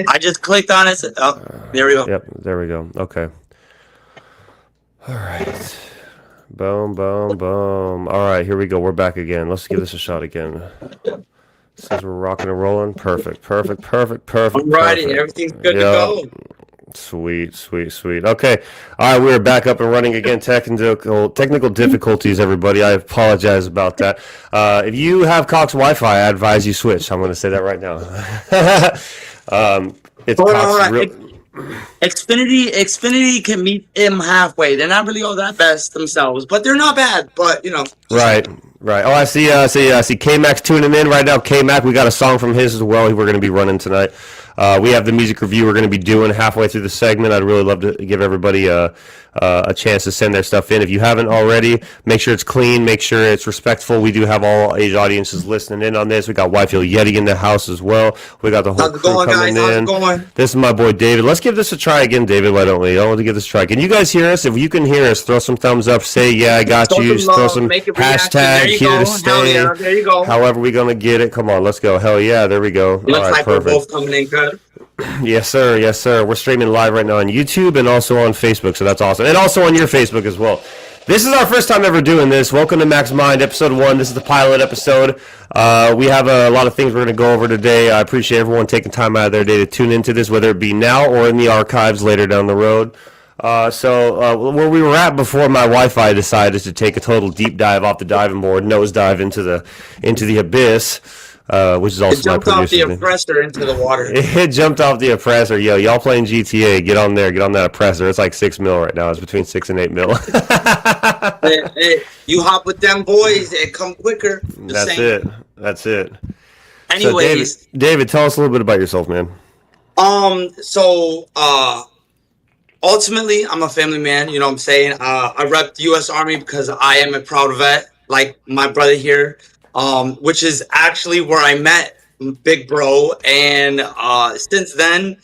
I just clicked on it. Oh, there we go. Yep, there we go. Okay. All right. Boom, boom, boom. All right, here we go. We're back again. Let's give this a shot again. Says we're rocking and rolling. Perfect, perfect, perfect, perfect, Alrighty, perfect. everything's good to Yep. go. Sweet, sweet, sweet. Okay. All right, we're back up and running again. Technical difficulties, everybody. I apologize about that. If you have Cox Wi-Fi, I advise you switch. I'm going to say that right now. It's Hold on, Cox hold on. real. Xfinity can meet him halfway. They're not really all that best themselves, but they're not bad. But just saying. Right, right. Oh, I see K-Max tuning in right now. K-Mac, we got a song from his as well. We're going to be running tonight. We have the music review we're going to be doing halfway through the segment. I'd really love to give everybody a chance to send their stuff in. If you haven't already, make sure it's clean, make sure it's respectful. We do have all age audiences listening in on this. We got Whitefield Yeti in the house as well. We got the whole How's it crew going, coming guys? How's it in. going? This is my boy David. Let's give this a try again, David. Why don't we? I want to give this a try. Can you guys hear us? If you can hear us, throw some thumbs up. Say, yeah, I got Show you. some Throw love. some Make a reaction. hashtag There you here go. to Hell stay. yeah. There you go. However we going to get it. Come on, let's go. Hell yeah. There we go. All Looks right, like we're perfect. both coming in good. Yes, sir. Yes, sir. We're streaming live right now on YouTube and also on Facebook, so that's awesome. And also on your Facebook as well. This is our first time ever doing this. Welcome to Mack's Mind, episode 1. This is the pilot episode. We have a lot of things we're going to go over today. I appreciate everyone taking time out of their day to tune into this, whether it be now or in the archives later down the road. Where we were at before my Wi-Fi decided to take a total deep dive off the diving board, nosedive into the abyss. Which is It also my jumped off the producer's name. oppressor into the water. It jumped off the oppressor. Yo, y'all playing GTA? Get on there. Get on that oppressor. It's like 6 mil right now. It's between 6 and 8 mil. You hop with them boys, it come quicker. Just That's saying. it. That's it. So, Anyways, David, tell us a little bit about yourself, man. so ultimately, I'm a family man. You know what I'm saying? I rep the U.S. Army because I am a proud vet, like my brother here, which is actually where I met Big Bro. And since then,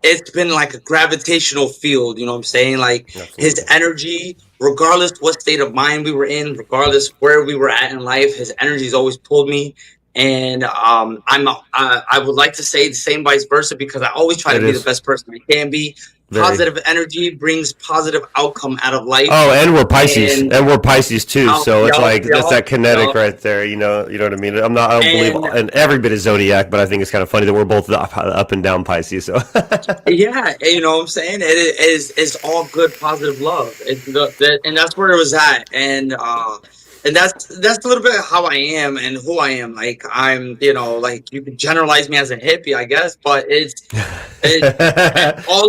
it's been like a gravitational field. You know what I'm saying? Like his Absolutely. energy, regardless what state of mind we were in, regardless where we were at in life, his energy's always pulled me. And I would like to say the same vice versa because I always try It to be the is best person I can be. very. Positive energy brings positive outcome out of life. Oh, and we're Pisces, And and we're Pisces too. So it's yup, like that's yup, that kinetic yup. right there. You know what I mean. I don't believe And in every bit of zodiac, but I think it's kind of funny that we're both up and down Pisces. So yeah, you know what I'm saying? It is it's all good positive love. And that's where it was at. And that's a little bit how I am and who I am. Like I'm, like you can generalize me as a hippie, I guess, but it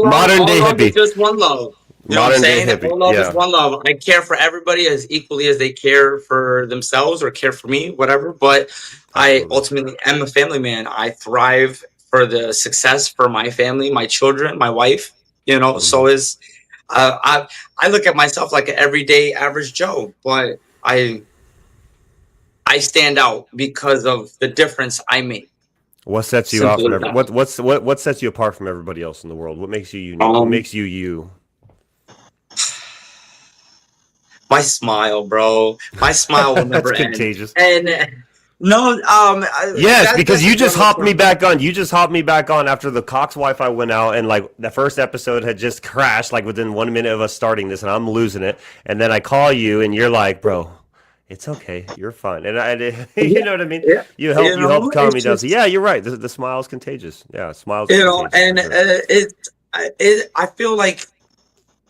modern day all love is hippie, just one love. You know what I'm modern day saying? hippie. All love is Yeah, one love. I care for everybody as equally as they care for themselves or care for me, whatever. But I absolutely. ultimately am a family man. I thrive for the success for my family, my children, my wife. Hmm. So is I look at myself like an everyday average Joe, but I stand out because of the difference I make. What sets you out Simple from as every that. what sets you apart from everybody else in the world? What makes you unique? What Um, makes you you? my smile, bro. My smile will That's never end. contagious. And no, Yes, because that's you a just general hopped me term. back on. You just hopped me back on after the Cox Wi-Fi went out, and like the first episode had just crashed, like within 1 minute of us starting this, and I'm losing it. And then I call you, and you're like, "Bro, it's okay, you're fine." And you Yeah, know what I mean? yeah. You help calm It's me down. So just yeah, you're right. The smile is contagious. Yeah, smiles are contagious for and sure. I feel like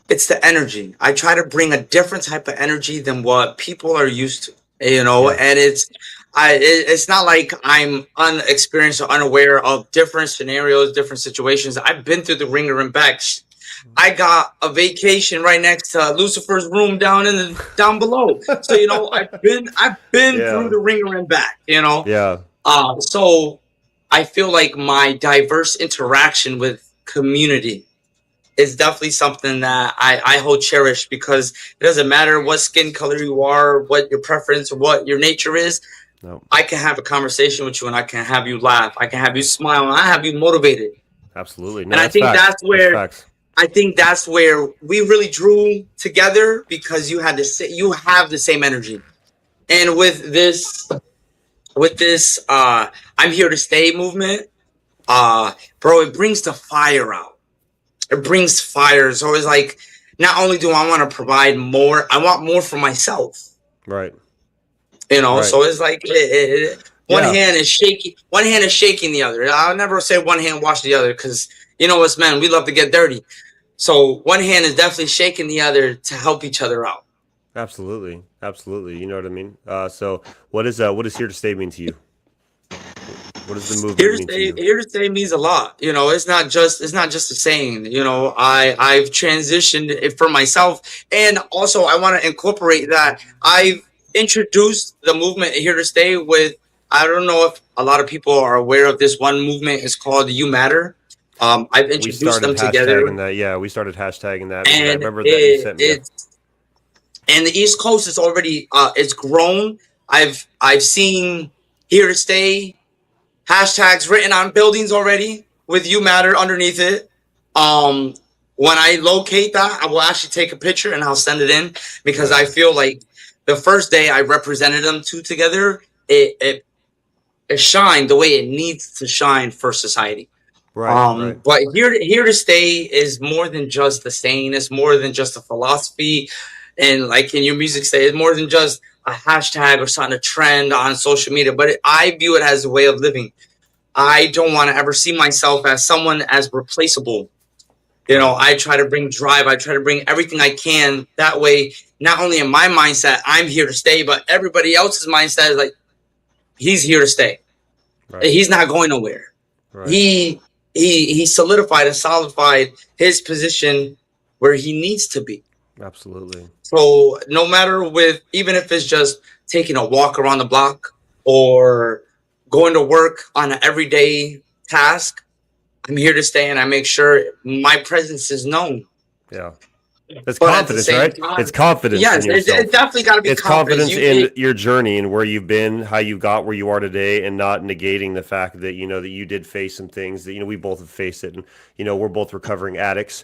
it's the energy. I try to bring a different type of energy than what people are used to. Yeah. And it's not like I'm unexperienced or unaware of different scenarios, different situations. I've been through the ringer and back. I got a vacation right next to Lucifer's room down below. So I've been through Yeah. the ringer and back. Yeah. So I feel like my diverse interaction with community is definitely something that I hold cherish because it doesn't matter what skin color you are, what your preference, or what your nature is. No. I can have a conversation with you and I can have you laugh. I can have you smile and I have you motivated. Absolutely. No, And I that's think facts. that's That's where facts. I think that's where we really drew together because you have the same energy. And with this I'm here to stay movement, bro, it brings the fire out. It brings fire. So it's like, not only do I want to provide more, I want more for myself. Right. So it's like one Yeah. hand is shaking, the other. I'll never say one hand wash the other, because us men, we love to get dirty. So one hand is definitely shaking the other to help each other out. Absolutely. You know what I mean? So what is here to stay mean to you? What does the movement mean to you? Here to stay means a lot. It's not just a saying. I've transitioned it for myself, and also I want to incorporate that I've introduced the movement here to stay with. I don't know if a lot of people are aware of this one movement. It's called You Matter. I've introduced them together. That. Yeah, we started hashtagging that. And I remember that you sent me. And the East Coast is already it's grown. I've seen here to stay hashtags written on buildings already with You Matter underneath it. When I locate that, I will actually take a picture and I'll send it in, because I feel like the first day I represented them two together, it shined the way it needs to shine for society. Right. But here to stay is more than just a saying. It's more than just a philosophy. And like in your music say, it's more than just a hashtag or something, a trend on social media. But I view it as a way of living. I don't want to ever see myself as someone as replaceable. I try to bring drive. I try to bring everything I can. That way, not only in my mindset, I'm here to stay, but everybody else's mindset is like, he's here to stay. Right. He's not going nowhere. Right. He solidified his position where he needs to be. Absolutely. So no matter even if it's just taking a walk around the block or going to work on an everyday task, I'm here to stay, and I make sure my presence is known. Yeah. It's confidence, right? It's confidence. Yes, it's definitely got to be confidence. It's confidence in your journey and where you've been, how you got where you are today, and not negating the fact that, that you did face some things that, we both have faced it. And, we're both recovering addicts.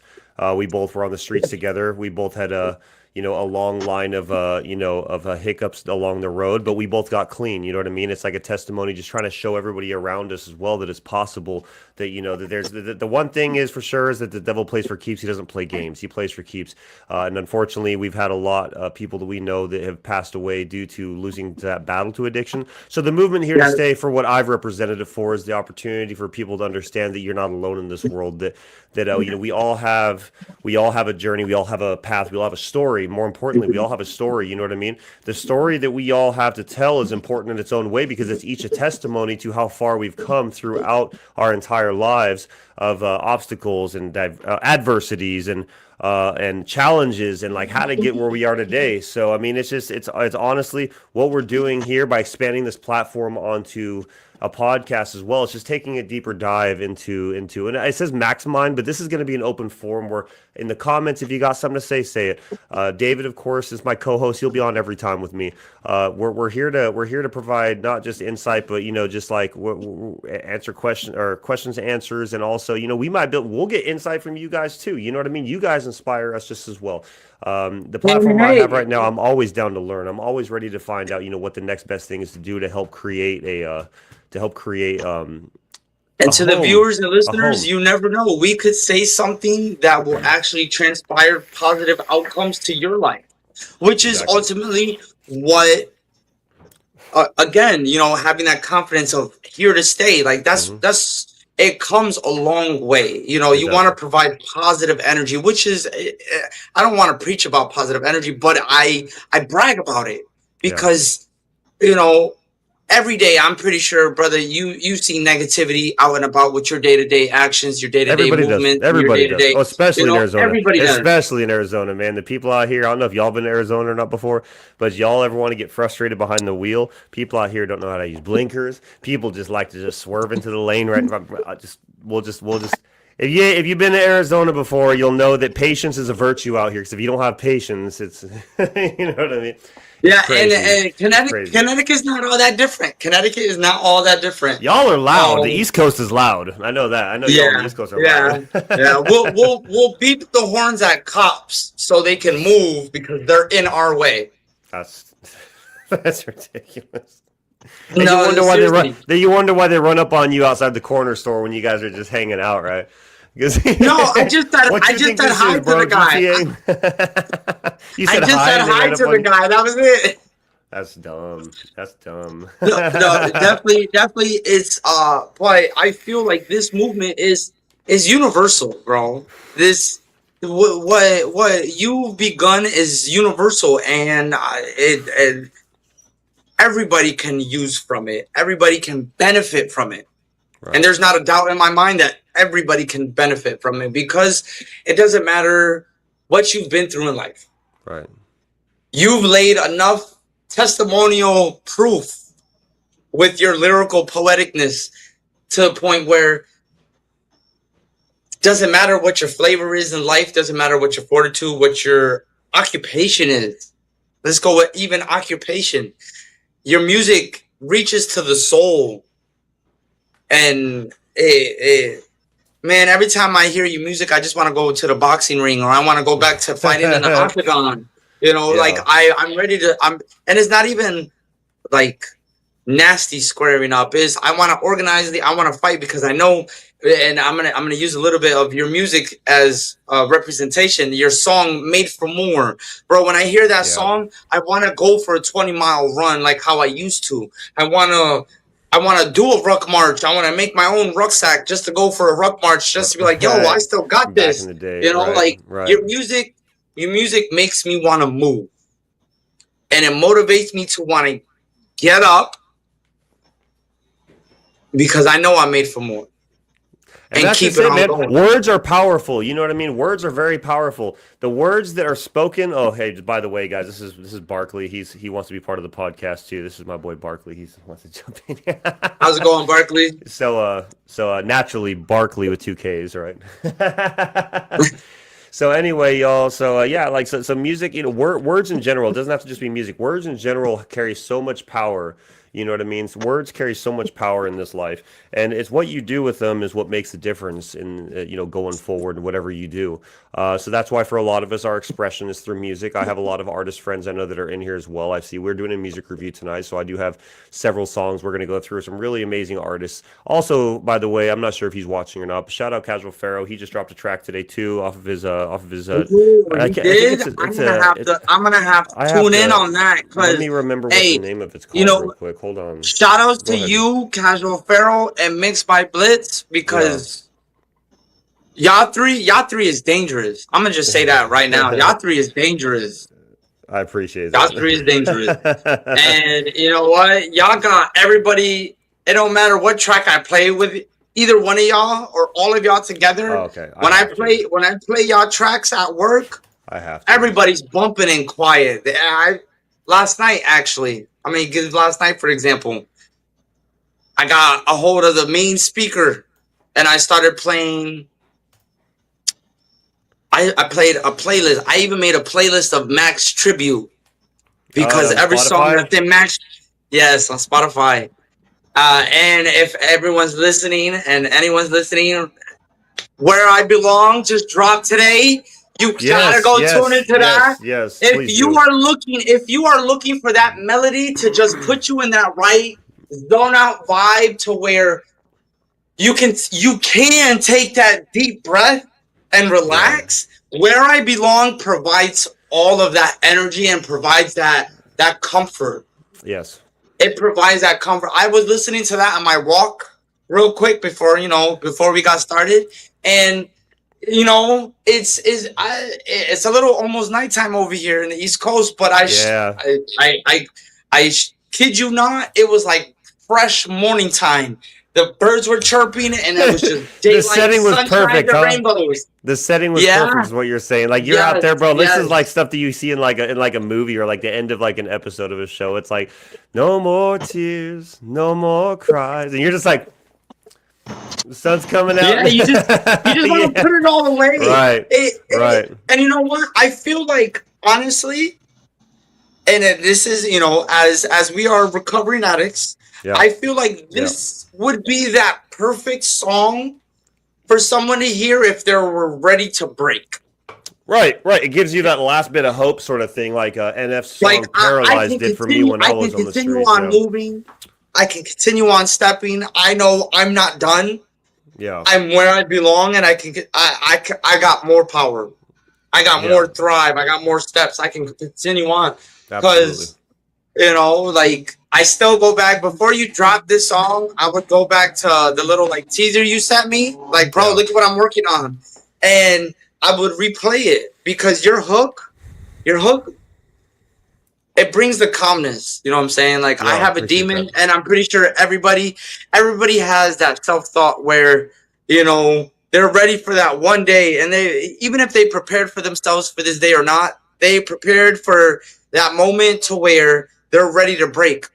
We both were on the streets together. We both had a long line of hiccups along the road, but we both got clean. You know what I mean? It's like a testimony, just trying to show everybody around us as well that it's possible. That that there's the one thing is for sure is that the devil plays for keeps. He doesn't play games. He plays for keeps. And unfortunately, we've had a lot of people that we know that have passed away due to losing that battle to addiction. So the movement here to stay, for what I've represented it for, is the opportunity for people to understand that you're not alone in this world. That we all have a journey. We all have a path. We all have a story. More importantly, we all have a story. You know what I mean? The story that we all have to tell is important in its own way, because it's each a testimony to how far we've come throughout our entire lives of obstacles and adversities and challenges, and like how to get where we are today. So I mean, it's honestly what we're doing here by expanding this platform onto a podcast as well. It's just taking a deeper dive into and it says Mack's Mind, but this is going to be an open forum where in the comments, if you got something to say it. David, of course, is my co-host. He'll be on every time with me. We're here to provide not just insight, but just like answer questions and answers, and also we'll get insight from you guys too. You know what I mean? You guys inspire us just as well. The platform I have right now, I'm always down to learn. I'm always ready to find out what the next best thing is to do to help create and to the viewers and listeners, you never know. We could say something that will actually transpire positive outcomes to your life, which is ultimately what, again, having that confidence of here to stay. Like that's it comes a long way. You want to provide positive energy, which is, I don't want to preach about positive energy, but I brag about it because, every day, I'm pretty sure, brother, you see negativity out and about with your day-to-day actions, your day-to-day movement. Everybody does. Oh, especially in Arizona. Especially in Arizona, man. The people out here, I don't know if y'all been to Arizona or not before, but y'all ever want to get frustrated behind the wheel? People out here don't know how to use blinkers. People just like to just swerve into the lane right in front. We'll just. If you've been to Arizona before, you'll know that patience is a virtue out here. Because if you don't have patience, it's you know what I mean. Yeah, and Connecticut is not all that different. Connecticut is not all that different. Y'all are loud. The East Coast is loud. I know that. I know y'all on the East Coast are loud. Yeah. We'll beep the horns at cops so they can move because they're in our way. That's ridiculous. And you No, wonder why they run. seriously. Then you wonder why they run up on you outside the corner store when you guys are just hanging out, right? Because No, I just said what I you just think said this hi is, to bro? the guy. GTA. You I said just hi, said and they hi ran up to the on you. guy. That was it. That's dumb. That's dumb. No, no, definitely, it's but I feel like this movement is universal, bro. This what you've begun is universal, and it everybody can use from it. Everybody can benefit from it. Right. And there's not a doubt in my mind that everybody can benefit from it, because it doesn't matter what you've been through in life. Right. You've laid enough testimonial proof with your lyrical poeticness to a point where it doesn't matter what your flavor is in life, doesn't matter what your fortitude, what your occupation is. Let's go with even occupation. Your music reaches to the soul, and man, every time I hear your music, I just want to go to the boxing ring, or I want to go back to fighting in the octagon. You know, like I'm ready to. And it's not even like nasty squaring up. Is I want to organize I want to fight, because I know, and I'm gonna use a little bit of your music as representation. Your song "Made for More," bro. When I hear that song, I want to go for a 20-mile run like how I used to. I want to do a ruck march. I want to make my own rucksack just to go for a ruck march, just to be like, yo, I still got Back this. in the day, You know, right, like your music makes me want to move, and it motivates me to want to get up, because I know I'm made for more. And that's keep just it, man. going. Words are powerful. You know what I mean? Words are very powerful. The words that are spoken. Oh, hey, by the way, guys, this is Barkley. He wants to be part of the podcast too. This is my boy Barkley. He wants to jump in. How's it going, Barkley? So naturally, Barkley with 2 Ks, right? So anyway, y'all. So yeah, like so music. You know, words in general. It doesn't have to just be music. Words in general carry so much power. You know what I mean? So words carry so much power in this life, and it's what you do with them is what makes the difference in going forward in whatever you do. So that's why for a lot of us, our expression is through music. I have a lot of artist friends I know that are in here as well. I see we're doing a music review tonight, so I do have several songs we're going to go through. Some really amazing artists. Also, by the way, I'm not sure if he's watching or not, but shout out Casual Pharaoh. He just dropped a track today too off of his. Ooh, I'm gonna have to tune in on that. Let me remember what the name of it's called real quick. Hold on. Shout outs to you, Casual Pharaoh, and Mixed by Blitz, because Y'all3 is dangerous. I'm gonna just say that right now. Y'all3 is dangerous. I appreciate that. Y'all3 is dangerous. And you know what? Y'all got everybody. It don't matter what track I play with either one of y'all or all of y'all together. Oh, okay. When I play y'all tracks at work, I have to. Everybody's bumping and quiet. Last night, actually, last night, for example, I got a hold of the main speaker and I started playing. I played a playlist. I even made a playlist of Mackks tribute, because every song that they matched, yes, on Spotify. And if everyone's listening and anyone's listening, Where I Belong just dropped today. You gotta go tune into that. Yes. If you are looking for that melody to just put you in that right zone out vibe, to where you can take that deep breath and relax. Where I Belong provides all of that energy and provides that comfort. Yes. It provides that comfort. I was listening to that on my walk real quick before we got started, and it's a little almost nighttime over here in the East Coast, but I kid you not, it was like fresh morning time. The birds were chirping, and it was just daylight. The setting was perfect, huh? Rainbows. The setting was perfect, is what you're saying. Like you're out there, bro. This is like stuff that you see in like a movie, or like the end of like an episode of a show. It's like, no more tears, no more cries, and you're just like, the sun's coming out. Yeah, you just want to put it all away. Right. Right. And you know what? I feel like, honestly, and this is, as we are recovering addicts, I feel like this would be that perfect song for someone to hear if they were ready to break. Right. It gives you that last bit of hope, sort of thing, like NF's song Like "Paralyzed" did for me when I was on the street. I can continue on moving. I can continue on stepping. I know I'm not done. Yeah. I'm where I belong, and I got more power. I got more drive. I got more steps. I can continue on because like I still go back before you drop this song. I would go back to the little like teaser you sent me. Like, bro, look at what I'm working on, and I would replay it because your hook, it brings the calmness. You know what I'm saying? Like, I have a demon, and I'm pretty sure everybody has that self-thought where, they're ready for that one day. And they, even if they prepared for themselves for this day or not, they prepared for that moment to where they're ready to break.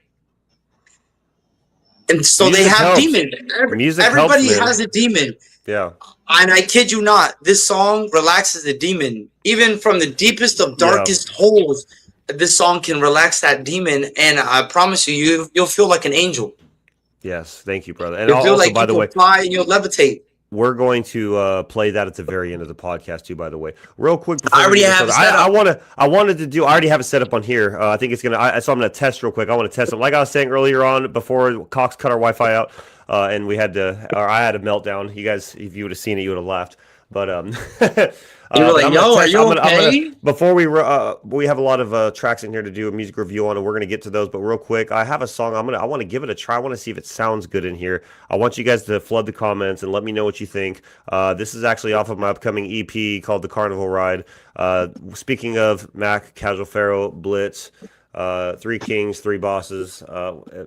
And so they have demons. Everybody has a demon. Yeah. And I kid you not, this song relaxes the demon. Even from the deepest of darkest holes, this song can relax that demon. And I promise you, you'll feel like an angel. Yes, thank you, brother. And you'll feel also, like by the way, fly and you'll levitate. We're going to play that at the very end of the podcast too. By the way, real quick, before I already have. I wanted to do. I already have it set up on here. I think it's gonna. So I'm gonna test real quick. I want to test it. Like I was saying earlier on, before Cox cut our Wi-Fi out, and I had a meltdown. You guys, if you would have seen it, you would have laughed. But you were like, "Yo, are you okay?" Before we have a lot of tracks in here to do a music review on, and we're gonna get to those. But real quick, I have a song. I want to give it a try. I want to see if it sounds good in here. I want you guys to flood the comments and let me know what you think. This is actually off of my upcoming EP called The Carnival Ride. Speaking of Mack, Casual Pharaoh, Blitz. 3 Kings, 3 Bosses.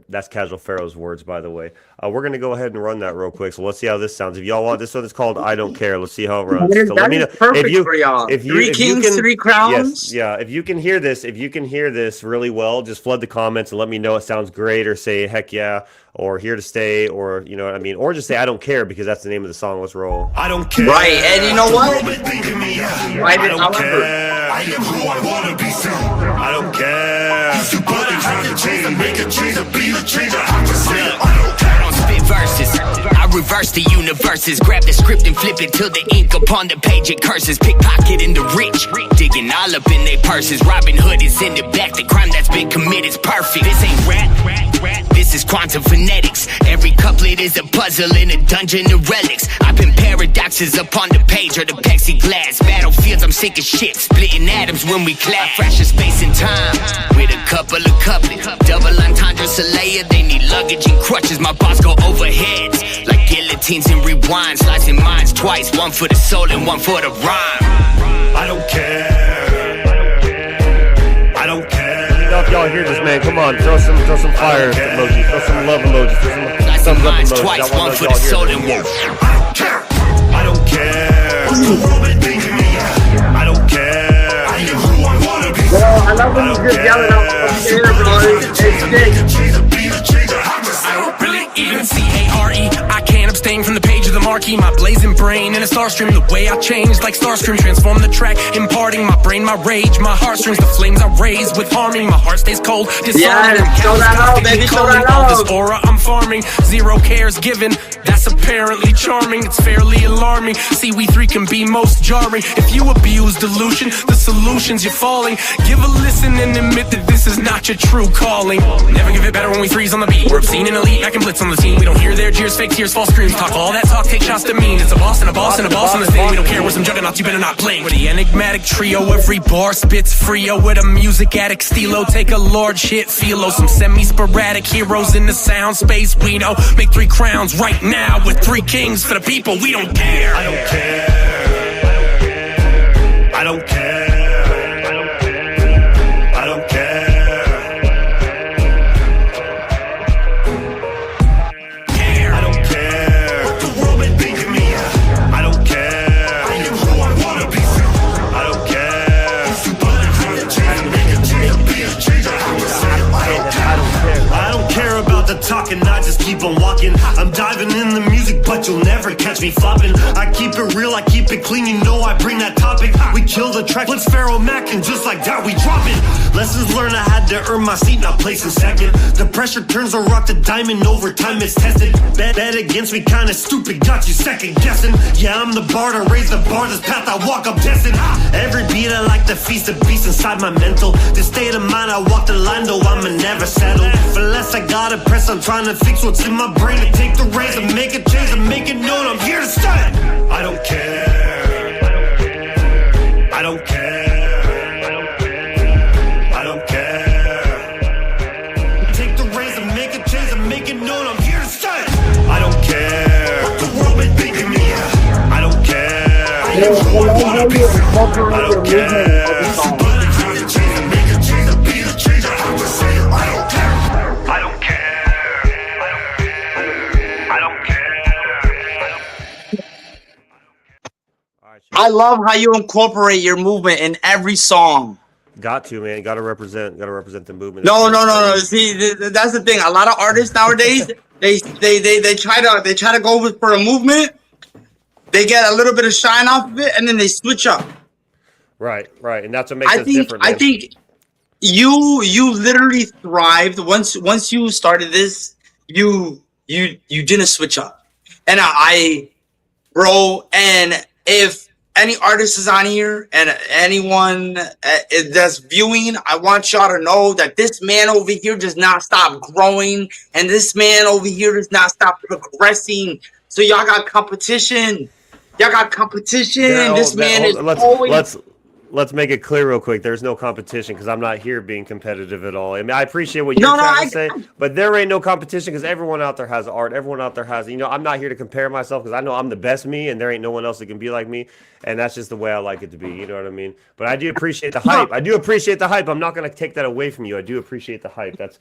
That's Casual Pharaoh's words, by the way. We're going to go ahead and run that real quick. So let's see how this sounds. If y'all want, this one is called I Don't Care. Let's see how it runs. So let me know. Perfect for y'all. 3 Kings, 3 Crowns. Yes, yeah. If you can hear this really well, just flood the comments and let me know it sounds great, or say heck yeah, or here to stay, or you know what I mean, or just say I don't care, because that's the name of the song. Let's roll. I don't care. Right, and you know what? I don't care. I am who I want to be soon. I don't care. But I'm trying to change and make a change and be the change. I have to say I don't care. Spit verses, I reverse the universes. Grab the script and flip it till the ink upon the page it curses. Pickpocketing the rich, digging all up in their purses. Robin Hood is in the back. The crime that's been committed is perfect. This ain't rap. This is quantum phonetics. Every couplet is a puzzle in a dungeon of relics. I pin paradoxes upon the page or the plexiglass. Battlefields, I'm sick of shit. Splitting atoms when we clash. Fresh in space and time with a couple of couplets. Double entendre Soleil. They need luggage and crutches. My boss go overheads like guillotines and rewind. Slicing minds twice. One for the soul and one for the rhyme. I don't care. I don't care. If y'all hear this, man, come on, throw some fire emojis, throw some love emojis, throw some thumbs up emojis. Twice, one for the soul and one. I don't care. I don't care. I am who I wanna be. Bro, I love when you just yelling out from the air, bro. It's sick. I don't really even C-A-R-E. I can't abstain from the page of the marquee. My blazing brain in a star stream. The way I changed like Starscream. Transform the track, imparting my brain, my rage, my heartstrings. The flames I raise with harming. My heart stays cold, disarming. Yeah, show that out, baby, show that all out. this aura I'm farming. 0 cares given. That's apparently charming. It's fairly alarming. See, we 3 can be most jarring. If you abuse delusion, the solutions you're falling. Give a listen and admit that this is not your true calling. Never give it better when we freeze on the beat. We're obscene and elite, I can blitz on the team. We don't hear their jeers, fake tears, false screams. Talk all that talk, take shots to mean. It's a boss and a boss and a boss on the thing. We don't care, we're some juggernauts, you better not blink. We're the enigmatic trio, every bar spits Frio. With a music addict stilo, take a large hit philo. Some semi-sporadic heroes in the sound space we know. Make 3 crowns right now with 3 kings for the people, we don't care. I don't care. I don't care. I don't care. I don't care what the world may think of me. I don't care. I am who I wanna be. I don't care. But I'm trying to change and make a change, be a change. I have to say I don't care. I don't care about the talking. I just keep on walking. I'm diving in the music, but you'll never never catch me flopping. I keep it real, I keep it clean, you know I bring that topic. We kill the track, let's Pharaoh Mack, and just like that we drop it. Lessons learned, I had to earn my seat, not placing second. The pressure turns a rock to diamond, over time it's tested. Bet against me, kinda stupid, got you second guessing. Yeah, I'm the bar to raise the bar, this path I walk, I'm destined. Every beat I like to feast the beast inside my mental. This state of mind, I walk the line, though I'ma never settle. For less I gotta press, I'm trying to fix what's in my brain. To take the reins and make a change and make it known I'm here to stay. I don't care. I don't care. I don't care. Take the reins and make a change and make it known I'm here to stay. I don't care what the world may think of me. I don't care. I am who I wanna be. I don't care. I love how you incorporate your movement in every song. Got to, man. Got to represent the movement. No. See, that's the thing. A lot of artists nowadays, they try to go for a movement. They get a little bit of shine off of it, and then they switch up. Right, and that's what makes us different. I think you literally thrived once you started this. You didn't switch up, and bro, and if any artist is on here and anyone that's viewing, I want y'all to know that this man over here does not stop growing, and this man over here does not stop progressing. So y'all got competition. Yeah, this man is always. Let's make it clear real quick. There's no competition because I'm not here being competitive at all. I mean, I appreciate what you're trying to say, but there ain't no competition because everyone out there has art. Everyone out there has, I'm not here to compare myself because I know I'm the best me and there ain't no one else that can be like me. And that's just the way I like it to be. You know what I mean? But I do appreciate the hype. I'm not going to take that away from you. I do appreciate the hype. That's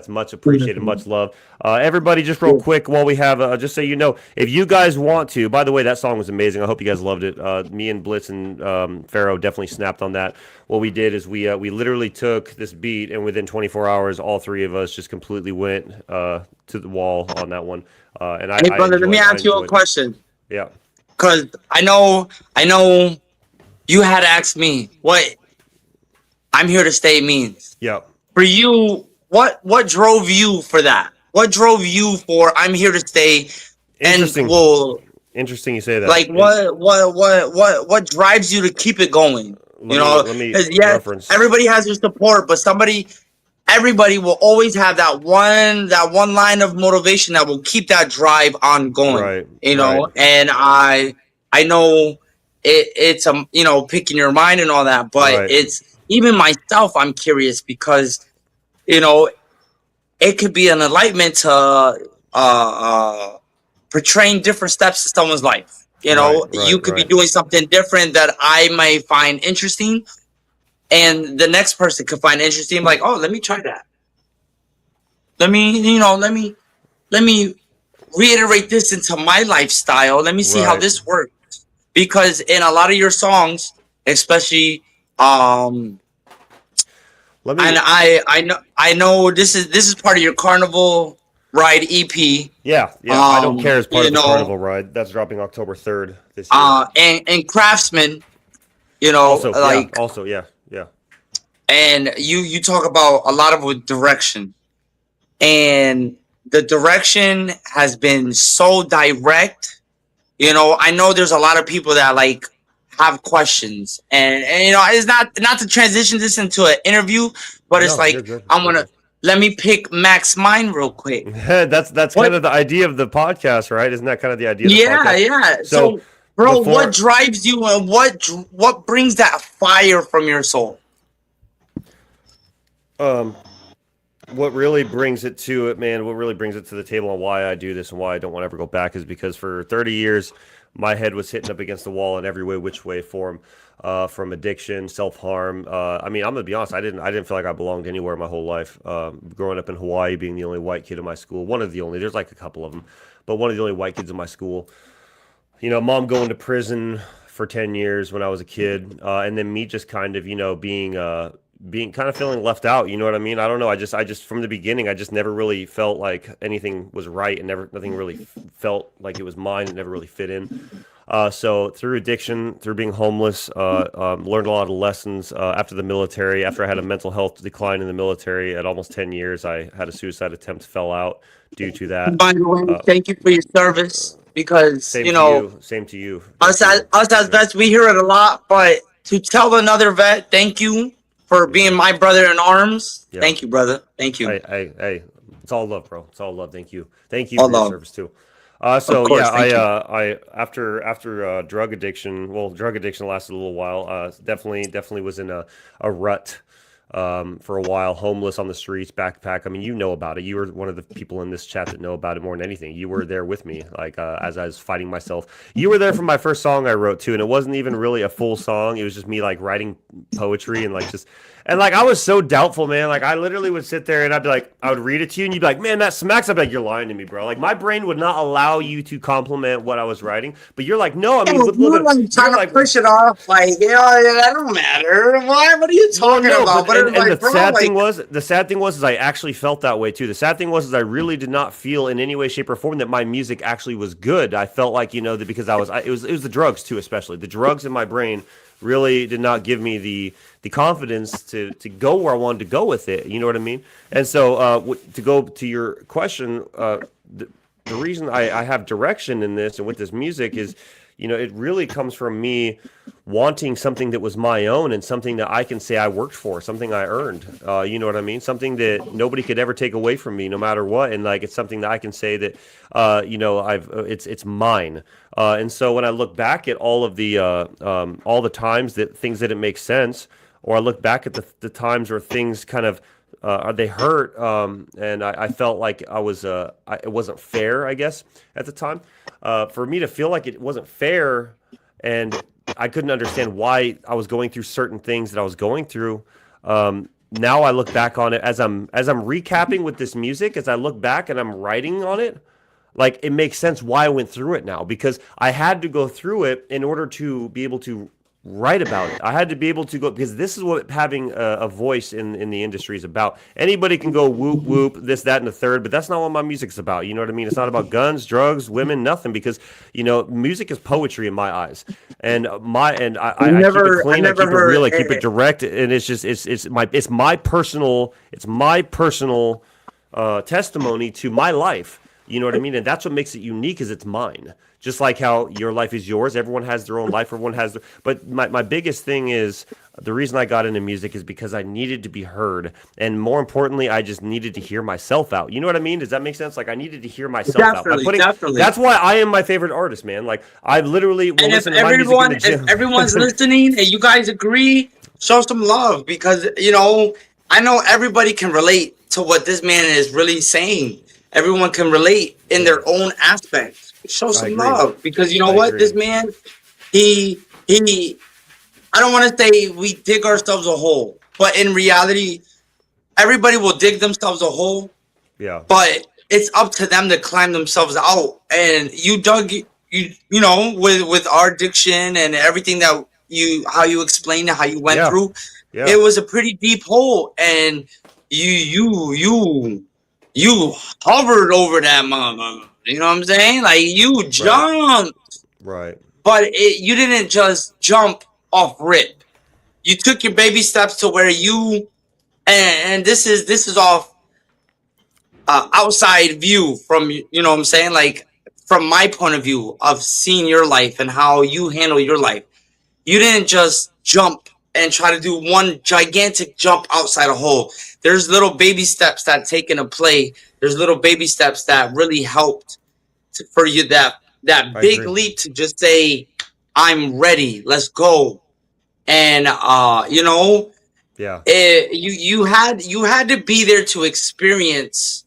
much appreciated. Much love. Everybody, just real quick while we have, just so you know, if you guys want to, by the way, that song was amazing. I hope you guys loved it. Me and Blitz and Pharaoh definitely snapped on that. What we did is we literally took this beat and within 24 hours, all three of us just completely went to the wall on that one. Hey, brother, let me ask you a question. Yeah. Because I know you had to ask me what I'm here to stay means. Yeah. For you, what drove you for that? What drove you for I'm here to stay? Interesting. And well, interesting you say that. Like what drives you to keep it going? Let me reference. Everybody has your support, but everybody will always have that one line of motivation that will keep that drive ongoing. Right. And I know it's picking your mind and all that, but it's even myself. I'm curious because it could be an enlightenment to portraying different steps in someone's life. You could be doing something different that I might find interesting. And the next person could find interesting, like, oh, let me try that. Let me reiterate this into my lifestyle. Let me see how this works. Because in a lot of your songs, especially, I know this is part of your Carnival Ride EP. Yeah. I Don't Care is part of the Carnival Ride. That's dropping October 3rd this year. And Craftsman, also, yeah. And you talk about a lot of with direction, and the direction has been so direct. I know there's a lot of people that have questions, and it's not to transition this into an interview, but it's let me pick Mack's mind real quick. That's kind of the idea of the podcast, right? Isn't that kind of the idea? Of the podcast? Yeah. So bro, what drives you, and what brings that fire from your soul? What really brings it to it, man, what really brings it to the table and why I do this and why I don't want to ever go back is because for 30 years, my head was hitting up against the wall in every way, which way form, from addiction, self-harm. I'm going to be honest, I didn't feel like I belonged anywhere my whole life. Growing up in Hawaii, being the only white kid in my school, one of the only, there's like a couple of them, but one of the only white kids in my school. Mom going to prison for 10 years when I was a kid, and then me just kind of, being kind of feeling left out. You know what I mean? I don't know. I just from the beginning, I just never really felt like anything was right, and nothing really felt like it was mine. It never really fit in. So through addiction, through being homeless, learned a lot of lessons after the military. After I had a mental health decline in the military at almost 10 years, I had a suicide attempt, fell out due to that. By the way, thank you for your service, because Same you to know you. Same to you. us as vets, we hear it a lot, but to tell another vet, thank you for being my brother in arms. Yeah. Thank you, brother. Thank you. Hey, it's all love, bro. It's all love. Thank you All for your love. service too. Of So course, yeah, thank you. I after drug addiction. Well, drug addiction lasted a little while. Definitely was in a rut for a while, homeless on the streets, backpack. I mean, you know about it. You were one of the people in this chat that know about it more than anything. You were there with me, like as I was fighting myself. You were there for my first song I wrote too, and it wasn't even really a full song. It was just me like writing poetry and like just. And like I was so doubtful, man. Like I literally would sit there and I'd be like, I would read it to you, and you'd be like, "Man, that smacks." I'd be like, "You're lying to me, bro." Like my brain would not allow you to compliment what I was writing, but you're like, "No, I mean, with a little bit." Trying to push it off, like that don't matter. Why? What are you talking about? But, and like, the sad thing was, is I actually felt that way too. The sad thing was, is I really did not feel in any way, shape, or form that my music actually was good. I felt like, that because it was the drugs too, especially the drugs in my brain really did not give me the confidence to go where I wanted to go with it. You know what I mean? And so to go to your question, the reason I have direction in this and with this music is, it really comes from me wanting something that was my own and something that I can say I worked for, something I earned. You know what I mean? Something that nobody could ever take away from me, no matter what. And like it's something that I can say that, it's mine. And so when I look back at all the times that things didn't make sense, or I look back at the times where things kind of they hurt, and I felt like it wasn't fair, I guess, at the time. For me to feel like it wasn't fair, and I couldn't understand why I was going through certain things that I was going through. Now I look back on it as I'm recapping with this music. As I look back and I'm writing on it, like it makes sense why I went through it now, because I had to go through it in order to be able to write about it. I had to be able to go, because this is what having a voice in the industry is about. Anybody can go whoop whoop this, that, and the third, but that's not what my music's about. You know what I mean? It's not about guns, drugs, women, nothing, because music is poetry in my eyes, and I keep it clean, I keep it real, I keep it direct, and it's just it's my personal testimony to my life. You know what I mean? And that's what makes it unique, is it's mine. Just like how your life is yours. Everyone has their own life. But my biggest thing is, the reason I got into music is because I needed to be heard. And more importantly, I just needed to hear myself out. You know what I mean? Does that make sense? Like I needed to hear myself out. Definitely. That's why I am my favorite artist, man. Like I literally will listen to my music in the gym. If everyone's listening and you guys agree, show some love, because, I know everybody can relate to what this man is really saying. Everyone can relate in their own aspect. Show some love, because what? This man, he I don't want to say we dig ourselves a hole, but in reality, everybody will dig themselves a hole. Yeah. But it's up to them to climb themselves out. And you dug, with our addiction and everything that how you explained it, how you went through. Yeah. It was a pretty deep hole, and you hovered over that mama. You know what I'm saying? Like you jumped. Right. But you didn't just jump off rip. You took your baby steps to where you, and this is off outside view from, what I'm saying? Like from my point of view of seeing your life and how you handle your life. You didn't just jump and try to do one gigantic jump outside a hole. There's little baby steps that take into play. There's little baby steps that really helped for you, that big leap to just say, I'm ready, let's go. And you had to be there to experience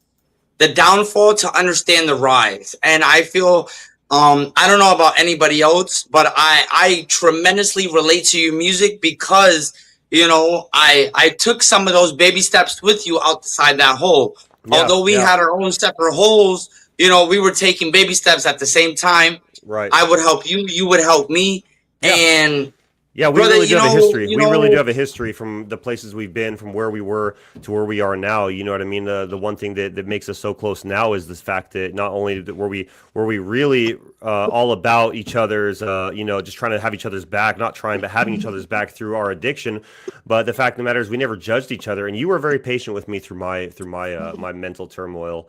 the downfall to understand the rise. And I feel I don't know about anybody else, but I tremendously relate to your music, because I took some of those baby steps with you outside that hole. Although we had our own separate holes, we were taking baby steps at the same time. Right. I would help you, you would help me. And Yeah, we brother. really do have a history. You We really do know, have a history from the places we've been, from where we were to where we are now. You know what I mean? The one thing that makes us so close now is this fact that not only that were we really all about each other's, just trying to have each other's back, not trying, but having each other's back through our addiction. But the fact of the matter is, we never judged each other, and you were very patient with me through my mental turmoil.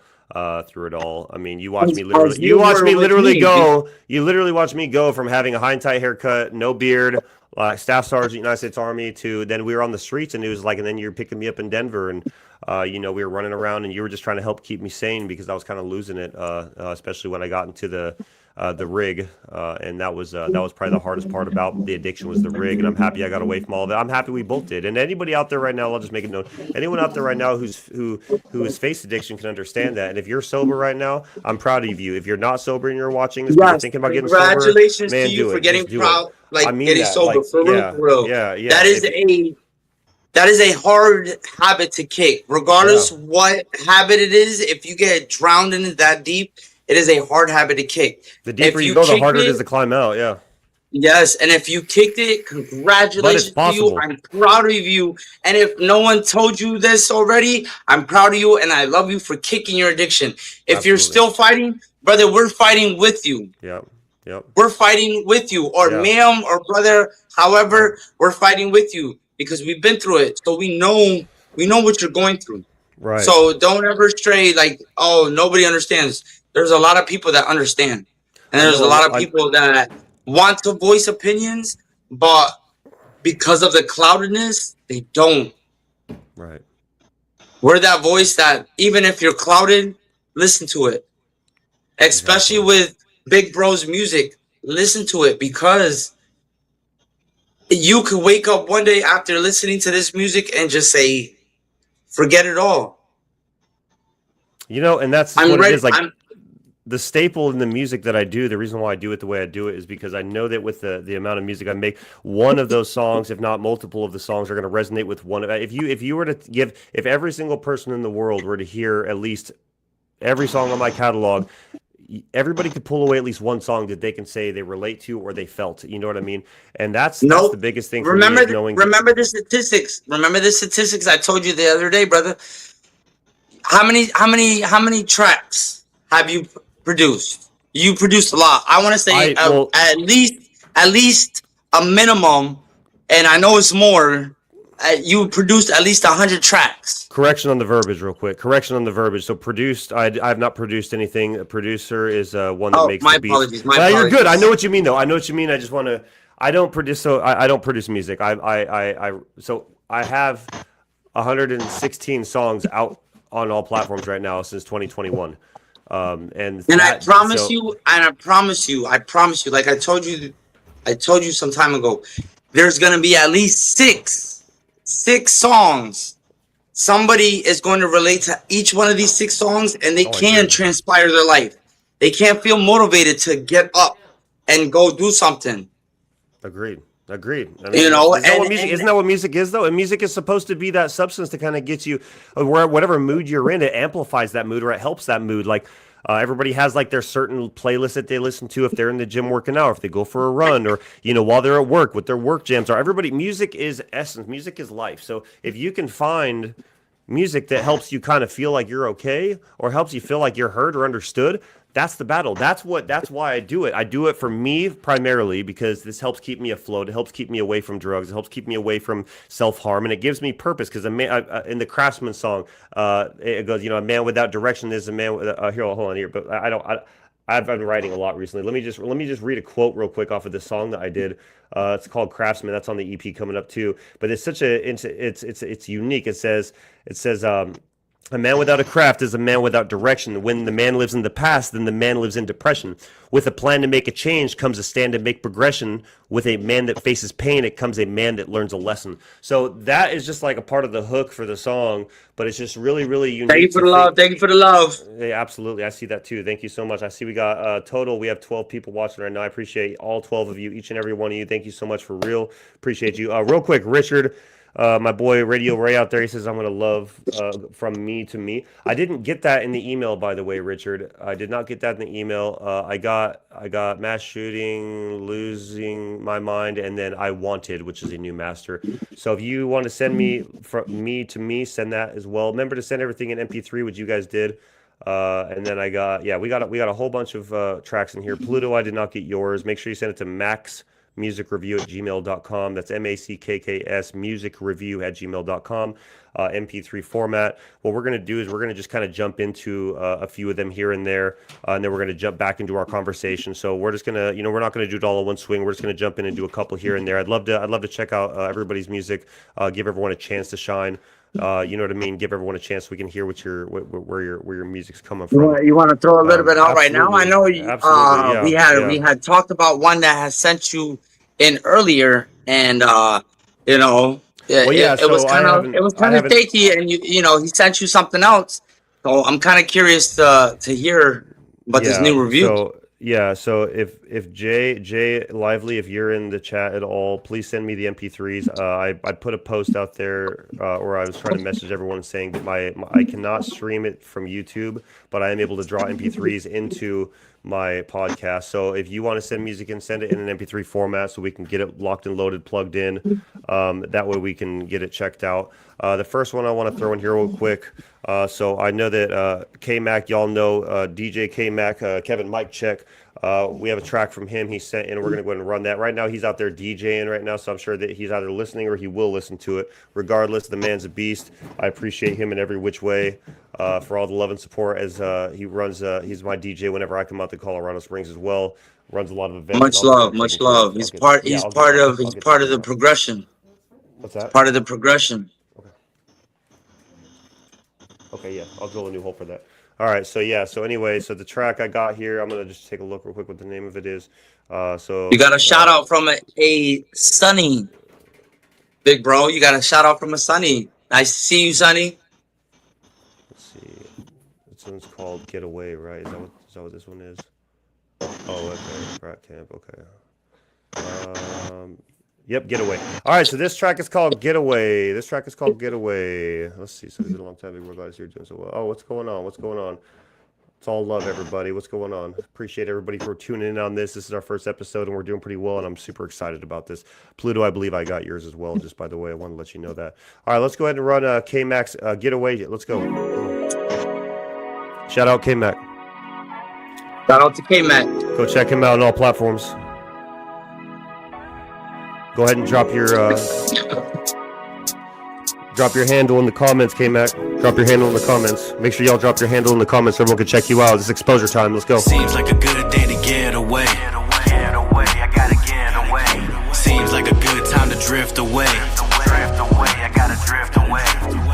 Through it all, I mean, as you were with me. you literally watched me go from having a high and tight haircut, no beard, Staff Sergeant United States Army, to then we were on the streets, and it was like, and then you're picking me up in Denver, and we were running around, and you were just trying to help keep me sane because I was kind of losing it, especially when I got into the rig, and that was probably the hardest part about the addiction was the rig, and I'm happy I got away from all of it. I'm happy we both did. And anybody out there right now, I'll just make a note. Anyone out there right now who has faced addiction can understand that. And if you're sober right now, I'm proud of you. If you're not sober and you're watching this, but you're Yes, thinking about getting sober, congratulations man, to you do for it. getting Just do proud, it. like I mean getting that. sober, Like, for real, yeah, for real. yeah, yeah. That is a hard habit to kick, regardless Yeah. what habit it is. If you get drowned in it that deep, it is a hard habit to kick. The deeper If you you go, the kicked harder it it, is to climb out. Yeah, yes, and if you kicked it, but it's congratulations to you. possible. I'm proud of you. And if no one told you this already, I'm proud of you, and I love you for kicking your addiction. If you're Absolutely. still fighting, brother, we're fighting with you. Yep. Yep. We're fighting with you, or Yeah. ma'am, or brother, however, we're fighting with you because we've been through it. So we know what you're going through. Right. So don't ever stray like, oh, nobody understands. There's a lot of people that understand. And I there's a know. lot of people that want to voice opinions, but because of the cloudedness, they don't. Right. We're that voice that even if you're clouded, listen to it. Especially with Big Bro's music, listen to it because you could wake up one day after listening to this music and just say, forget it all. And that's I'm what ready. it is. Like, the staple in the music that I do, the reason why I do it the way I do it is because I know that with the amount of music I make, one of those songs, if not multiple of the songs, are going to resonate with one of. If you were to if every single person in the world were to hear at least every song on my catalog, everybody could pull away at least one song that they can say they relate to or they felt. You know what I mean? And that's the biggest thing for me is knowing. Remember the statistics. Remember the statistics I told you the other day, brother. How many tracks have you produced? You produced a lot. I want to say at least a minimum, and I know it's more. You produced at least 100 tracks. Correction on the verbiage, real quick. Correction on the verbiage. So produced, I have not produced anything. A producer is one that makes the beats. Apologies. My Well, apologies. you're good. I know what you mean, though. I know what you mean. I just want to. I don't produce. So I don't produce music. So I have 116 songs out on all platforms right now since 2021. I promise you, like I told you some time ago, there's gonna be at least six songs. Somebody is going to relate to each one of these 6 songs, and they can transpire their life. They can't feel motivated to get up and go do something. Agreed. I mean, isn't that what music is, though? And music is supposed to be that substance to kind of get you, whatever mood you're in, it amplifies that mood or it helps that mood. Like, everybody has like their certain playlist that they listen to if they're in the gym working out, or if they go for a run, or while they're at work, what their work jams are. Music is essence. Music is life. So if you can find music that helps you kind of feel like you're okay, or helps you feel like you're heard or understood, that's the battle. That's why I do it. I do it for me primarily because this helps keep me afloat. It helps keep me away from drugs. It helps keep me away from self-harm, and it gives me purpose. Because in the Craftsman song, it goes, a man without direction is a man. Here, hold on here, but I've been writing a lot recently. Let me just read a quote real quick off of this song that I did. It's called Craftsman. That's on the EP coming up too. But it's it's unique. It says. A man without a craft is a man without direction. When the man lives in the past, then the man lives in depression. With a plan to make a change comes a stand to make progression. With a man that faces pain, it comes a man that learns a lesson. So that is just like a part of the hook for the song, but it's just really, really unique. Thank you for the love. Thank you for the love. Yeah, absolutely. I see that too. Thank you so much. I see we got total. We have 12 people watching right now. I appreciate all 12 of you, each and every one of you. Thank you so much for real. Appreciate you. Real quick, Richard. My boy Radio Ray out there, he says, I'm going to love from me to me. I didn't get that in the email, by the way, Richard. I did not get that in the email. I got mass shooting, losing my mind, and then I wanted, which is a new master. So if you want to send me from me to me, send that as well. Remember to send everything in MP3, which you guys did. And then we got a whole bunch of tracks in here. Pluto, I did not get yours. Make sure you send it to macksmusicreview@gmail.com. That's MACKKS musicreview@gmail.com. MP3 format. What we're going to do is we're going to just kind of jump into a few of them here and there, and then we're going to jump back into our conversation. So we're just going to, we're not going to do it all in one swing. We're just going to jump in and do a couple here and there. I'd love to check out everybody's music, give everyone a chance to shine. You know what I mean? Give everyone a chance so we can hear where your music's coming from. You want to throw a little bit out right now? I know we had talked about one that has sent you in earlier, and it was kind of shaky, and he sent you something else. So I'm kind of curious to hear about this new review. So if Jay Lively, if you're in the chat at all, please send me the MP3s. I put a post out there, or I was trying to message everyone saying that I cannot stream it from YouTube, but I am able to draw MP3s into my podcast. So if you want to send music in, send it in an MP3 format so we can get it locked and loaded, plugged in. That way we can get it checked out. The first one I want to throw in here real quick. So I know that K-Mac, y'all know DJ K-Mac, Kevin Mike Check. We have a track from him he sent in. We're going to go ahead and run that. Right now he's out there DJing right now, so I'm sure that he's either listening or he will listen to it. Regardless, the man's a beast. I appreciate him in every which way for all the love and support as he runs. He's my DJ whenever I come out to Colorado Springs as well. Runs a lot of events. Much love. He's part of the progression. What's that? Part of the progression. Okay, yeah, I'll drill a new hole for that. All right, so anyway, the track I got here, I'm gonna just take a look real quick what the name of it is. So you got a shout out from a Sunny, big bro. You got a shout out from a Sunny. Nice to see you, Sunny. Let's see, this one's called Getaway, right? Is that what this one is? Oh, okay, Frat Camp. Okay. Yep, Getaway. All right, so this track is called Getaway. Let's see. So it's been a long time. We're glad you're doing so well. Oh, what's going on? It's all love, everybody. What's going on? Appreciate everybody for tuning in on this. This is our first episode, and we're doing pretty well, and I'm super excited about this. Pluto, I believe I got yours as well, just by the way. I want to let you know that. All right, let's go ahead and run K-Mac's Getaway. Let's go. Shout out K-Mac. Shout out to K-Mac. Go check him out on all platforms. Go ahead and drop your handle in the comments, K-Mac. Drop your handle in the comments. Make sure y'all drop your handle in the comments so everyone can check you out. This is exposure time. Let's go. Seems like a good day to get away. I gotta get away. Seems like a good time to drift away. I gotta drift away.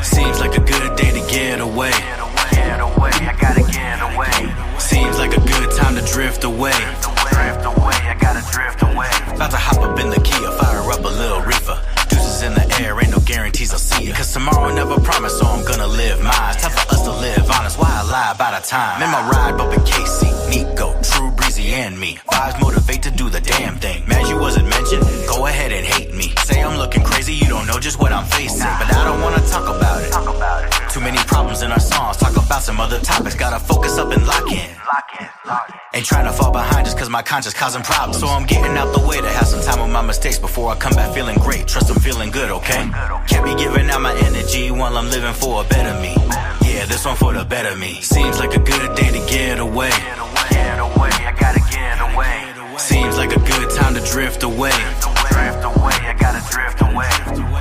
Seems like a good day to get away. I gotta get away. Seems like a good time to drift away. I gotta drift away. About to hop up in the Kia, fire up a little reefer. Deuces in the air, ain't no guarantees I'll see ya. Cause tomorrow never promised, so I'm gonna live mine. Time for us to live honest, why I lie about a time. In my ride, bumpin' KC, Nico, True, Breezy, and me. Vibes motivate to do the damn thing. Mad you wasn't mentioned, go ahead and hate me. Say I'm looking crazy, you don't know just what I'm facing. But I don't wanna talk about it. Too many problems in our songs, talk about some other topics. Gotta focus up and lock in. Ain't trying to fall behind just cause my conscience causing problems. So I'm getting out the way to have some time with my mistakes before I come back feeling great. Trust I'm feeling good, okay? Can't be giving out my energy while I'm living for a better me. Yeah, this one for the better me. Seems like a good day to get away. I gotta get away. Seems like a good time to drift away. I gotta drift away.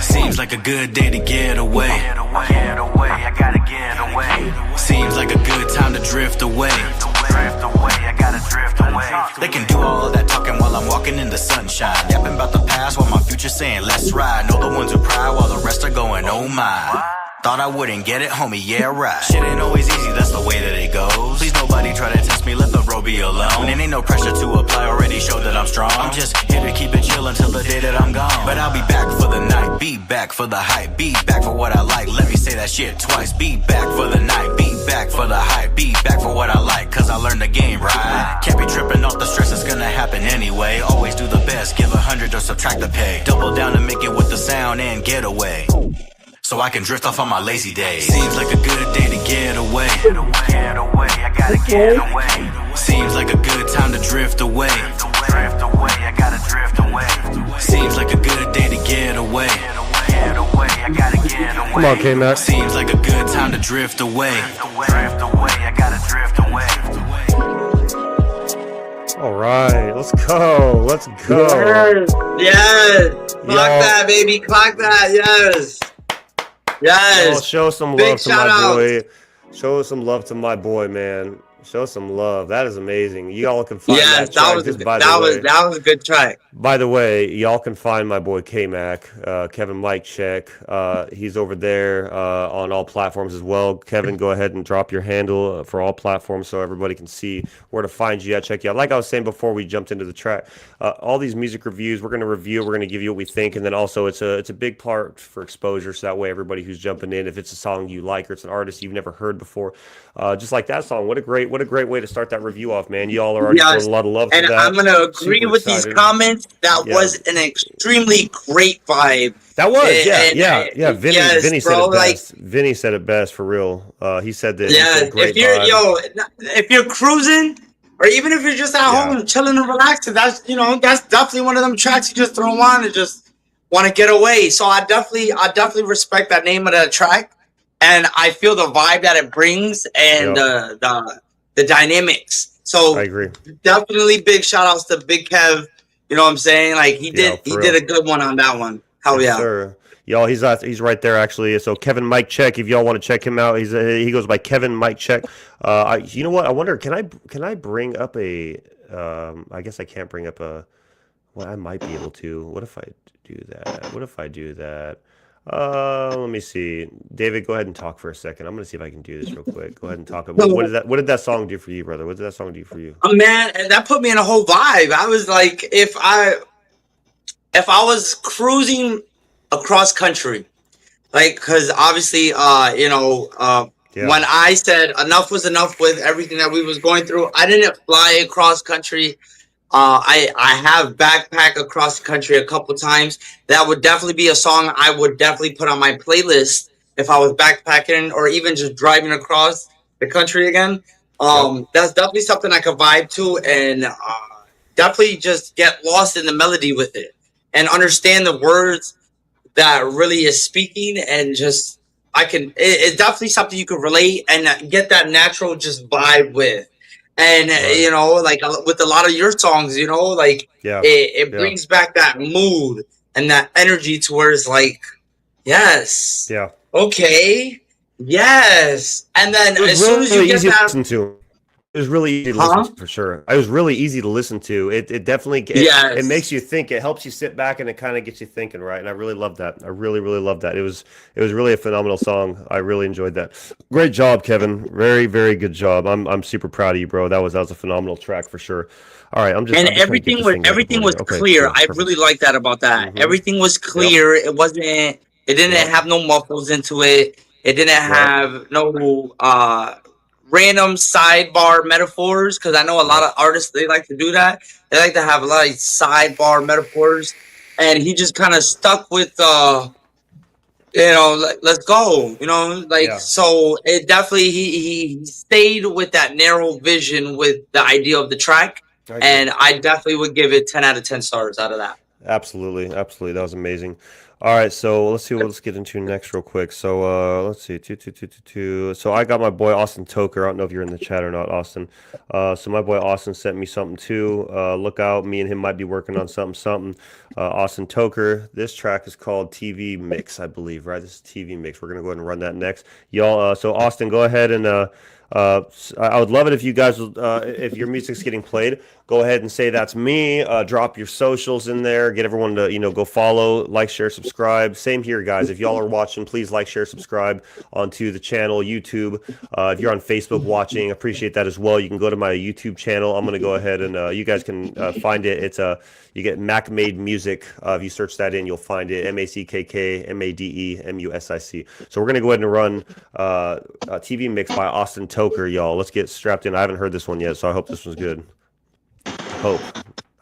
Seems like a good day to get away. I gotta get away. Seems like a good time to drift away. I gotta drift away. They can do all of that talking while I'm walking in the sunshine. Yapping about the past while my future saying let's ride. Know the ones who cry while the rest are going oh my. Thought I wouldn't get it, homie, yeah right. Shit ain't always easy, that's the way that it goes. Please nobody try to test me, let the road be alone. And ain't no pressure to apply, already showed that I'm strong. I'm just here to keep it chill until the day that I'm gone. But I'll be back for the night, be back for the hype. Be back for what I like, let me say that shit twice. Be back for the night, be back for the hype. Be back for what I like, cause I learned the game, right? Can't be tripping off the stress, it's gonna happen anyway. Always do the best. best. Give 100 or subtract the pay. Double down and make it with the sound and get away. So I can drift off on my lazy days. Seems like a good day to get away. Get away, I gotta get away. Seems like a good time to drift away. Drift away, I gotta drift away. Seems like a good day to get away. Get away, I gotta get away. Come on, K-Mac. Seems like a good time to drift away. Drift away, I gotta drift away. All right, let's go. Let's go. Yes. Clock that, baby. Clock that. Yes. Yes. Y'all show some Big love to shout my out. boy. Show some love to my boy, man. Show some love. That is amazing. Y'all can find Yes, that track. was Just a, by that the was way. that was a good track. By the way, y'all can find my boy K-Mac, Kevin Mike Check. He's over there on all platforms as well. Kevin, go ahead and drop your handle for all platforms so everybody can see where to find you at. Check you out. Like I was saying before we jumped into the track, all these music reviews, we're going to review, we're going to give you what we think, and then also it's a big part for exposure, so that way everybody who's jumping in, if it's a song you like or it's an artist you've never heard before, just like that song, what a great way to start that review off, man. You all are already throwing a lot of love to And that. I'm gonna agree Super with excited. these comments. That Yeah. was an extremely great vibe. That was, And- yeah. Vinny, yes, Vinny said bro, it best. Vinny said it best for real. He said that. Yeah, it's a great if you're vibe. if you're cruising, or even if you're just at home chilling and relaxing, that's that's definitely one of them tracks you just throw on and just want to get away. So I definitely respect that name of that track, and I feel the vibe that it brings and the dynamics. So I agree. definitely big shout outs to Big Kev. You know what I'm saying? Like he did for did real. a good one on that one. Hell Yes, yeah. sir. Y'all, he's right there actually. So Kevin Mike Check, if y'all want to check him out, he goes by Kevin Mike Check. You know what? I wonder, can I bring up a? I guess I can't bring up a. Well, I might be able to. What if I do that? Let me see. David, go ahead and talk for a second. I'm gonna see if I can do this real quick. Go ahead and talk about what did that song do for you, brother? What did that song do for you? Oh man, and that put me in a whole vibe. I was like, if I was cruising across country, like, because obviously, when I said enough was enough with everything that we was going through, I didn't fly across country. I have backpacked across the country a couple times. That would definitely be a song I would definitely put on my playlist if I was backpacking or even just driving across the country again. That's definitely something I could vibe to and definitely just get lost in the melody with it and understand the words that really is speaking and just it's definitely something you could relate and get that natural just vibe with. And like with a lot of your songs, it brings back that mood and that energy to where it's like, yes, okay, yes, and then as soon as you get that, it was really easy to listen to, for sure. It was really easy to listen to. It definitely it makes you think. It helps you sit back and it kind of gets you thinking, right? And I really love that. I really, really love that. It was really a phenomenal song. I really enjoyed that. Great job, Kevin. Very, very good job. I'm super proud of you, bro. That was a phenomenal track for sure. All right, everything was clear. I really like that about that. Mm-hmm. Everything was clear. It wasn't. It didn't have no muffles into it. It didn't have no random sidebar metaphors, because I know a lot of artists, they like to do that. They like to have a lot of sidebar metaphors, and he just kind of stuck with let's go, so it definitely he stayed with that narrow vision with the idea of the track, and I definitely would give it 10 out of 10 stars out of that. Absolutely, that was amazing. All right, so let's get into next real quick. So let's see, So I got my boy Austin Toker. I don't know if you're in the chat or not, Austin. So my boy Austin sent me something too. Look out, me and him might be working on something. Austin Toker. This track is called TV Mix, I believe, right? This is TV Mix. We're gonna go ahead and run that next, y'all. So Austin, go ahead and I would love it if you guys, if your music's getting played, go ahead and say that's me. Drop your socials in there. Get everyone to go follow, like, share, subscribe. Same here, guys. If y'all are watching, please like, share, subscribe onto the channel, YouTube. If you're on Facebook watching, appreciate that as well. You can go to my YouTube channel. I'm gonna go ahead and you guys can find it. It's you get Mac Made Music. If you search that in, you'll find it. MackMadeMusic. So we're gonna go ahead and run a TV Mix by Austin Toker, y'all. Let's get strapped in. I haven't heard this one yet, so I hope this one's good. I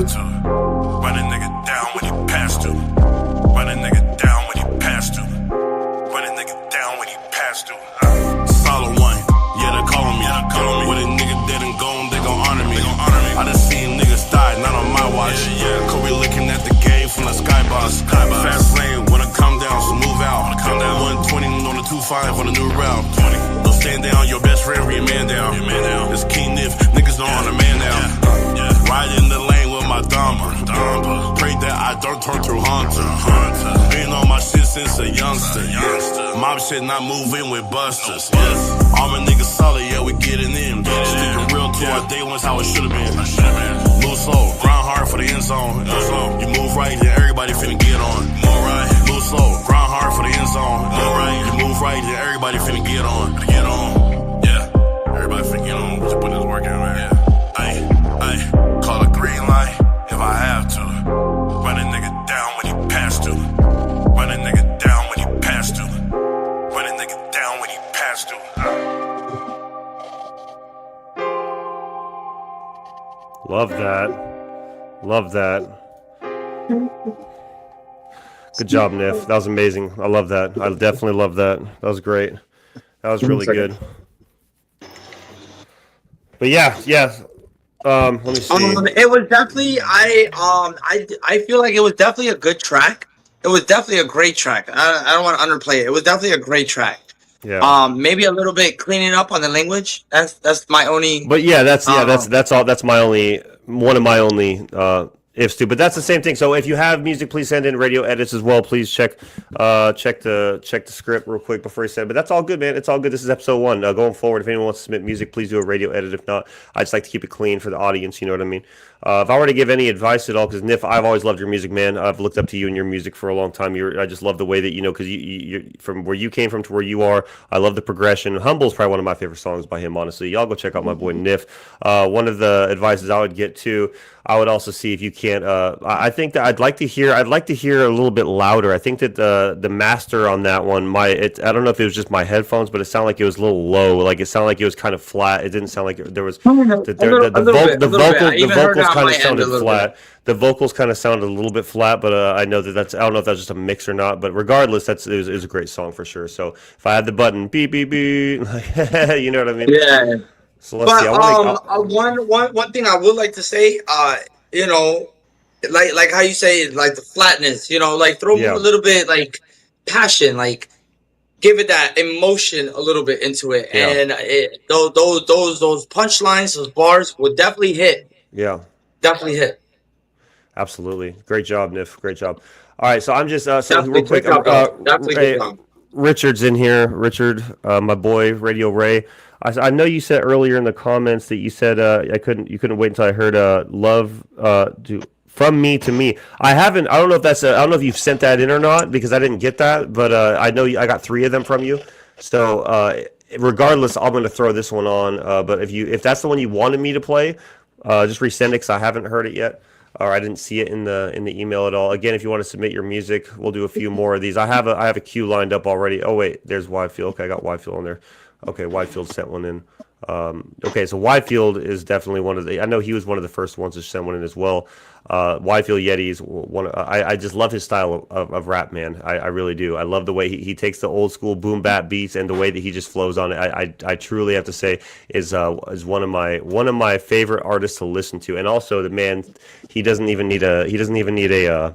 have to. Run a nigga down when you pass to. Run a nigga down when you pass to. Run a nigga down when you pass to. Solid one, yeah, they call me. When a nigga dead and gone, they gon' honor me. I done seen niggas die, not on my watch. Kobe looking at the game from the skybox. Fast lane, when I come down, so move out. 120 on the 25 on the new route. Don't stand down, your best friend, bring your man down. It's King Nif, niggas know I'm the man now. Ride in the lane with my Dama. Pray that I don't turn to Hunter. Been on my shit since a youngster. Mob shit not moving with busters. All my niggas solid, yeah, we getting in. Sticking real to our day one's how it should've been. Move slow, grind hard for the end zone. You move right, then everybody finna get on. Move slow, grind hard for the end zone. You move right, then everybody finna get on. Yeah, everybody finna get on. Just put this work in, man. Ay, call a green light if I have to. Run a nigga down when you pass to. Run a nigga down when you pass to. Run a nigga down when you pass to. Love that. Love that. Good job, Nif. That was amazing. I love that. I definitely love that. That was great. That was really good. But yeah. Let me see. It was definitely I feel like it was definitely a good track. It was definitely a great track. I don't want to underplay it. It was definitely a great track. Yeah. Maybe a little bit cleaning up on the language. That's my only. But yeah, that's all. That's my only one of my only ifs too. But that's the same thing. So if you have music, please send in radio edits as well. Please check the script real quick before you send. But that's all good, man. It's all good. This is episode 1. Going forward, if anyone wants to submit music, please do a radio edit. If not, I just like to keep it clean for the audience. You know what I mean? If I were to give any advice at all, because Nif, I've always loved your music, man. I've looked up to you and your music for a long time. I just love the way that because you from where you came from to where you are. I love the progression. Humble's probably one of my favorite songs by him, honestly. Y'all go check out my boy Nif. One of the advices I would get to, I would also see if you can't. I think that I'd like to hear a little bit louder. I think that the master on that one, I don't know if it was just my headphones, but it sounded like it was a little low. Like it sounded like it was kind of flat. It didn't sound like there was the vocals kind of sounded flat. The vocals kind of sounded a little bit flat, but I know I don't know if that's just a mix or not. But regardless, it was a great song for sure. So if I had the button beep beep beep, you know what I mean? Yeah. So let's see. One thing I would like to say, like how you say, like the flatness, like throw a little bit like passion, like give it that emotion a little bit into it, and those punchlines, those bars would definitely hit. Yeah, definitely hit. Absolutely, great job, Nif. Great job. All right, so I'm just real quick. Richard's in here. Richard, my boy, Radio Ray. I know you said earlier in the comments that you said you couldn't wait until I heard love from me to me. I don't know if you've sent that in or not, because I didn't get that, but I know I got 3 of them from you. So regardless, I'm going to throw this one on. But if that's the one you wanted me to play, just resend it, because I haven't heard it yet, or I didn't see it in the email at all. Again, if you want to submit your music, we'll do a few more of these. I have a queue lined up already. Oh wait, there's Whitefield. Okay, I got Whitefield on there. Okay, Whitefield sent one in. Okay, so Whitefield is definitely one of the. I know he was one of the first ones to send one in as well. Whitefield Yeti's one. I just love his style of rap, man. I really do. I love the way he takes the old school boom bap beats and the way that he just flows on it. I truly have to say is one of my favorite artists to listen to. And also the man, he doesn't even need a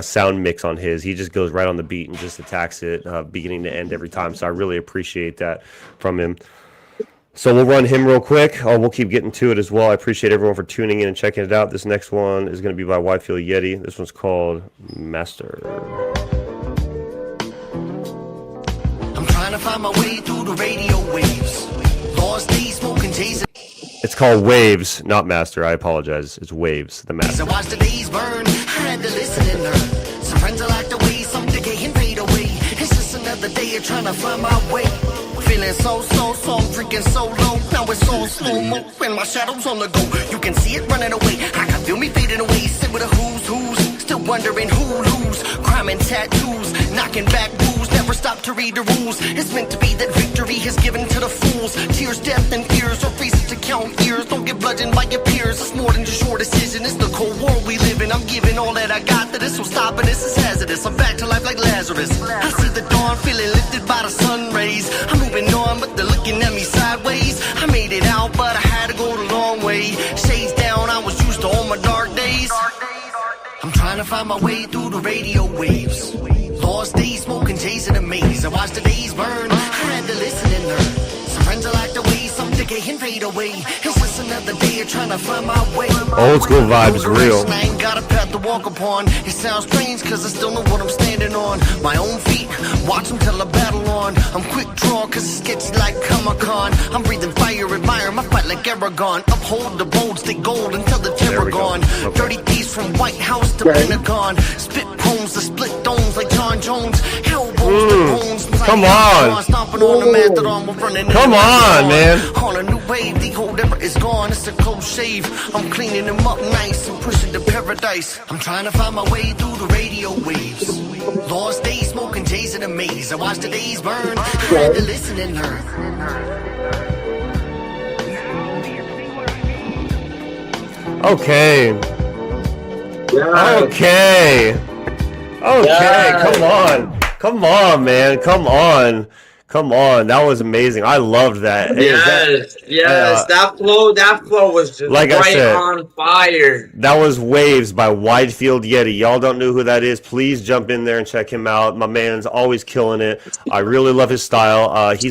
sound mix on his. He just goes right on the beat and just attacks it beginning to end every time. So I really appreciate that from him. So we'll run him real quick. We'll keep getting to it as well. I appreciate everyone for tuning in and checking it out. This next one is going to be by Whitefield Yeti. This one's called Master. I'm trying to find my way through the radio waves. Lost days, smoking J's. It's called Waves, not Master. I apologize. It's Waves, the Master. I watched the days burn. I had to listen and learn. Some friends are locked away, some decay and fade away. It's just another day of trying to find my way. Feeling so, I'm freaking so low. Now it's all slow-mo, and my shadow's on the go. You can see it running away. I can feel me fading away. Sit with a who's, still wondering who lose. Crime and tattoos, knocking back rules. Never stop to read the rules. It's meant to be that victory is given to the fools. Tears, death, and fears are reasons to count years. Don't get bludgeoned by your peers. It's more than just your decision. It's the cold war we live in. I'm giving all that I got to this. So stopping this is hazardous. I'm back to life like Lazarus. I see the dawn, feeling lifted by the sun rays. I'm moving on, but they're looking at me sideways. I made it out, but I had to go the long way. Shades down, I was used to all my dark days. I'm trying to find my way through the radio waves. Lost days, smoking, chasing a maze. I watched the days burn, I had to listen and learn. Some friends are like the way, some decay and fade away. It's just another day of trying to find my way. Old school vibes, real. I ain't got a path to walk upon. It sounds strange cause I still know what I'm standing on. My own feet, watch them till I battle on. I'm quick draw cause it's sketchy like Comic-Con. I'm breathing fire, admire my fight like Aragon. Uphold the bold, stay gold until the terror gone. Okay. Dirty thieves from White House to Pentagon. Spit poems to split domes like John Jones. Elbows to bones. Come on. Stomping on the mastodon, we're running. Come on, man. On a new wave, the old era is gone. It's a close shave. I'm cleaning them up nice and pushing to paradise. I'm trying to find my way through the radio waves. Lost days, smoking J's in a maze. I watched the days burn. I had to listen and learn. Okay. Okay. Okay. Come on. Come on, man. Come on. Come on. That was amazing. I loved that. Hey, Yes, that flow was just like I right said, on fire. that was Waves by Widefield Yeti. Y'all don't know who that is. Please jump in there and check him out. My man's always killing it. I really love his style. I've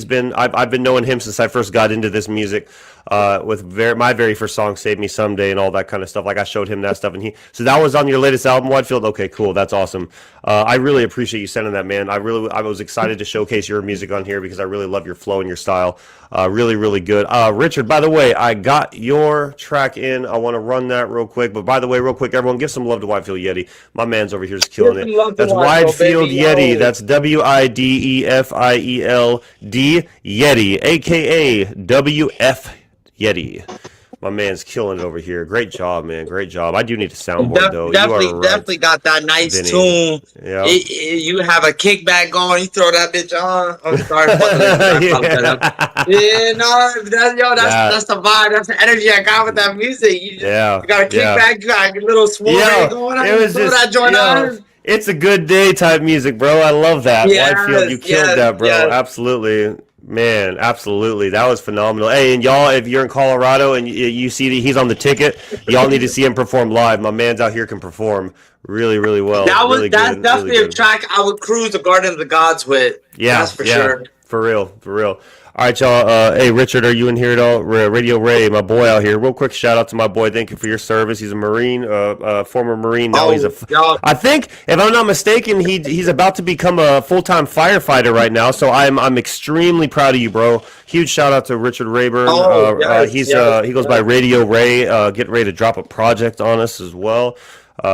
been knowing him since I first got into this music. With my very first song, "Save Me Someday," and all that kind of stuff. Like I showed him that stuff, and so that was on your latest album, Widefield. Okay, cool, that's awesome. I really appreciate you sending that, man. I was excited to showcase your music on here because I really love your flow and your style. Really, really good. Richard, by the way, I got your track in. I want to run that real quick. But by the way, real quick, everyone, give some love to Widefield Yeti. My man's over here is killing it. That's Widefield Yeti. That's Widefield Yeti, aka WF Yeti. My man's killing it over here. Great job, man. Great job. I do need a soundboard, though. Definitely got that nice Vinny. tune. Yeah. You have a kickback going. You throw that bitch on. I'm sorry. That's the vibe. That's the energy I got with that music. You got a kickback. You got a little swole going on. It was just, that joint on. It's a good day type music, bro. I love that. Widefield, you killed that, bro. Yes. Absolutely. Man, absolutely. That was phenomenal. Hey, and y'all, if you're in Colorado and you see that he's on the ticket, y'all need to see him perform live. My man's out here can perform really, really well. That's definitely a track I would cruise the Garden of the Gods with. Yeah, that's for sure. For real. All right, y'all. Hey, Richard, are you in here at all? Radio Ray, my boy out here. Real quick shout out to my boy. Thank you for your service. He's a Marine, former Marine. Now he's I think, if I'm not mistaken, he's about to become a full-time firefighter right now. So I'm extremely proud of you, bro. Huge shout out to Richard Rayburn. He goes by Radio Ray. Getting ready to drop a project on us as well.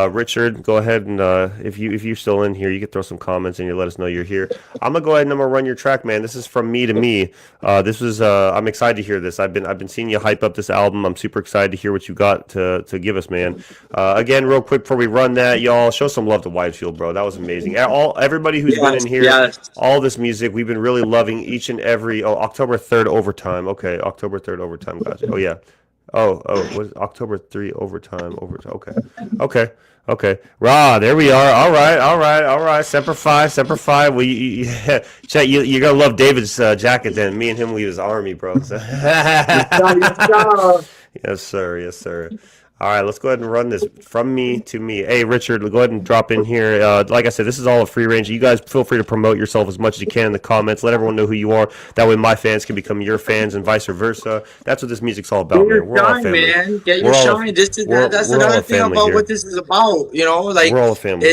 Richard, go ahead and if you're still in here, you can throw some comments and you let us know you're here. I'm gonna go ahead and I'm gonna run your track, man. This is From Me to Me. This was I'm excited to hear this. I've been seeing you hype up this album. I'm super excited to hear what you got to give us, man. Again, real quick before we run that, y'all show some love to Widefield, bro. That was amazing. Everybody who's been in here, all this music, we've been really loving each and every. October 3rd overtime. Okay, October 3rd overtime, guys. Oh yeah. Oh, what is October 3 overtime? Okay. There we are. All right. Semper Fi. Well, Chet, you're gonna love David's jacket then. Me and him leave his army, bro. So. Yes, sir. All right, let's go ahead and run this From Me to Me. Hey, Richard, go ahead and drop in here. Like I said, this is all a free range. You guys feel free to promote yourself as much as you can in the comments. Let everyone know who you are. That way my fans can become your fans and vice versa. That's what this music's all about, man. We're all family. Man. Get your shine. That's another thing about here. What this is about. You know, like we're all a family.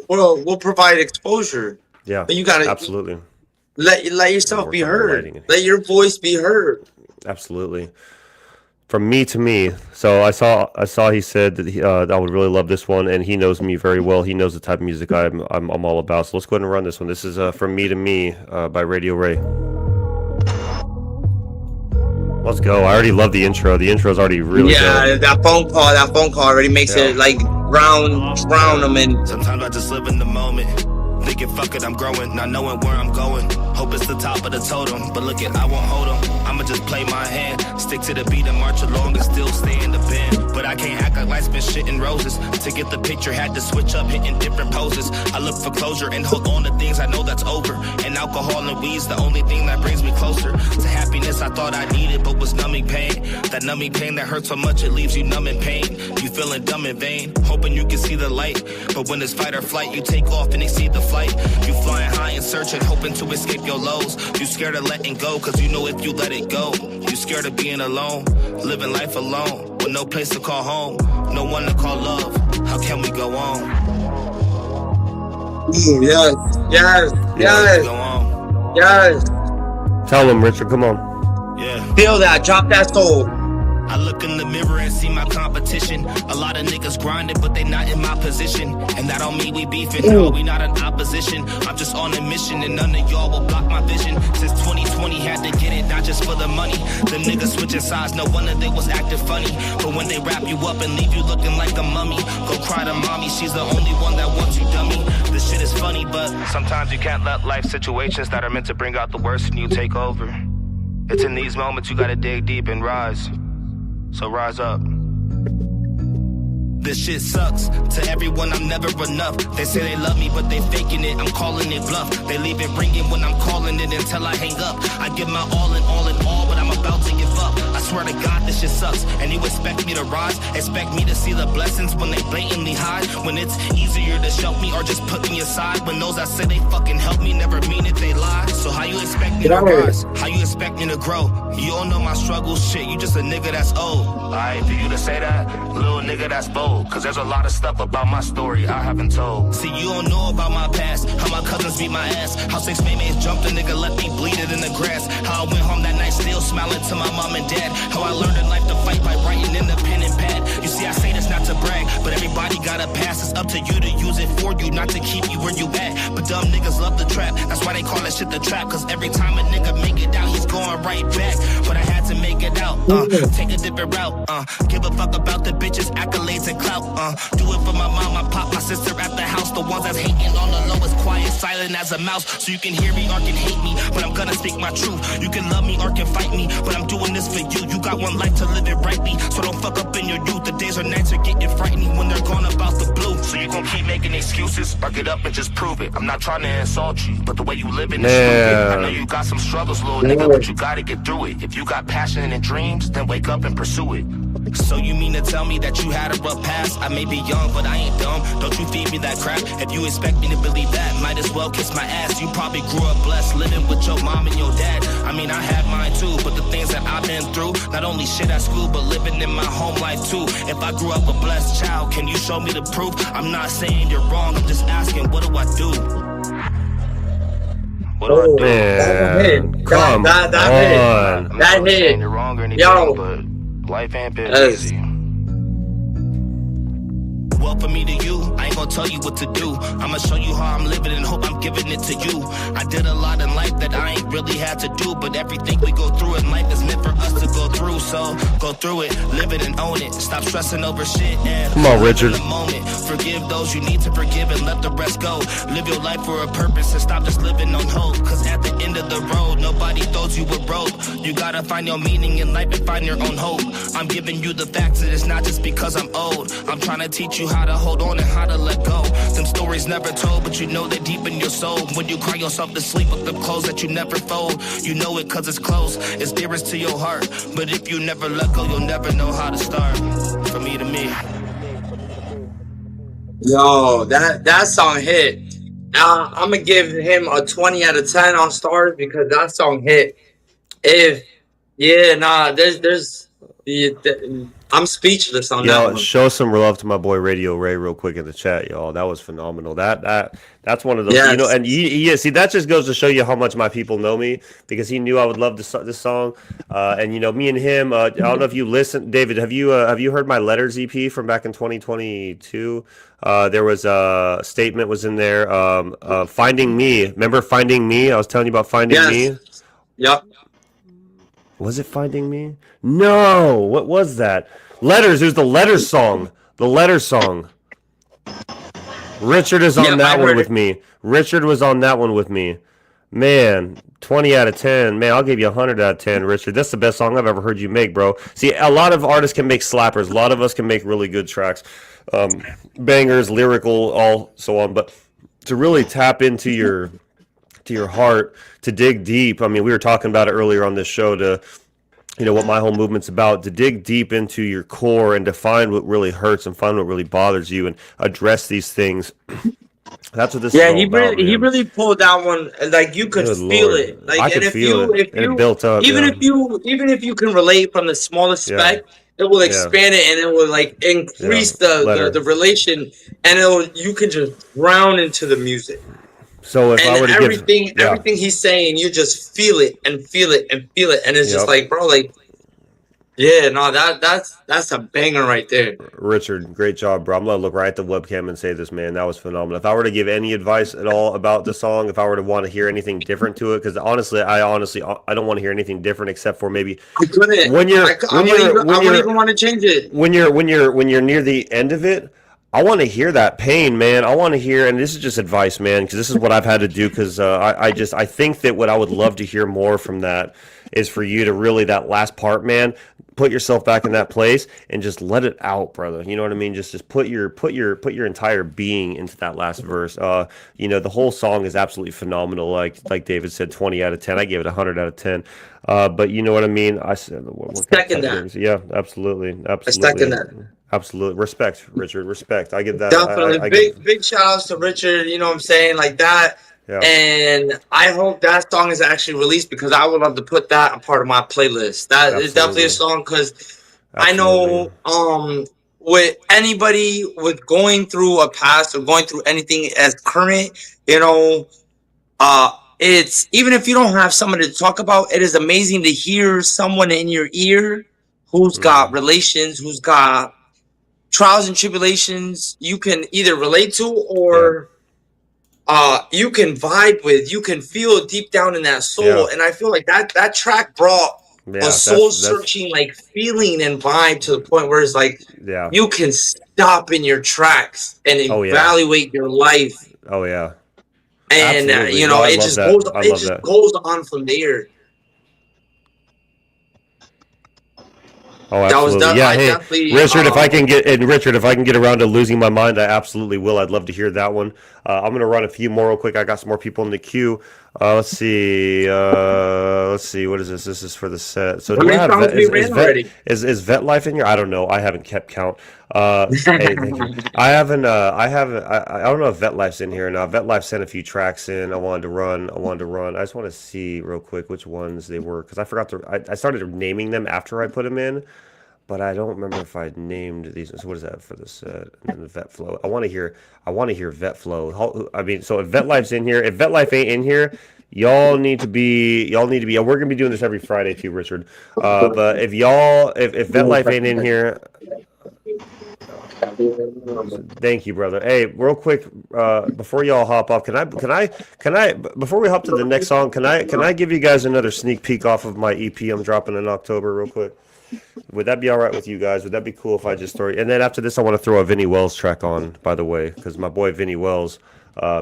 We'll provide exposure. Yeah, but you gotta absolutely let yourself be heard. Let your voice be heard. Absolutely. From Me to Me. So I saw he said that I would really love this one, and he knows me very well. He knows the type of music I'm all about. So let's go ahead and run this one. This is From Me to Me by Radio Ray. Let's go. I already love the intro. The intro's already really good. That phone call already makes it like drown them in. Sometimes I just live in the moment. Thinking, fuck it, I'm growing, not knowing where I'm going. Hope it's the top of the totem, but look it, I won't hold 'em. I'ma just play my hand, stick to the beat and march along and still stay in the band. But I can't act like life's been shit and roses. To get the picture, had to switch up, hitting different poses. I look for closure and hold on to things I know that's over. And alcohol and weed's the only thing that brings me closer to happiness I thought I needed, but was numbing pain. That numbing pain that hurts so much it leaves you numb in pain. You feeling dumb in vain, hoping you can see the light. But when it's fight or flight, you take off and exceed the flight. You flying high and searching, hoping to escape your lows. You scared of letting go, cause you know if you let it go, you scared of being alone, living life alone, with no place to call home, no one to call love. How can we go on? Ooh, yes. Go on. Yes. Tell them, Richard. Come on. Yeah. Feel that. Drop that soul. I look in the mirror and see my competition. A lot of niggas grinding, but they not in my position. And that don't mean we beefing, no, we not in opposition. I'm just on a mission and none of y'all will block my vision. Since 2020 had to get it, not just for the money. The niggas switching sides, no wonder they was acting funny. But when they wrap you up and leave you looking like a mummy, go cry to mommy, she's the only one that wants you, dummy. This shit is funny, but sometimes you can't let life situations that are meant to bring out the worst in you take over. It's in these moments you gotta dig deep and rise. So rise up. This shit sucks. To everyone, I'm never enough. They say they love me, but they faking it. I'm calling it bluff. They leave it ringing when I'm calling it until I hang up. I give my all in all, but I'm about to give up. I swear to God, this shit sucks. And you expect me to rise? Expect me to see the blessings when they blatantly hide? When it's easier to shelf me or just put me aside? When those that say they fucking help me never mean it, they lie. So how you expect me to rise? How you expect me to grow? You don't know my struggles, shit. You just a nigga that's old. Alright, for you to say that, little nigga that's bold. Cause there's a lot of stuff about my story I haven't told. See, you don't know about my past. How my cousins beat my ass. How 6 maymays jumped a nigga, left me bleeding in the grass. How I went home that night still smiling to my mom and dad. How I learned in life to fight by writing in the pen and pad. You see, I say this not to brag, but everybody got a pass. It's up to you to use it for you, not to keep you where you at. But dumb niggas love the trap. That's why they call that shit the trap. Cause every time a nigga make it out, he's going right back. But I had to make it out, take a different route, give a fuck about the bitches, accolades and clout, do it for my mom, my pop, my sister at the house. The ones that's hating on the lowest, quiet, silent as a mouse. So you can hear me or can hate me, but I'm gonna speak my truth. You can love me or can fight me, but I'm doing this for you. You got one life to live it rightly, so don't fuck up in your youth. The days or nights are getting frightening when they're gone about the blue. So you gon' keep making excuses, or get up and just prove it. I'm not trying to insult you, but the way you live in is stupid. I know you got some struggles, little nigga, but you gotta get through it. If you got passion and dreams, then wake up and pursue it. So you mean to tell me that you had a rough past? I may be young, but I ain't dumb. Don't you feed me that crap. If you expect me to believe that, might as well kiss my ass. You probably grew up blessed, living with your mom and your dad. I mean, I had mine too, but the things that I've been through, not only shit at school, but living in my home life too. If I grew up a blessed child, can you show me the proof? I'm not saying you're wrong, I'm just asking, what do I do? What do I do? Man, come on. That hit. You're wrong or anything, Yo. but life ain't been Yes. easy. Well, for me to you, I ain't gonna tell you what to do. I'ma show you how I'm living and hope I'm giving it to you. I did a lot in life that I ain't really had to do, but everything we go through in life is meant for us to go through. So go through it, live it and own it. Stop stressing over shit and Come on, Richard. live in the moment. Forgive those you need to forgive and let the rest go. Live your life for a purpose and stop just living on hope. Cause at the end of the road, nobody throws you a rope. You gotta find your meaning in life and find your own hope. I'm giving you the facts and it's not just because I'm old. I'm trying to teach you how to hold on and how to let go. Them stories never told, but you know they're deep in your soul. When you cry yourself to sleep with the clothes that you never fold, you know it cause it's close, it's dearest to your heart. But if you never let go, you'll never know how to start. From me to me. Yo, that song hit. I'm gonna give him a 20 out of 10 on stars because that song hit. I'm speechless on that Yo, one. show some love to my boy Radio Ray real quick in the chat, y'all. That was phenomenal. That's one of those, Yes. you know. And see, that just goes to show you how much my people know me because he knew I would love this song. And you know, me and him. I don't know if you listen, David. Have you heard my Letters EP from back in 2022? There was a statement was in there. Finding Me. Remember Finding Me? I was telling you about Finding Me. Yep. Was it Finding Me? No. What was that? Letters. It was the Letters song. The Letters song. Richard is on Yep, I that one heard with it. me. Richard was on that one with me. Man, 20 out of 10. Man, I'll give you 100 out of 10, Richard. That's the best song I've ever heard you make, bro. See, a lot of artists can make slappers. A lot of us can make really good tracks. Bangers, lyrical, all so on. But to really tap into your heart, to dig deep. I mean, we were talking about it earlier on this show, to what my whole movement's about, to dig deep into your core and to find what really hurts and find what really bothers you and address these things. That's what this is Yeah, all about, he man. really pulled that one. Like you could Good feel Lord. it. Like, I and could if feel you, it. And it built up, even yeah. even if you can relate from the smallest Yeah. speck, it will Yeah. expand it and it will like increase Letter. the relation, and you can just drown into the music. So if I And were to everything give... everything he's saying, you just feel it and feel it and feel it, and it's just Yep. like, bro, like, yeah, no, that's a banger right there. Richard, great job, bro. I'm gonna look right at the webcam and say this, man. That was phenomenal. If I were to give any advice at all about the song, if I were to want to hear anything different to it, because honestly, I don't want to hear anything different except for maybe I couldn't. when you're I wouldn't even want to change it. when you're near the end of it. I want to hear that pain, man. I want to hear, and this is just advice, man, because this is what I've had to do. Because I think that what I would love to hear more from that is for you to really, that last part, man, put yourself back in that place and just let it out, brother. You know what I mean? Just put your entire being into that last verse. The whole song is absolutely phenomenal. Like David said, 20 out of 10. I gave it 100 out of 10. But you know what I mean? I said, Second that. Yeah, absolutely. I second that. Absolutely. Respect, Richard. Respect. I give that. Definitely. Big shout outs to Richard, you know what I'm saying? Like that. Yeah. And I hope that song is actually released, because I would love to put that a part of my playlist. That is definitely a song, because I know with anybody with going through a past or going through anything as current, it's, even if you don't have someone to talk about, it is amazing to hear someone in your ear who's got relations, who's got trials and tribulations you can either relate to, or you can vibe with, you can feel deep down in that soul. Yeah. And I feel like that track brought a soul searching like feeling and vibe to the point where it's like, you can stop in your tracks and evaluate your life. Oh yeah. And it just goes on from there. Oh, absolutely. Richard, if I can get around to losing my mind, I absolutely will. I'd love to hear that one. I'm gonna run a few more real quick. I got some more people in the queue. Let's see. What is this? This is for the set. So do I have is Vet Life in here? I don't know. I haven't kept count. Hey, thank you. I don't know if Vet Life's in here now. Vet Life sent a few tracks in. I wanted to run. I just want to see real quick which ones they were, because I forgot I started naming them after I put them in, but I don't remember if I named these. So what is that for the set? And then the Vet Flow. I want to hear Vet Flow. I mean, so if Vet Life's in here, if Vet Life ain't in here, y'all need to be. We're gonna be doing this every Friday too, Richard. But if Vet Life ain't in here. Thank you, brother. Hey, real quick, before y'all hop off, can I before we hop to the next song, can I give you guys another sneak peek off of my EP I'm dropping in October real quick? Would that be all right with you guys? Would that be cool if I just throw? And then after this, I want to throw a Vinny Wells track on, by the way, because my boy Vinny Wells,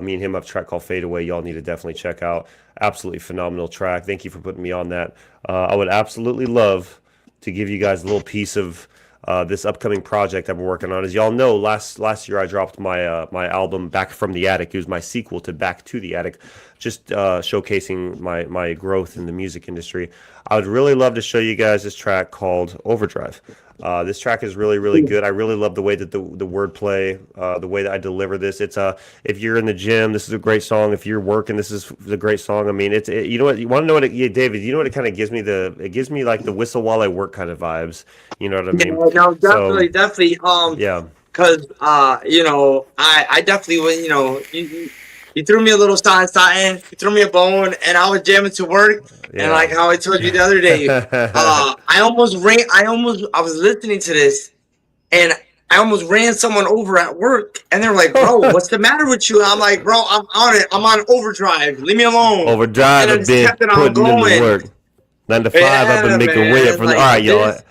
me and him have a track called Fade Away. Y'all need to definitely check out. Absolutely phenomenal track. Thank you for putting me on that. I would absolutely love to give you guys a little piece of this upcoming project I've been working on. As y'all know, last year I dropped my my album Back from the Attic. It was my sequel to Back to the Attic, just showcasing my growth in the music industry. I would really love to show you guys this track called Overdrive. This track is really, really good. I really love the way that the wordplay, the way that I deliver this. It's if you're in the gym, this is a great song. If you're working, this is a great song. I mean, you know what, you want to know what David, you know what it kind of gives me? It gives me like the whistle while I work kind of vibes. You know what I mean? Yeah, no, definitely. Yeah. Because I definitely would, you threw me a little satin, you threw me a bone, and I was jamming to work. Yeah. And like how I told you the other day, I was listening to this, and I almost ran someone over at work, and they're like, "Bro, what's the matter with you?" And I'm like, "Bro, I'm on it. I'm on overdrive. Leave me alone." Overdrive, and I just kept it on going. 9 to 5, I've been making way up from like all right, y'all. this.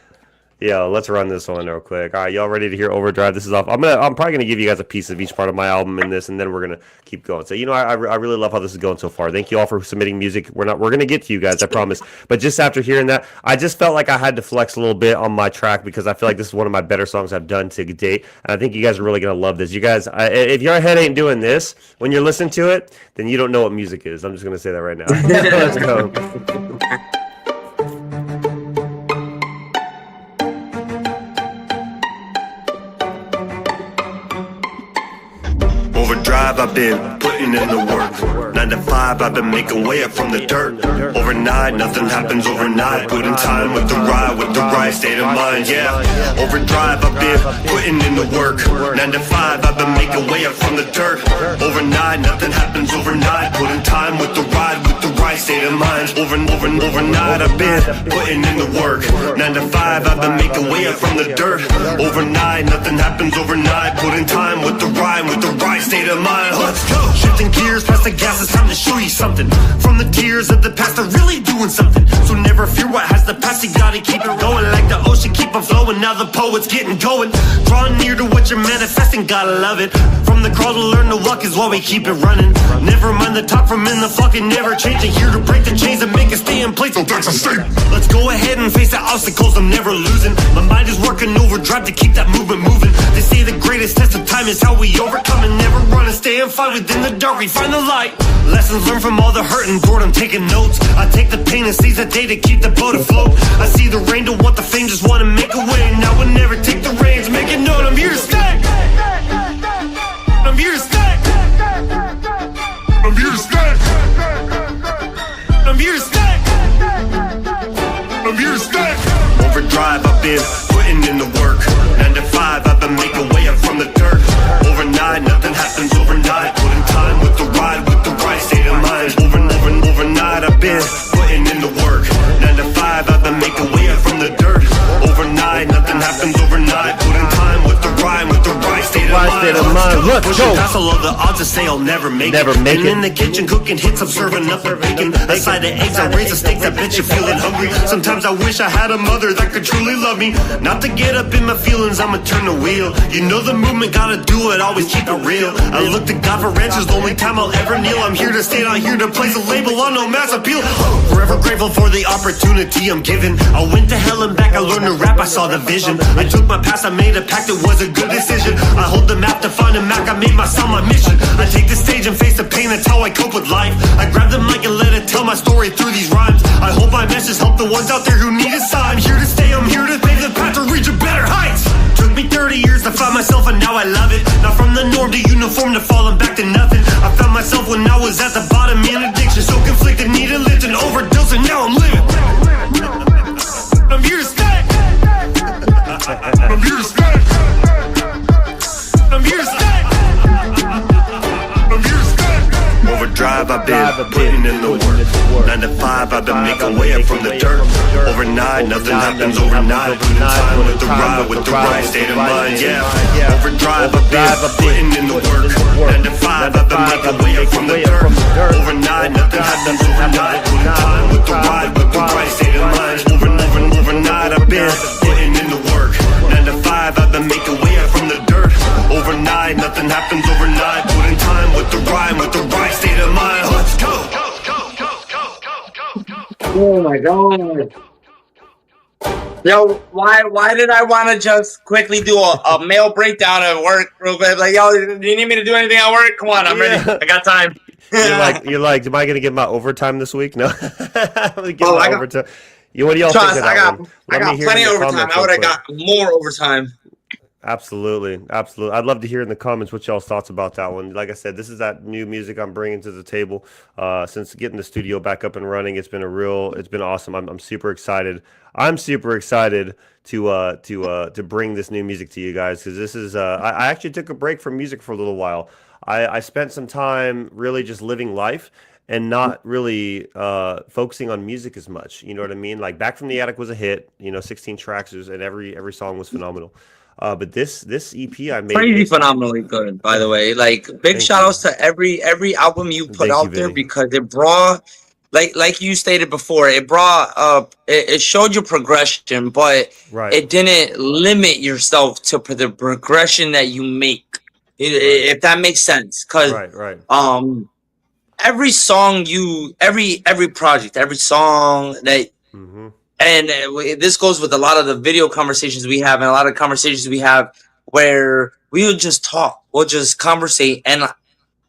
Yeah, let's run this one real quick. All right, y'all ready to hear Overdrive? This is off. I'm probably gonna give you guys a piece of each part of my album in this, and then we're gonna keep going. So I really love how this is going so far. Thank you all for submitting music. We're gonna get to you guys, I promise. But just after hearing that, I just felt like I had to flex a little bit on my track because I feel like this is one of my better songs I've done to date, and I think you guys are really gonna love this. You guys, if your head ain't doing this when you're listening to it, then you don't know what music is. I'm just gonna say that right now. Let's go. Overdrive, I've been putting in the work. 9 to 5, I've been making way up from the dirt. Overnight, nothing happens overnight. Put in time with the right state of mind, yeah. Overdrive, I've been putting in the work. 9 to 5, I've been making way up from the dirt. Overnight, nothing happens overnight. Put in time with the right state of mind. Overnight, I've been putting in the work. 9 to 5, I've been making way up from the dirt. Overnight, nothing happens overnight. Put in time with the right state of mind. Let's go. Shifting gears past the gas, it's time to show you something. From the tears of the past, they're really doing something. So never fear what has the past, you gotta keep it going. Like the ocean, keep on flowing, now the poet's getting going. Draw near to what you're manifesting, gotta love it. From the crawl to learn to walk is why we keep it running. Never mind the talk from in the fucking never changing. Here to break the chains and make it stay in place, so that's a statement. Let's go ahead and face the obstacles, I'm never losing. My mind is working overdrive to keep that movement moving. They say the greatest test of time is how we overcome and never run and stay and fight within the dark, we find the light. Lessons learned from all the hurt and boredom, taking notes. I take the pain and seize the day to keep the boat afloat. I see the rain, don't want the fame, just wanna make a way. Now I never take the reins, make it known I'm here to stay. I'm here to stay. I'm here to stay. I'm here to stay. I'm here to stay. Overdrive, I've been putting in the work. 9 to 5, I've been making way up from the dirt. Overnight, nothing happens overnight. Put in time with the right state of mind. Overnight, I've been putting in the work. 9 to 5, I've been making way up from the dirt. Overnight, nothing happens overnight. Put in time with the right state of mind. Let's Pushing go. past all of the odds to say I'll never make Never it. make and it. in the kitchen cooking hits, I'm serving up the bacon. A side of eggs, I raise the stakes, I bet you're feeling hungry. Sometimes I wish I had a mother that could truly love me. Not to get up in my feelings, I'ma turn the wheel. You know the movement, gotta do it, always keep it real. I look to God for answers, the only time I'll ever kneel. I'm here to stay, not here to place a label on no mass appeal. Forever grateful for the opportunity I'm given. I went to hell and back, I learned to rap, I saw the vision. I took my past, I made a pact, it was a good decision. I hold the map to find a Mac, I made my sound my mission. I take the stage and face the pain, that's how I cope with life. I grab the mic and let it tell my story through these rhymes. I hope my message help the ones out there who need a sign. I'm here to stay, I'm here to pave the path to reach a better heights. Took me 30 years to find myself and now I love it. Not from the norm to uniform to falling back to nothing. I found myself when I was at the bottom in addiction. So conflicted, needed lift and overdose and now I'm living. I'm here to stay. I'm here to stay. I'm here to stay. I'm here to stay. Overdrive, I've been putting in the work. 9 to 5, I've been making way up from the dirt. Overnight, nothing happens overnight. Put in time with the right state of mind, yeah. Overdrive, I've been putting in the work. 9 to 5, I've been making way up from the dirt. Overnight, nothing happens overnight. Put in time with the right state of mind. Overnight, I've been putting in the work. 9 to 5, I've been making way up from the dirt. Overnight, nothing happens overnight. Put in time with the right state of mind. Let's go. Oh my god. Yo, why did I want to just quickly do a male breakdown at work real quick? Like, yo, do you need me to do anything at work? Come on, I'm ready. I got time. You're like, am I gonna get my overtime this week? No. I'm gonna get my overtime. What do y'all Trust, think of I that got one? plenty of overtime. I would have got more overtime. Absolutely. I'd love to hear in the comments what y'all's thoughts about that one. Like I said, this is that new music I'm bringing to the table. Since getting the studio back up and running, it's been awesome. I'm super excited. I'm super excited to bring this new music to you guys because this is. I actually took a break from music for a little while. I spent some time really just living life and not really focusing on music as much. You know what I mean? Like Back from the Attic was a hit. 16 tracks, and every song was phenomenal. But this EP I made crazy phenomenally good, by the way. Like big shout outs to every album you put out there because it brought like you stated before, it brought up, it showed you progression, but Right. it didn't limit yourself to the progression that you make. If that makes sense, because Right. every song every project, every song that, Mm-hmm. and this goes with a lot of the video conversations we have, and a lot of conversations we have where we would just talk, we'll just conversate, and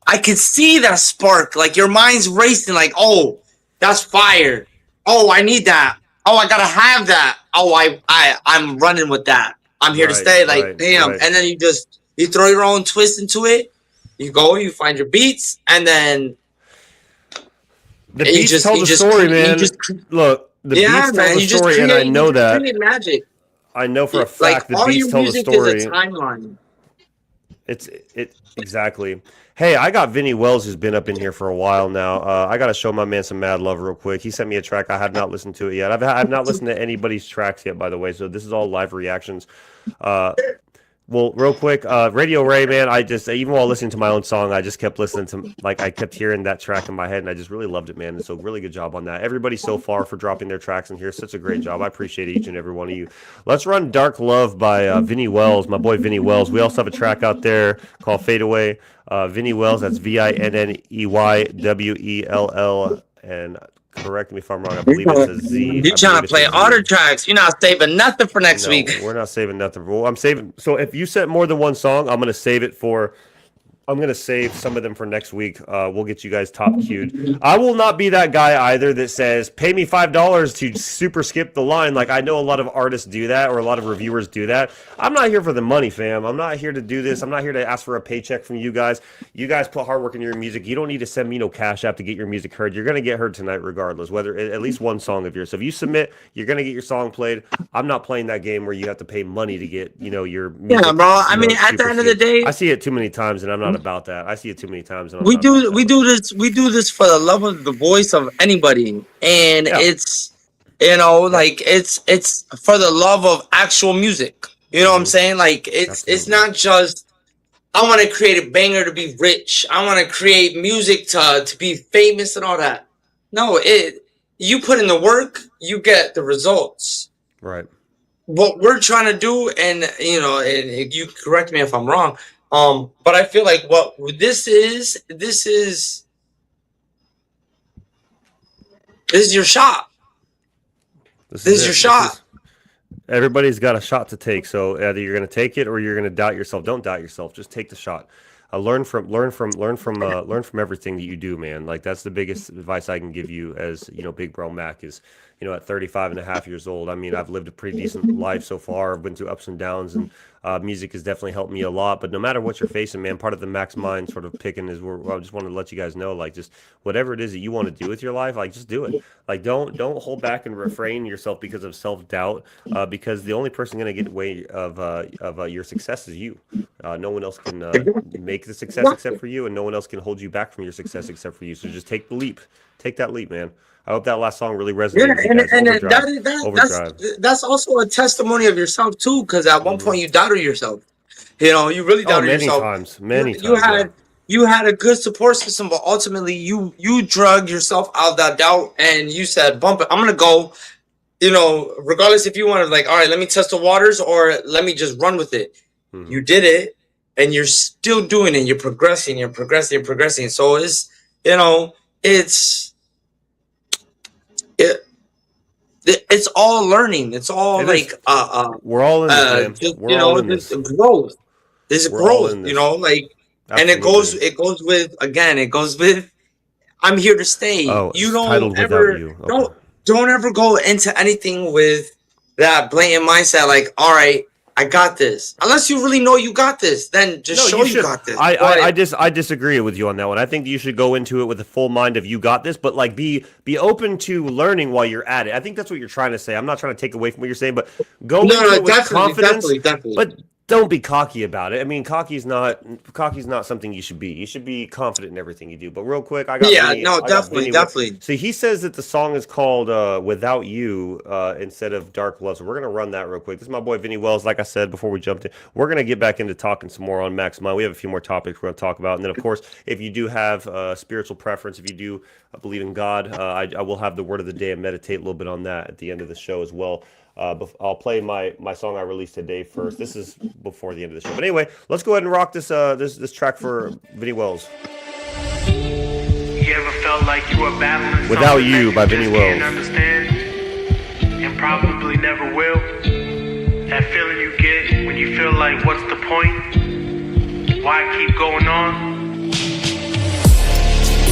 I could see that spark, like your mind's racing, like, oh, that's fire. Oh, I need that. Oh, I gotta have that. Oh, I'm running with that. I'm here to Right, stay. Like, right, damn. right. And then you throw your own twist into it. You go, you find your beats, and then The you beats just- tell you the just story, cre- you man. just Look, the yeah, beats tell man. the You just story, create, and I know that. create magic. I know for a Like, fact the all beats your tell the music story. is a timeline. It's exactly. Hey, I got Vinny Wells, who's been up in here for a while now. I got to show my man some mad love real quick. He sent me a track. I have not listened to it yet. I've not listened to anybody's tracks yet, by the way. So this is all live reactions. Well, real quick, Radio Ray, man, I just, even while listening to my own song, I just kept listening to, like, I kept hearing that track in my head, and I just really loved it, man. And so, really good job on that. Everybody so far for dropping their tracks in here, such a great job. I appreciate each and every one of you. Let's run Dark Love by Vinny Wells, my boy Vinny Wells. We also have a track out there called Fade Away. Vinny Wells, that's VINNEYWELL, and correct me if I'm wrong, I believe it's a Z. You trying to play all the tracks. You're not saving nothing for next week. We're not saving nothing. Well, I'm saving. So if you set more than one song, I'm gonna save it for. I'm gonna save some of them for next week. We'll get you guys top queued. I will not be that guy either that says pay me $5 to super skip the line. Like I know a lot of artists do that, or a lot of reviewers do that. I'm not here for the money, fam. I'm not here to do this. I'm not here to ask for a paycheck from you guys. You guys put hard work into your music. You don't need to send me no cash app to get your music heard. You're gonna get heard tonight regardless, whether at least one song of yours. So if you submit, you're gonna get your song played. I'm not playing that game where you have to pay money to get your music. Yeah, bro. I mean, at the end of the day, I see it too many times, and I'm not about that. I see it too many times. And we do this for the love of the voice of anybody, and Yeah. it's like it's for the love of actual music. You know what I'm saying? Like it's not just I want to create a banger to be rich. I want to create music to be famous and all that. No, you put in the work, you get the results. Right. What we're trying to do, and and you correct me if I'm wrong, but I feel like what this is your shot. This is your shot. Everybody's got a shot to take, so either you're going to take it or you're going to doubt yourself. Don't doubt yourself. Just take the shot. Learn from everything that you do, man. Like that's the biggest advice I can give you as Big Bro Mac is. At 35 and a half years old, I mean, I've lived a pretty decent life so far. I've been through ups and downs, and music has definitely helped me a lot. But no matter what you're facing, man, part of the Mack's Mind sort of picking is where I just want to let you guys know, like, just whatever it is that you want to do with your life, like, just do it. Like, don't hold back and refrain yourself because of self-doubt, because the only person going to get in the way of your success is you. No one else can make the success except for you, and no one else can hold you back from your success except for you. So just take the leap. Take that leap, man. I hope that last song really resonated with you guys. Overdrive. That's also a testimony of yourself too, because at one point you doubted yourself. You really doubted yourself. Many times. You had a good support system, but ultimately you drug yourself out of that doubt, and you said, "Bump it. I'm gonna go." Regardless if you wanted, like, all right, let me test the waters, or let me just run with it. Mm-hmm. You did it, and you're still doing it. You're progressing. So it's all learning. It's all we're all in this, man. We're all in this. Growth. There's growth, and it goes with I'm here to stay. Oh, you don't ever go into anything with that blatant mindset, like, all right, I got this. Unless you really know you got this, then just you got this. I disagree with you on that one. I think you should go into it with a full mind of you got this, but like be open to learning while you're at it. I think that's what you're trying to say. I'm not trying to take away from what you're saying, but go into it with confidence. Definitely. But don't be cocky about it. I mean, cocky's not something you should be. You should be confident in everything you do. But real quick, I got Definitely. So he says that the song is called "Without You" instead of "Dark Love." So we're gonna run that real quick. This is my boy Vinny Wells. Like I said before we jumped in, we're gonna get back into talking some more on Mack's Mind. We have a few more topics we're gonna talk about, and then of course, if you do have spiritual preference, if you do believe in God, I will have the word of the day and meditate a little bit on that at the end of the show as well. I'll play my song I released today first. This is before the end of the show. But anyway, let's go ahead and rock this this track for Vinny Wells. You ever felt like you were battling Without You by Vinny Wells. Can't understand and probably never will. That feeling you get when you feel like, what's the point? Why keep going on?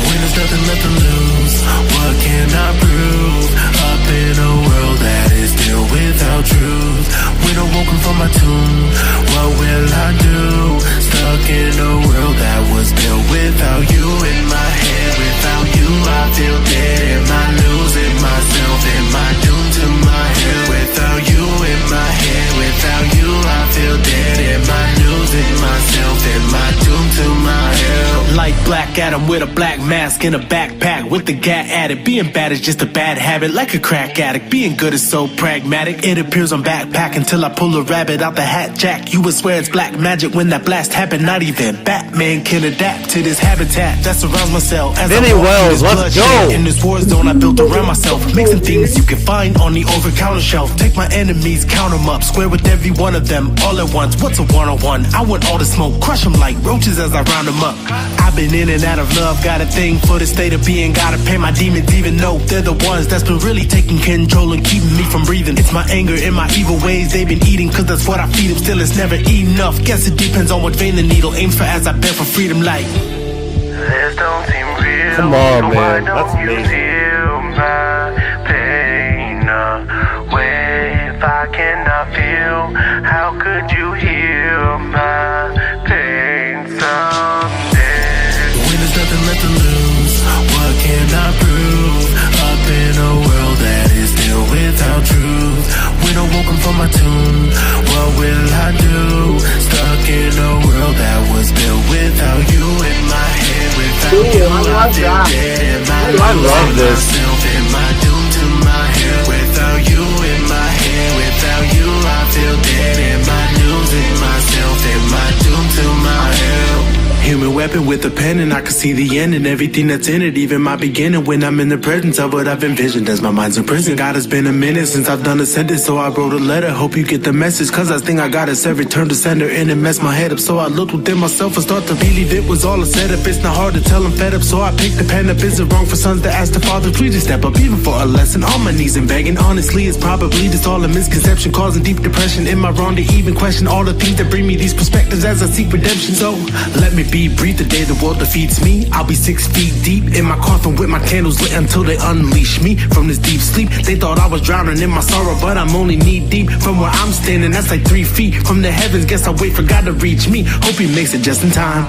When there's nothing left to lose, what can I prove? Up in a world that is still without truth. When I'm woken from my tomb, what will I do? Stuck in a world that was built without you. In my head, without you, I feel dead. Am I losing myself? Am I doomed to my head? Without you in my head, without you, I feel dead. Am I losing myself? Am I doomed to my head? Like Black Adam with a black mask in a backpack with the gat at it. Being bad is just a bad habit, like a crack addict. Being good is so pragmatic. It appears on backpack until I pull a rabbit out the hat. Jack, you would swear it's black magic when that blast happened. Not even Batman can adapt to this habitat that surrounds myself. As Vinny Wells, let's go. In this war zone I built around myself, mixing things you can find on the over-counter shelf. Take my enemies, count them up, square with every one of them all at once. What's a one-on-one? I want all the smoke, crush them like roaches as I round them up. I've been in and out of love, got a thing for the state of being. Gotta pay my demons even though they're the ones that's been really taking control and keeping me from breathing. It's my anger and my evil ways they've been eating, cause that's what I feed them. Still it's never enough, guess it depends on what vein the needle aims for as I bear for freedom. Like This don't seem real. Come on, so man. why That's don't you amazing. feel my pain away? If I cannot feel, how could you heal my pain someday? when there's nothing left to lose, what can I prove? Up in a world that is still without truth. When I'm woken from my tomb, what will I do? Stuck in a world that was built without you. In my head, without you, I feel dead. I love this. Am I doomed to my head? Without you in my head, without you, I feel dead. Am I losing myself? Am I doomed to my head? Human weapon with a pen and I can see the end and everything that's in it, even my beginning when I'm in the presence of what I've envisioned as my mind's in prison. God, it's been a minute since I've done a sentence, so I wrote a letter. Hope you get the message, cause I think I got it set. Return to sender and it messed my head up, so I looked within myself and start to believe it was all a setup. It's not hard to tell I'm fed up, so I picked the pen up. Is it wrong for sons to ask the father please to step up even for a lesson? On my knees and begging, honestly it's probably just all a misconception, causing deep depression. Am I wrong to even question all the things that bring me these perspectives as I seek redemption? So let me be brief. The day the world defeats me, I'll be 6 feet deep in my coffin with my candles lit until they unleash me from this deep sleep. They thought I was drowning in my sorrow, but I'm only knee deep from where I'm standing. That's like 3 feet from the heavens. Guess I'll wait for God to reach me. Hope he makes it just in time.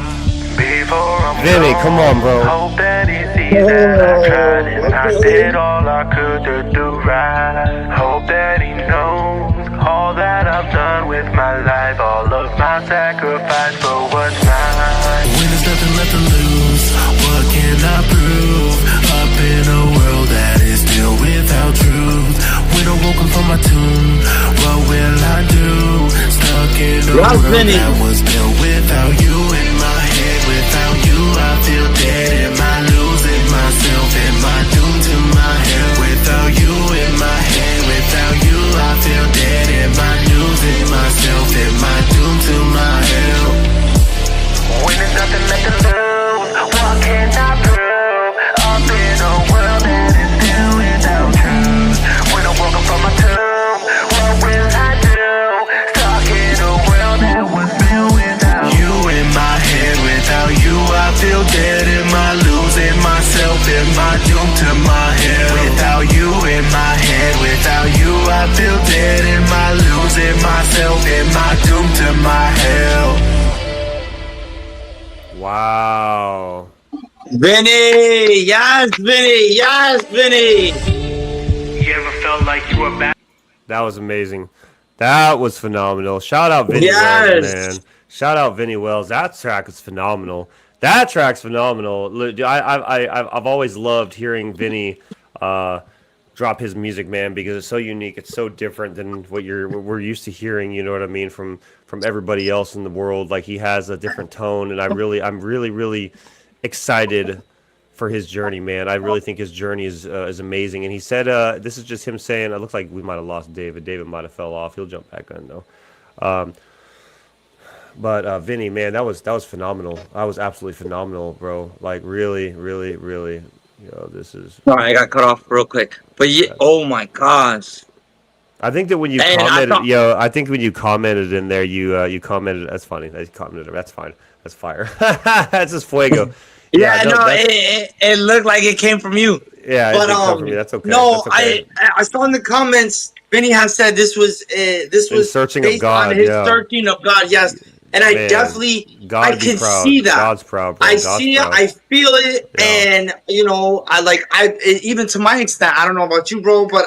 Before I'm Vinny, gone, come on, bro. hope that he sees that I tried and I did all I could to do right. Hope that he knows all that I've done with my life, all of my sacrifice for what's mine. When there's nothing left to lose, what can I prove? Up in a world that is still without truth. When I'm woken from my tomb, what will I do? Stuck in a world that was built without you. In my head, without you, I feel dead. Am I losing myself? Am I doomed to my head? Without you in my head, without you, I feel dead. Am I losing myself? Am I doomed to my head? When there's nothing left to lose, what can I prove? Up in a world that is still without truth. When I'm woken from my tomb, what will I do? Stuck in a world that was built without you. In my head, without you, I feel dead. Am I losing myself? Am I doomed to my head? Without you in my head, without you, I feel dead. Am I losing myself? Am I doomed to my hell? Wow. Vinny, yes, Vinny, yes, Vinny. You ever felt like you were back? That was amazing. That was phenomenal. Shout out Vinny Wells, Yes. man. Shout out Vinny Wells. That track is phenomenal. That track's phenomenal. I've always loved hearing Vinny drop his music, man, because it's so unique. It's so different than what we're used to hearing. You know what I mean, from everybody else in the world. Like, he has a different tone, and I'm really excited for his journey, man. I really think his journey is amazing. And he said, this is just him saying, it looks like we might have lost David. David might have fell off. He'll jump back on though. But Vinny, man, that was phenomenal. That was absolutely phenomenal, bro. Like, really, this is. Sorry, I got cut off real quick. But yeah, oh my gosh. I think that when you And I commented, thought- I think when you commented in there, you commented. That's funny. You commented. That's fine. That's fire. That's just fuego. Yeah, it looked like it came from you. Yeah, But it did come from you. That's okay. no, That's okay. I saw in the comments Vinny has said this was searching of based God, on his yeah. searching of God. Yes, and I Man, definitely God I be can proud. see that. God's proud, bro. I God's see proud. it. I feel it, Yeah. and I even to my extent. I don't know about you, bro, but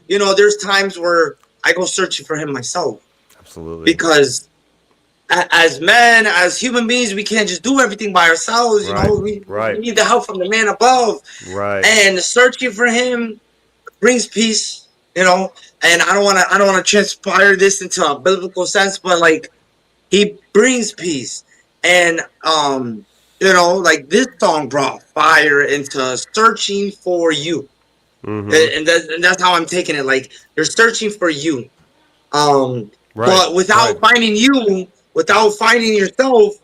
there's times where I go searching for him myself Absolutely. because. As men, as human beings, we can't just do everything by ourselves. We need the help from the man above. Right. And searching for him brings peace, And I don't want to transpire this into a biblical sense, but like he brings peace, and like this song brought fire into searching for you, and that's how I'm taking it. Like they're searching for you, but without finding you. Without finding yourself,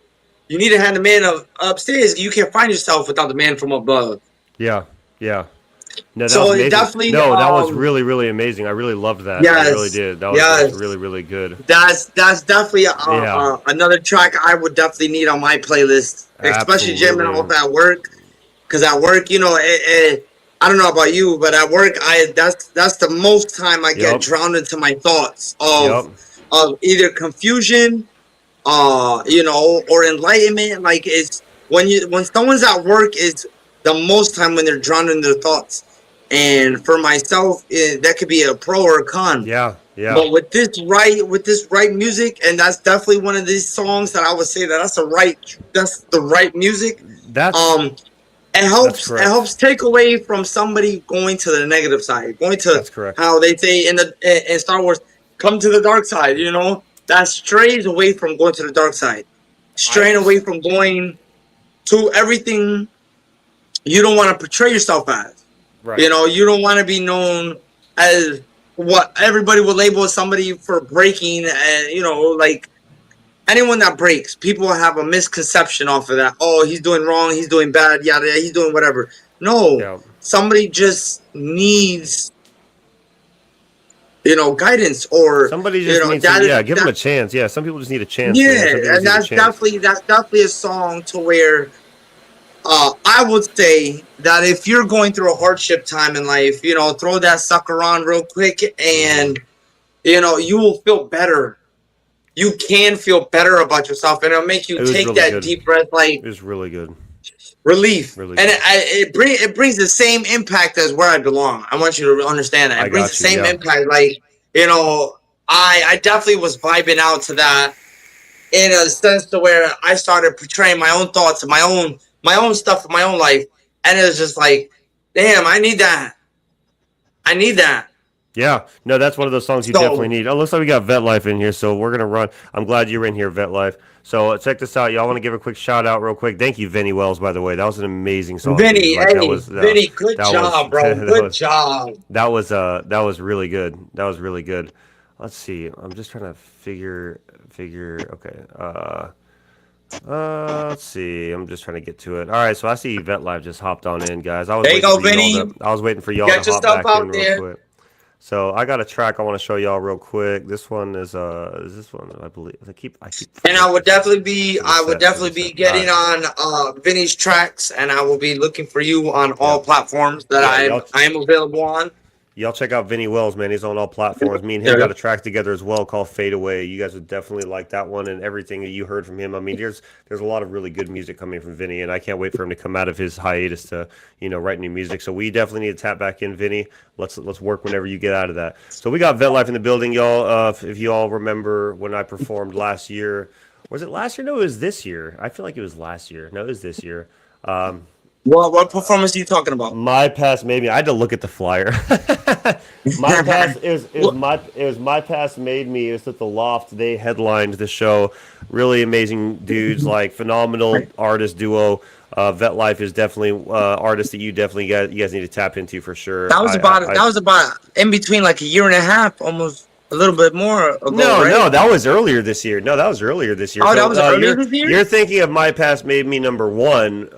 you need to have the man upstairs. You can't find yourself without the man from above. Yeah. No, that So was it amazing. definitely, that was really, really amazing. I really loved that. Yes, I really did. That was really, really good. That's definitely another track I would definitely need on my playlist, especially jamming off at work. Because at work, I don't know about you, but at work, that's the most time I get drowned into my thoughts of either confusion. Or enlightenment. Like it's when someone's at work is the most time when they're drowned in their thoughts. And for myself, that could be a pro or a con. Yeah. But with this right music, and that's definitely one of these songs that I would say that's the right music. It helps take away from somebody going to the negative side, going to how they say in Star Wars, come to the dark side. That strays away from going to the dark side, straying away from going to everything you don't want to portray yourself as. Right. You don't want to be known as what everybody would label as somebody for breaking. And, like anyone that breaks, people have a misconception off of that. Oh, he's doing wrong. He's doing bad. Yada, he's doing whatever. No, somebody just needs guidance, or somebody just needs give them a chance. Yeah, some people just need a chance. Yeah, and that's definitely a song to where I would say that if you're going through a hardship time in life, throw that sucker on real quick, and you will feel better. You can feel better about yourself, and it'll make you take that deep breath. Like it was really good. Relief, and it brings the same impact as Where I Belong. I want you to understand that it brings the same impact. Like I definitely was vibing out to that in a sense to where I started portraying my own thoughts and my own stuff in my own life, and it was just like, damn, I need that. Yeah, no, that's one of those songs you definitely need. Oh, looks like we got Vet Life in here, so we're gonna run. I'm glad you're in here, Vet Life. So check this out, y'all. Want to give a quick shout out, real quick. Thank you, Vinny Wells, by the way. That was an amazing song. Vinny, Vinny, good job, bro. Good job. That was really good. That was really good. Let's see. I'm just trying to figure. Okay. Let's see. I'm just trying to get to it. All right. So I see Vet Life just hopped on in, guys. I was there you go, Vinny. I was waiting for y'all to hop back in real quick. So I got a track I want to show y'all real quick. This one is this one, I believe. I keep. And I would definitely be getting on Vinny's tracks, and I will be looking for you on all platforms that I am available on. Y'all check out Vinny Wells, man. He's on all platforms. Me and him got a track together as well called Fade Away. You guys would definitely like that one and everything that you heard from him. I mean, there's a lot of really good music coming from Vinny, and I can't wait for him to come out of his hiatus to, write new music. So we definitely need to tap back in, Vinny. Let's work whenever you get out of that. So we got Vet Life in the building, y'all. If you all remember when I performed last year, was it last year? No, it was this year. I feel like it was last year. No, it was this year. What performance are you talking about? My Pass Made Me. I had to look at the flyer. My Pass it was My Pass Made Me. It was at the Loft. They headlined the show. Really amazing dudes, like phenomenal artist duo. Vet Life is definitely artists that you guys need to tap into for sure. That was about in between like a year and a half, almost. A little bit more ago, No, that was earlier this year. Oh, that was earlier this year. Earlier this year? You're thinking of My Pass Made Me number 1.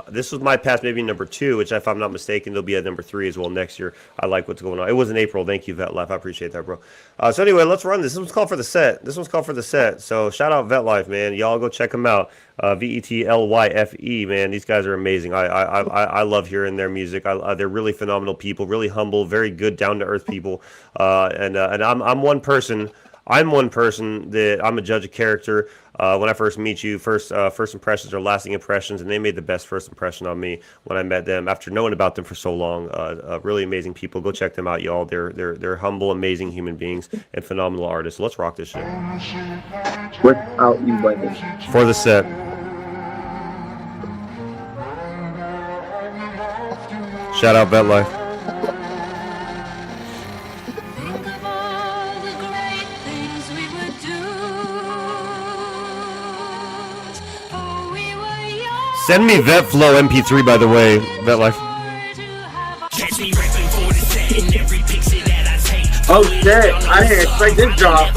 This was My Pass Made Me number 2, which, if I'm not mistaken, there'll be at number 3 as well next year. I like what's going on. It was in April. Thank you, Vet Life. I appreciate that, bro. So anyway, let's run this. This one's called for the set. So shout out Vet Life, man. Y'all go check them out. VETLYFE, man. These guys are amazing. I love hearing their music. They're really phenomenal people, really humble, very good, down to earth people. And I'm one person. I'm one person that I'm a judge of character. When I first meet you, first impressions are lasting impressions, and they made the best first impression on me when I met them after knowing about them for so long. Really amazing people. Go check them out, y'all. They're humble, amazing human beings and phenomenal artists. Let's rock this shit. Without you, buddy. For the set. Shout out Vet Life. Send me Vet Flow MP3, by the way, Vet Life. Oh shit, I didn't expect this drop.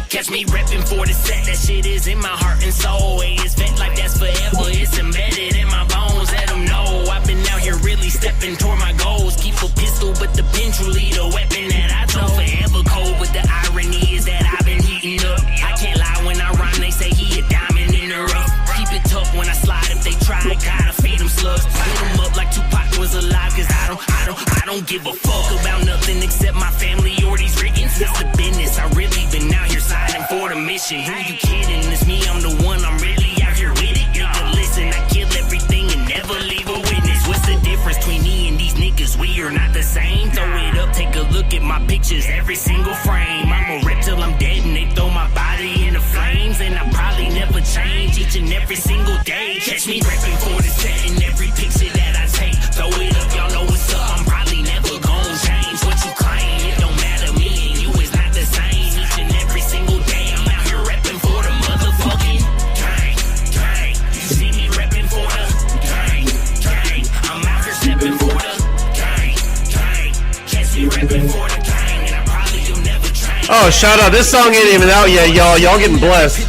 Catch me reppin' for the set, that shit is in my heart and soul. It's Vet Life, that's forever, it's embedded in my bones. Let them know I've been out here really stepping toward my goals. Keep a pistol, but the pen truly the weapon that I chose. Forever cold, but the irony is that I've been heating up. I can't lie when I rhyme, they say he a diamond in the rough. Keep it tough when I slide, if they try, gotta feed them slugs. Hit them up like Tupac was alive, cause I don't give a fuck about nothing except my family or these written. It's the business, I really been out here signing for the mission. Who you kidding? It's me, I'm the one, I'm really out here with it. Nigga, listen, I kill everything and never leave a witness. What's the difference between me and these niggas? We are not the same. Throw it up, take a look at my pictures, every single frame. I'm a rip till I'm dead and they throw my body in the flames. And I probably never change each and every single day. Catch me reppin' for the set and every picture that I take. Throw it up, y'all know what's up, I'm probably never gon' change what you claim. It don't matter, me and you is not the same. Each and every single day, I'm out here reppin' for the motherfucking gang. You see me reppin' for the gang. I'm out here steppin' for the gang. Catch me reppin' for the gang, and I probably will never change. Oh, shout out. This song ain't even out yet, y'all. Y'all getting blessed.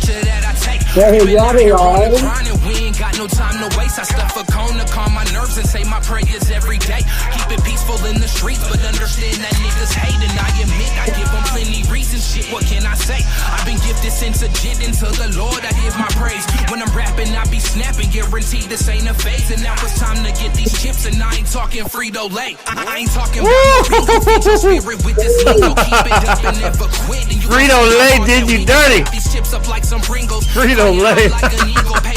Hey, y'all. We ain't got no time to waste. I stuff a cone to calm my nerves and say my prayers every day. Keep it peaceful in the streets, but understand that niggas hate. And I admit I give them plenty reasons. Shit, what can I say? I've been gifted since a jit, and to the Lord I give my praise. When I'm rapping, I be snapping, guaranteed this ain't a phase. And now it's time to get these chips, and I ain't talking Frito-Lay. I ain't talking about feed your spirit with this lingo. Keep it up and never quit. And you Frito-Lay did you dirty. These chips up like some Pringles. Frito-Lay.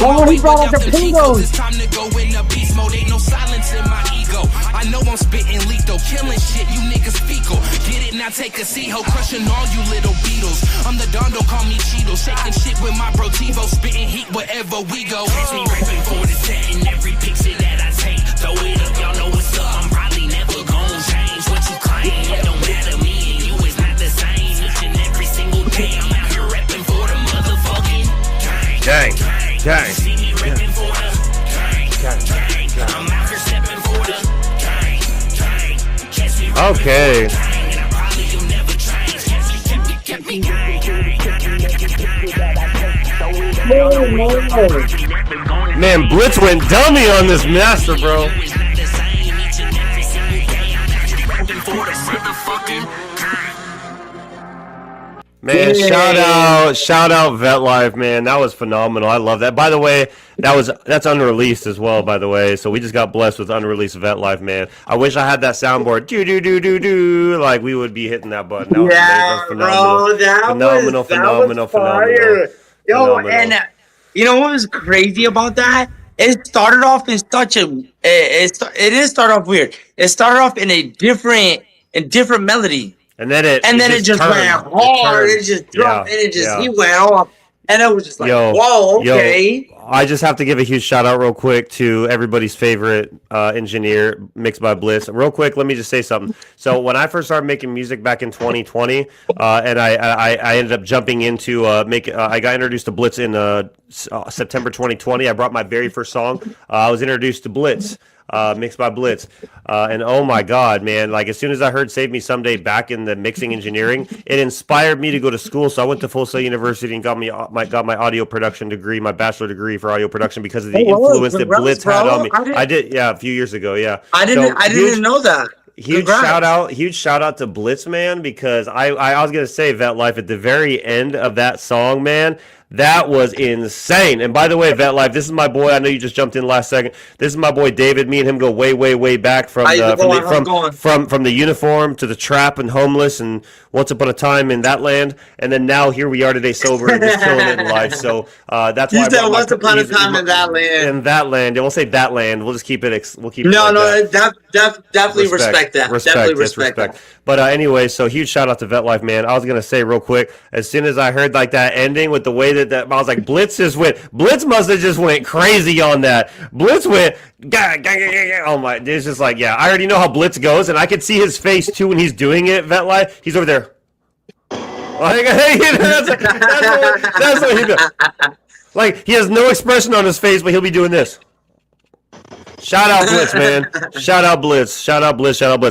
Oh, he brought out the Pringles. It's time to go in a beast mode. Ain't no silence in my ego. I know I'm spitting lethal, killing shit. You niggas fecal. Get it now, take a seat, ho, crushing all you little beetles. I'm the Don, don't call me Cheeto. Shaking shit with my bro Tivo, spitting heat wherever we go. Catch me rapping for the set and every picture that I take. Throw it up, y'all know what's up. I'm probably never gon' change what you claim. It don't matter, me and you is not the same. Each and every single day, I'm out here rapping for the motherfucking gang. Gang. See me rapping for the gang. I'm out here stepping for the gang. Catch me rapping Okay. for the gang, and I probably will never change. Kept me gang. Man, Blitz went dummy on this master, bro. Man, shout out Vet Life, man. That was phenomenal. I love that. By the way, that's unreleased as well, by the way. So we just got blessed with unreleased Vet Life, man. I wish I had that soundboard. Do. Like we would be hitting that button. That was bro, that was fire. Yo, and you know what was crazy about that? It started off in such a it did start off weird. It started off in a different melody. And then it just turned. went hard. It just dropped, and he went off, and it was just like, whoa, okay. I just have to give a huge shout out real quick to everybody's favorite engineer, Mixed by Blitz. Real quick, let me just say something. So when I first started making music back in 2020, and I ended up jumping into I got introduced to Blitz in September 2020. I brought my very first song. I was introduced to Blitz. Mixed by Blitz, and oh my god, man, like as soon as I heard Save Me Someday back in the mixing engineering, it inspired me to go to school. So I went to Full Sail University and got my audio production degree, my bachelor degree for audio production, because of the influence that Blitz had on me. I did, a few years ago, I didn't know that. Huge shout out to Blitz, man, because I was gonna say Vet Life at the very end of that song, man. That was insane. And by the way, Vet Life, this is my boy. I know you just jumped in last second. This is my boy David. Me and him go way, way, way back from the uniform to the trap and homeless and once upon a time in that land. And then now here we are today sober and just chilling it in life. So that's why once upon a time in that land. In that land. Yeah, we'll say that land. We'll just keep it. Definitely respect that. Definitely respect that. But anyway, so huge shout out to Vet Life, man. I was gonna say real quick, as soon as I heard like that ending with the way that I was like, Blitz must have just went crazy on that. Blitz went, oh my, it's just like, I already know how Blitz goes, and I could see his face too when he's doing it, Vet Life. He's over there. Like, that's what he does. Like, he has no expression on his face, but he'll be doing this. Shout out Blitz, man. Shout out Blitz.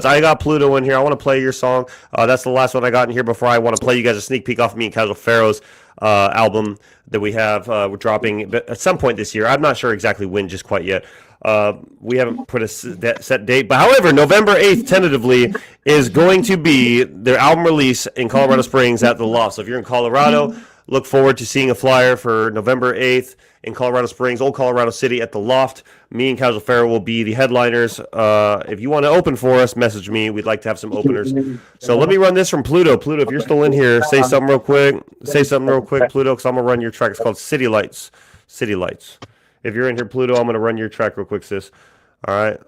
I got Pluto in here. I want to play your song. That's the last one I got in here before I want to play you guys a sneak peek off of me and Casual Pharaoh's album that we have. We're dropping at some point this year. I'm not sure exactly when just quite yet. We haven't put a set date. But however, November 8th, tentatively, is going to be their album release in Colorado Springs at the Loft. So if you're in Colorado, look forward to seeing a flyer for November 8th in Colorado Springs, Old Colorado City at the Loft. Me and Casual Pharaoh will be the headliners. If you want to open for us, message me. We'd like to have some openers. So let me run this from Pluto. Pluto, if you're still in here, say something real quick, Pluto, because I'm going to run your track. It's called City Lights. If you're in here, Pluto, I'm going to run your track real quick, sis. All right.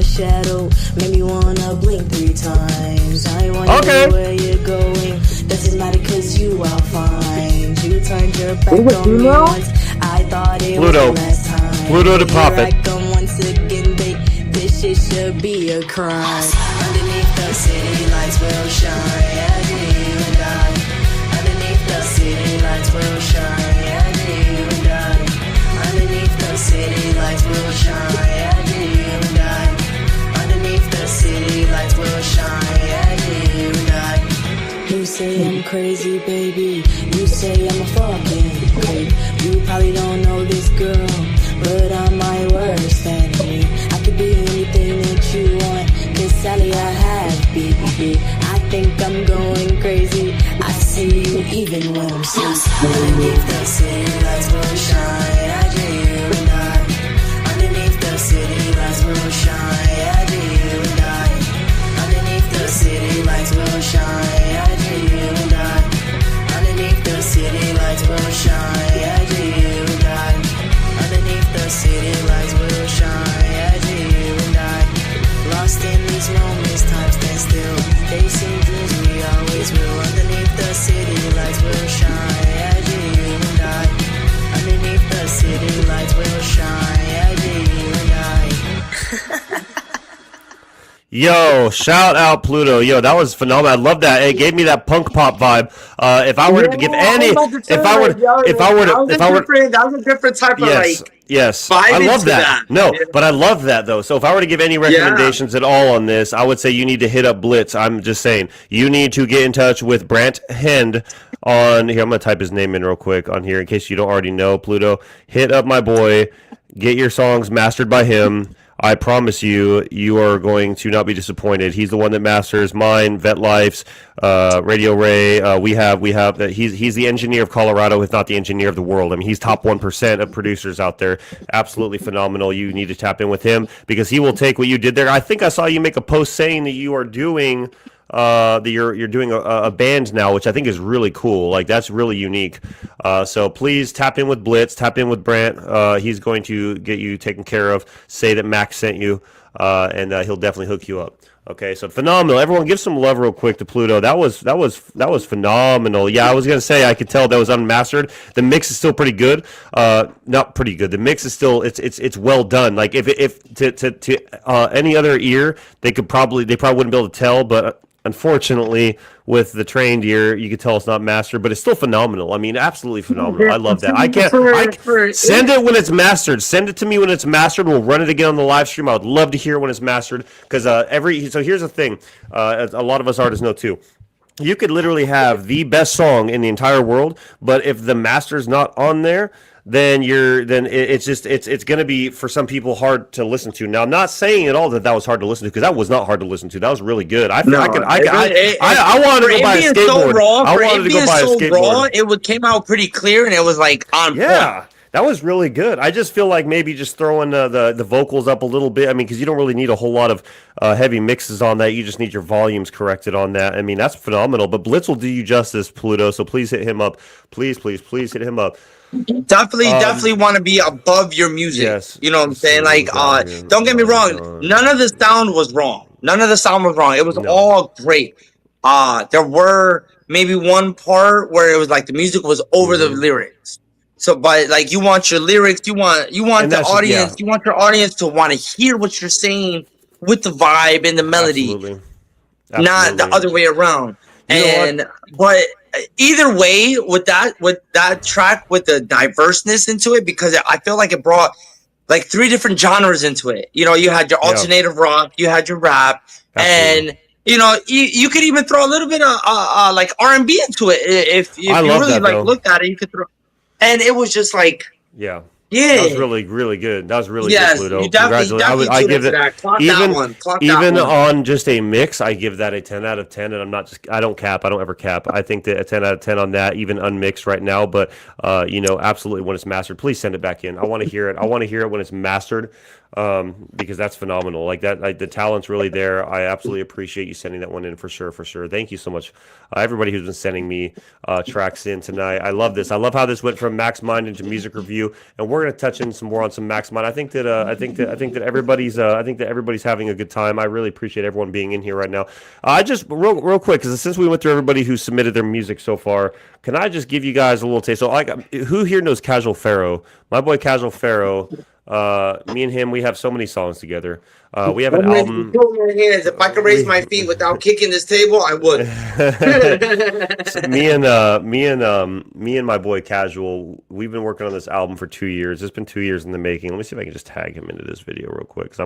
Shadow made me wanna blink 3 times. I wonder where you're going. Doesn't matter cause you I'll find. You turned your back on me once. I thought it was the last time. Pluto to pop it. Once again, babe, this shit should be a crime. Underneath the city lights will shine. And you and I. Underneath the city lights will shine. And you and I. Underneath the city lights will shine. And you and I. The city lights will shine, and you and I. You say I'm crazy, baby. You say I'm a fucking creep. You probably don't know this girl, but I'm my worst enemy. I could be anything that you want, cause Sally I have BBB. I think I'm going crazy. I see you even when I'm asleep. Underneath the city lights will shine, and you and I. Underneath the city lights will shine. City lights will shine, I do you and I. Underneath the city lights will shine, I do you and I. Underneath the city lights will shine, I do you and I. Lost in these moments, time stand still. Chasing dreams, we always will. Underneath the city lights will shine, I do you and I. Underneath the city lights will shine, I do you and I. Yo, shout out Pluto. Yo, that was phenomenal. I love that. It gave me that punk pop vibe. If I were to give any, that was a different type of yes, vibe I love into that. No, but I love that though. So if I were to give any recommendations at all on this, I would say you need to hit up Blitz. I'm just saying you need to get in touch with Brant Hend on here. I'm gonna type his name in real quick on here in case you don't already know. Pluto, hit up my boy. Get your songs mastered by him. I promise you, you are going to not be disappointed. He's the one that masters mine, Vet Life's, Radio Ray. He's the engineer of Colorado, if not the engineer of the world. I mean, he's top 1% of producers out there. Absolutely phenomenal. You need to tap in with him because he will take what you did there. I think I saw you make a post saying that you are doing that you're doing a band now, which I think is really cool. Like that's really unique. So please tap in with Blitz, tap in with Brant. He's going to get you taken care of. Say that Mackks sent you, and he'll definitely hook you up. Okay, so phenomenal. Everyone, give some love real quick to Pluto. That was phenomenal. Yeah, I was gonna say I could tell that was unmastered. The mix is still pretty good. Not pretty good. The mix is still it's well done. Like if to any other ear, they probably wouldn't be able to tell, but. Unfortunately, with the trained ear, you could tell it's not mastered, but it's still phenomenal. I mean, absolutely phenomenal. I love that. Send it when it's mastered. Send it to me when it's mastered. We'll run it again on the live stream. I would love to hear it when it's mastered because so here's the thing. A lot of us artists know too. You could literally have the best song in the entire world, but if the master's not on there, then it's going to be for some people hard to listen to. Now, I'm not saying at all that was hard to listen to because that was not hard to listen to. That was really good. I wanted to go buy a skateboard. I wanted to go buy a skateboard. It came out pretty clear and it was like on point. That was really good. I just feel like maybe just throwing the vocals up a little bit. I mean, because you don't really need a whole lot of heavy mixes on that. You just need your volumes corrected on that. I mean, that's phenomenal. But Blitz will do you justice, Pluto. So please hit him up. Please hit him up. Definitely want to be above your music. Yes. You know what I'm saying? Like, don't get me wrong. None of the sound was wrong. It was all great. There were maybe one part where it was like the music was over the lyrics. So, but like you want your lyrics, you want the audience, you want your audience to want to hear what you're saying with the vibe and the melody, Absolutely. Not the other way around. But either way, with that track, with the diverseness into it, because I feel like it brought like 3 different genres into it. You know, you had your alternative rock, you had your rap, and you know, you could even throw a little bit of like R&B into it if you really looked at it. You could throw. And it was just like, that was really, really good. That was really good, Pluto. Congratulations. I give that. Even on just a mix, I give that a 10 out of 10. And I don't cap. I don't ever cap. I think that a 10 out of 10 on that, even unmixed right now. But you know, absolutely, when it's mastered, please send it back in. I want to hear it. I want to hear it when it's mastered. Because that's phenomenal. Like that, the talent's really there. I absolutely appreciate you sending that one in for sure. Thank you so much, everybody who's been sending me tracks in tonight. I love this. I love how this went from Mack's Mind into music review, and we're gonna touch in some more on some Mack's Mind. I think that everybody's having a good time. I really appreciate everyone being in here right now. I just real quick, because since we went through everybody who submitted their music so far, can I just give you guys a little taste? So, who here knows Casual Pharaoh? My boy Casual Pharaoh. Me and him, we have so many songs together. We have an album. If I could raise my feet without kicking this table, I would. me and my boy Casual, we've been working on this album for 2 years. It's been 2 years in the making. Let me see if I can just tag him into this video real quick, because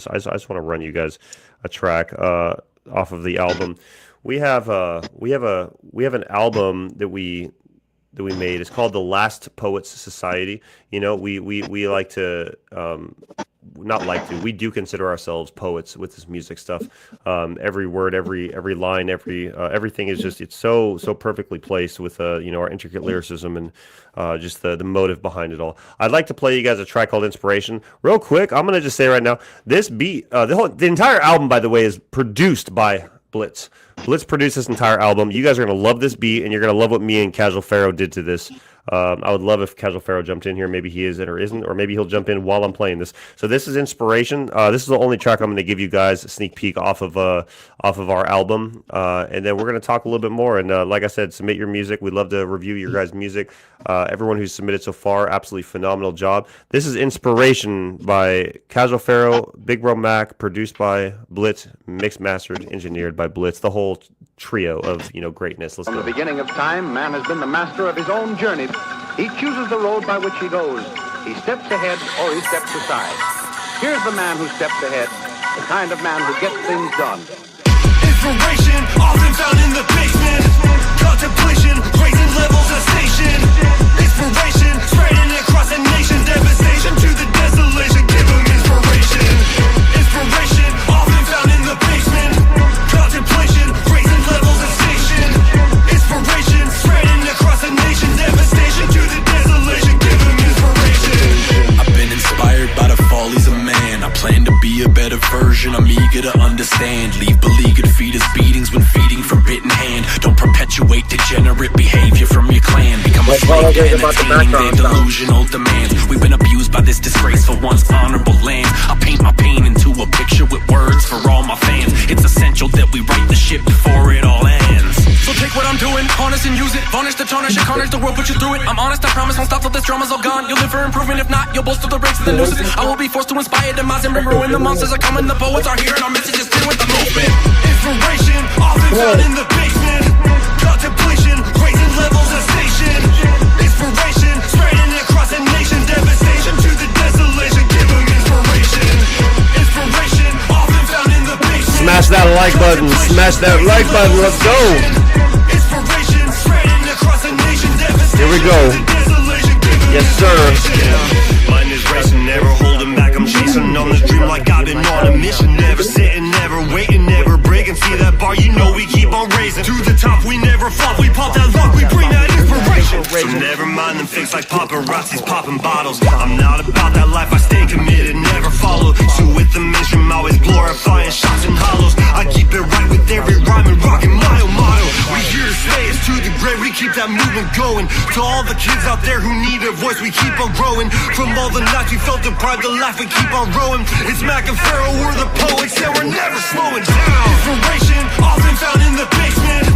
I just want to run you guys a track off of the album. We have an album that we made. It's called The Last Poets Society. You know, we like to we do consider ourselves poets with this music stuff. Every word, every line, everything is just, it's so perfectly placed with our intricate lyricism and just the motive behind it all. I'd like to play you guys a track called Inspiration real quick. I'm gonna just say right now, this beat, the entire album, by the way, is produced by Blitz. Blitz produced this entire album. You guys are going to love this beat, and you're going to love what me and Casual Pharaoh did to this. I would love if Casual Pharaoh jumped in here. Maybe he is it or isn't, or maybe he'll jump in while I'm playing this. So this is Inspiration. This is the only track I'm going to give you guys a sneak peek off of our album, and then we're going to talk a little bit more. And like I said, submit your music. We'd love to review your guys' music. Everyone who's submitted so far, absolutely phenomenal job. This is Inspiration by Casual Pharaoh, Big Bro Mac, produced by Blitz, mixed, mastered, engineered by Blitz. The whole trio of greatness. Let's From go. the beginning of time, man has been the master of his own journey. He chooses the road by which he goes. He steps ahead or he steps aside. Here's the man who steps ahead, the kind of man who gets things done. Inspiration, often found in the basement. Contemplation, raising levels of station. Inspiration, spreading across a nation. Devastation to the desolation. Give 'em inspiration. Inspiration, often found in the basement. Contemplation, raising levels of station. Inspiration, spreading across a nation. Devastation to the desolation. Give 'em inspiration. I've been inspired by the follies of man. I plan to be a better version. I'm eager to understand. Leave beleaguered fetus beatings when feeding from bitten hand. Don't perpetuate degenerate behavior from your clan. Become a slave to entertaining their delusional demands. We've been abused by this disgraceful once honorable land. I paint my pain into a picture with words for all my fans. It's essential that we right the ship before it all ends. So take what I'm doing, harness and use it. Varnish the tarnish and carnage the world, put you through it. I'm honest, I promise, won't stop till this drama's all gone. You'll live for improvement, if not, you'll bolster the ranks of the nooses. I will be forced to inspire demise and ruin. The monsters are coming, the poets are here, and our message is clear with the movement. Inspiration, often found in the basement. Contemplation, raising levels of station. Inspiration, spreading across a nation. Devastation to the desolation. Give 'em inspiration. Inspiration, often found in the basement. Smash that like button. Smash that like button. Let's go. Inspiration, spreading across a nation. Devastation Here we go. to the desolation. Give 'em Yes, sir. inspiration. Mind is racing, never holding back. I'm chasing on this dream like I've been on a mission. Never sitting, never waiting, never breaking. See that bar, you know we keep on raising. To the top, we never flop. We pop that lock, we bring that inspiration. So never mind them fakes like paparazzis popping bottles. I'm not about that life, I stay committed, never follow. So with the mainstream, always glorifying shots and hollows. I keep it right with every rhyme and rocking my motto. We here to stay, it's to the grave, we keep that movement going. To all the kids out there who need a voice, we keep on growing. From all the nights we felt deprived of life, we keep on rowing. It's Mack and Pharaoh, we're the poets, and we're never slowing down. Inspiration, often found in the basement.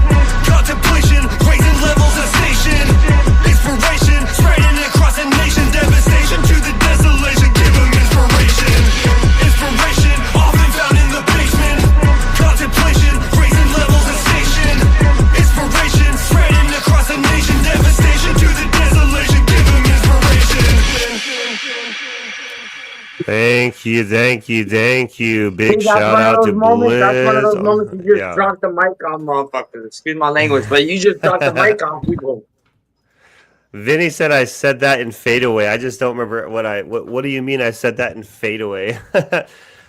Contemplation, raising levels of station. Inspiration, spreading across a nation. Devastation to the desolation. Give 'em inspiration. Inspiration, often found in the basement. Contemplation, raising levels of station. Inspiration, spreading across a nation. Devastation to the desolation. Give 'em inspiration. Thank you, thank you, thank you. Big See, shout out to Blitz. That's one of those moments you just Yeah. drop the mic on motherfuckers. Excuse my language, but you just drop the mic on people. Vinny said I said that in fadeaway. I just don't remember what do you mean I said that in fadeaway?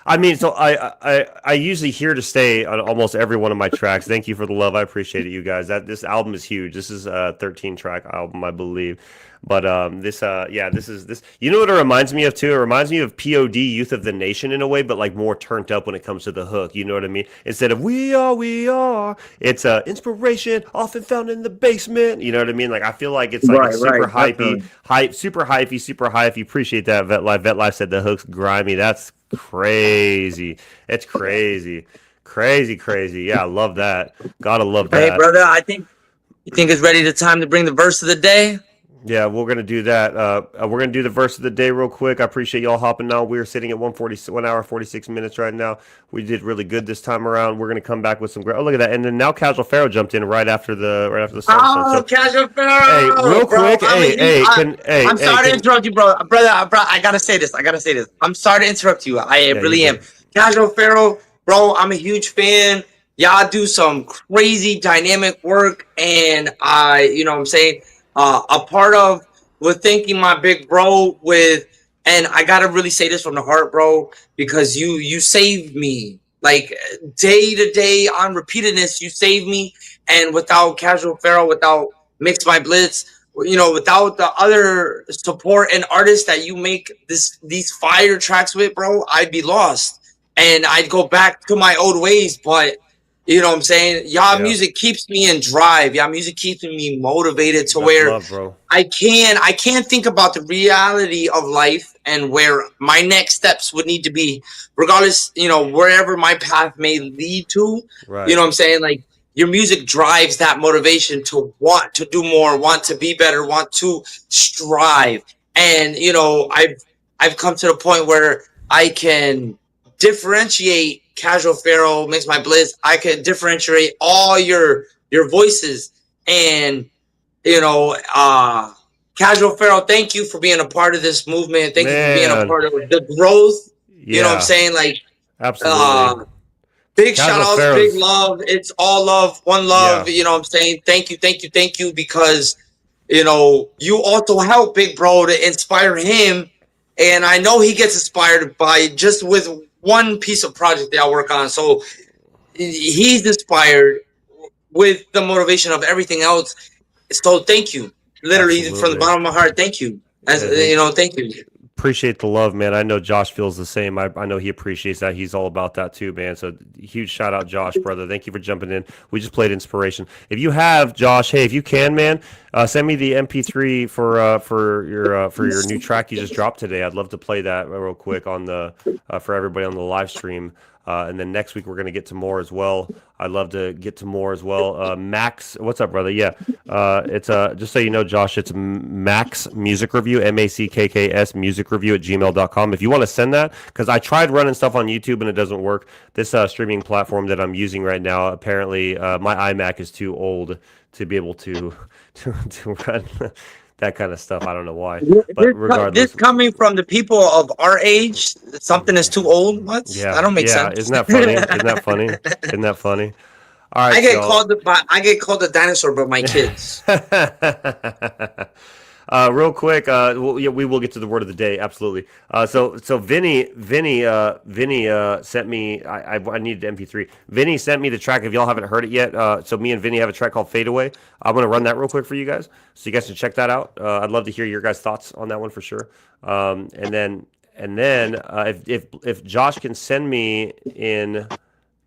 I mean, so I usually here to stay on almost every one of my tracks. Thank you for the love. I appreciate it, you guys. This album is huge. This is a 13 track album, I believe. But this is you know what it reminds me of too? It reminds me of POD, Youth of the Nation, in a way, but like more turned up when it comes to the hook. You know what I mean? Instead of we are, it's inspiration often found in the basement. You know what I mean? Like I feel like it's like super hypey, super hypey. Appreciate that, Vet Life. Vet Life said the hook's grimy. That's crazy. It's crazy. Yeah, I love that. Gotta love that. Hey, brother, you think it's ready the time to bring the verse of the day? Yeah, we're gonna do that. We're gonna do the verse of the day real quick. I appreciate y'all hopping on. We're sitting at 1 hour 46 minutes right now. We did really good this time around. We're gonna come back with some great. Oh, look at that! And then now Casual Pharaoh jumped in right after the song. Oh, so, Casual Pharaoh! hey, real quick, I'm sorry to interrupt you, brother. I gotta say this. I'm sorry to interrupt you. I really am. Casual Pharaoh, bro. I'm a huge fan. Y'all do some crazy dynamic work, and you know what I'm saying. A part of with thanking my big bro and I gotta really say this from the heart, bro, because you saved me like day to day on repeatedness. You saved me, and without Casual Pharaoh, without Mix by Blitz, you know, without the other support and artists that you make these fire tracks with, bro, I'd be lost and I'd go back to my old ways. But You know what I'm saying? Y'all Yeah. music keeps me in drive. Y'all music keeps me motivated to That's where love, bro. I can't think about the reality of life and where my next steps would need to be, regardless, you know, wherever my path may lead to. Right. You know what I'm saying? Like, your music drives that motivation to want to do more, want to be better, want to strive. And, you know, I've come to the point where I can differentiate Casual Pharaoh, Mix My Bliss. I can differentiate all your voices. And, you know, Casual Pharaoh, thank you for being a part of this movement. Thank you for being a Man. part of the growth. Yeah. You know what I'm saying? Like, Absolutely. big Casual shout outs, Pharaoh's- big love. It's all love, one love. Yeah. You know what I'm saying? Thank you, because, you know, you also help Big Bro to inspire him. And I know he gets inspired by just with one piece of project that I work on. So he's inspired with the motivation of everything else. So thank you. Literally from Absolutely. the bottom of my heart, thank you. As Yeah, you know, thank you. Appreciate the love, man. I know Josh feels the same. I know he appreciates that. He's all about that too, man. So huge shout out, Josh, brother. Thank you for jumping in. We just played Inspiration. If you have, Josh, hey, if you can, man, send me the MP3 for your new track you just dropped today. I'd love to play that real quick on the for everybody on the live stream. And then next week we're gonna get to more as well. I'd love to get to more as well. Mackks, what's up, brother? Yeah, it's just so you know, Josh, it's Mackks Music Review, MACKKS Music Review at gmail.com. If you want to send that, because I tried running stuff on YouTube and it doesn't work. This streaming platform that I'm using right now, apparently my iMac is too old to be able to run that kind of stuff. I don't know why, but regardless, This coming from the people of our age, something is too old. What? yeah, That don't make sense. Isn't that funny? Isn't that funny? Isn't that funny? All right, I get called a dinosaur by my kids. Real quick, we will get to the word of the day. Absolutely. So Vinny sent me. I needed MP3. Vinny sent me the track. If y'all haven't heard it yet, so me and Vinny have a track called "Fade Away." I'm gonna run that real quick for you guys, so you guys can check that out. I'd love to hear your guys' thoughts on that one for sure. And then if Josh can send me in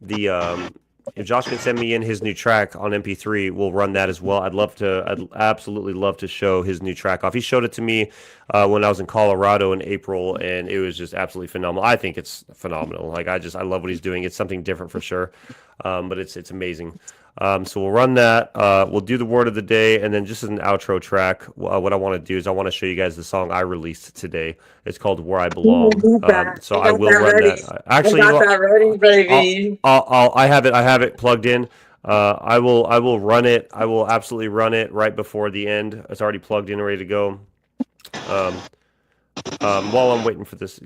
the if Josh can send me in his new track on MP3, we'll run that as well. I'd absolutely love to show his new track off. He showed it to me when I was in Colorado in April, and it was just absolutely phenomenal. I think it's phenomenal. Like I love what he's doing. It's something different for sure, but it's amazing. So we'll run that. We'll do the word of the day, and then just as an outro track, what I want to do is I want to show you guys the song I released today. It's called "Where I Belong." So I will run that. Actually, I got that ready, baby. I have it plugged in. I will run it. I will absolutely run it right before the end. It's already plugged in, ready to go. While I'm waiting for this.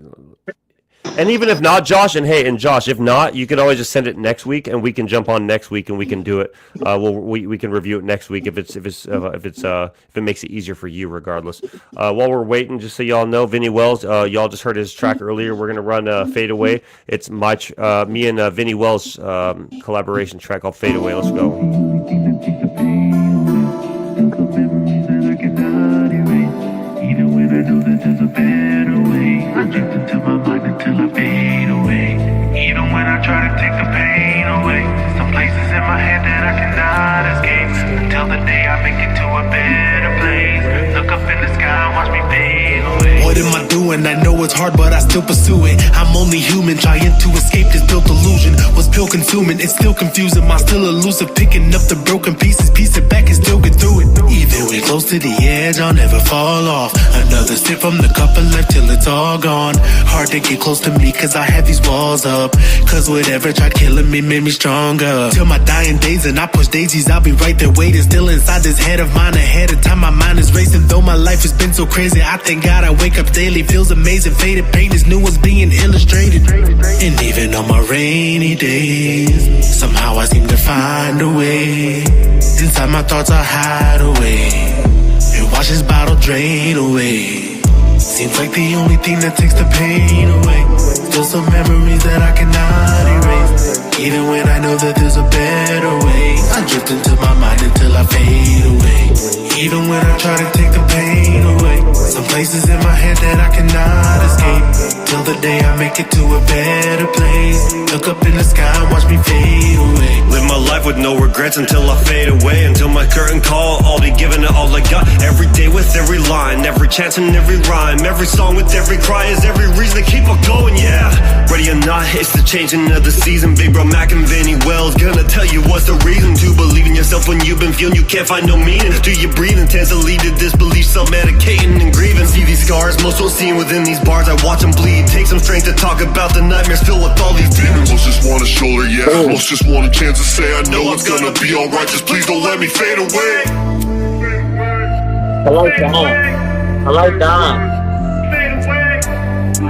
And even if not, Josh, Josh, if not, you can always just send it next week, and we can jump on next week, and we can do it. We can review it next week if it makes it easier for you, regardless. While we're waiting, just so y'all know, Vinny Wells, y'all just heard his track earlier. We're gonna run "Fade Away." It's me and Vinny Wells collaboration track called "Fade Away." Let's go. Even when I know that there's a better way, I drift into my mind until I fade away. Even when I try to take the pain away, some places in my head that I cannot escape. Until the day I make it to a better place. Look up in the sky and watch me fade away. What am I doing? I know it's hard, but I still pursue it. I'm only human, trying to escape this built illusion. Was pill consuming, it's still confusing. I'm still elusive, picking up the broken pieces, piece it back and still get through it. Even when close to the edge, I'll never fall off. Another sip from the cup and left till it's all gone. Hard to get close to me, cause I have these walls up. Cause whatever tried killing me made me stronger. Till my dying days and I push daisies, I'll be right there waiting. Still inside this head of mine, ahead of time my mind is racing. Though my life has been so crazy, I thank God I wake up daily. Feels amazing, faded pain is new ones being illustrated. And even on my rainy days, somehow I seem to find a way. Inside my thoughts I hide away and watch this bottle drain away. Seems like the only thing that takes the pain away. Still some memories that I cannot erase. Even when I know that there's a better way, I drift into my mind until I fade away. Even when I try to take the pain away, some places in my head that I cannot escape. Till the day I make it to a better place. Look up in the sky and watch me fade away. Live my life with no regrets until I fade away. Until my curtain call, I'll be giving it all I got. Every day with every line, every chance and every rhyme. Every song with every cry is every reason to keep on going, yeah. Ready or not, it's the changing of the season. Big bro Mack and Vinny Wells gonna tell you what's the reason to believe in yourself when you've been feeling you can't find no meaning. Do you breathe and tends to lead to disbelief, self-medicating and grieving. See these scars, most don't see within these bars. I watch them bleed, take some strength to talk about the nightmares filled with all these demons. Most just want a shoulder, yeah. Most just want a chance to say I know it's gonna be alright. Just please don't let me fade away. I like that. I like that.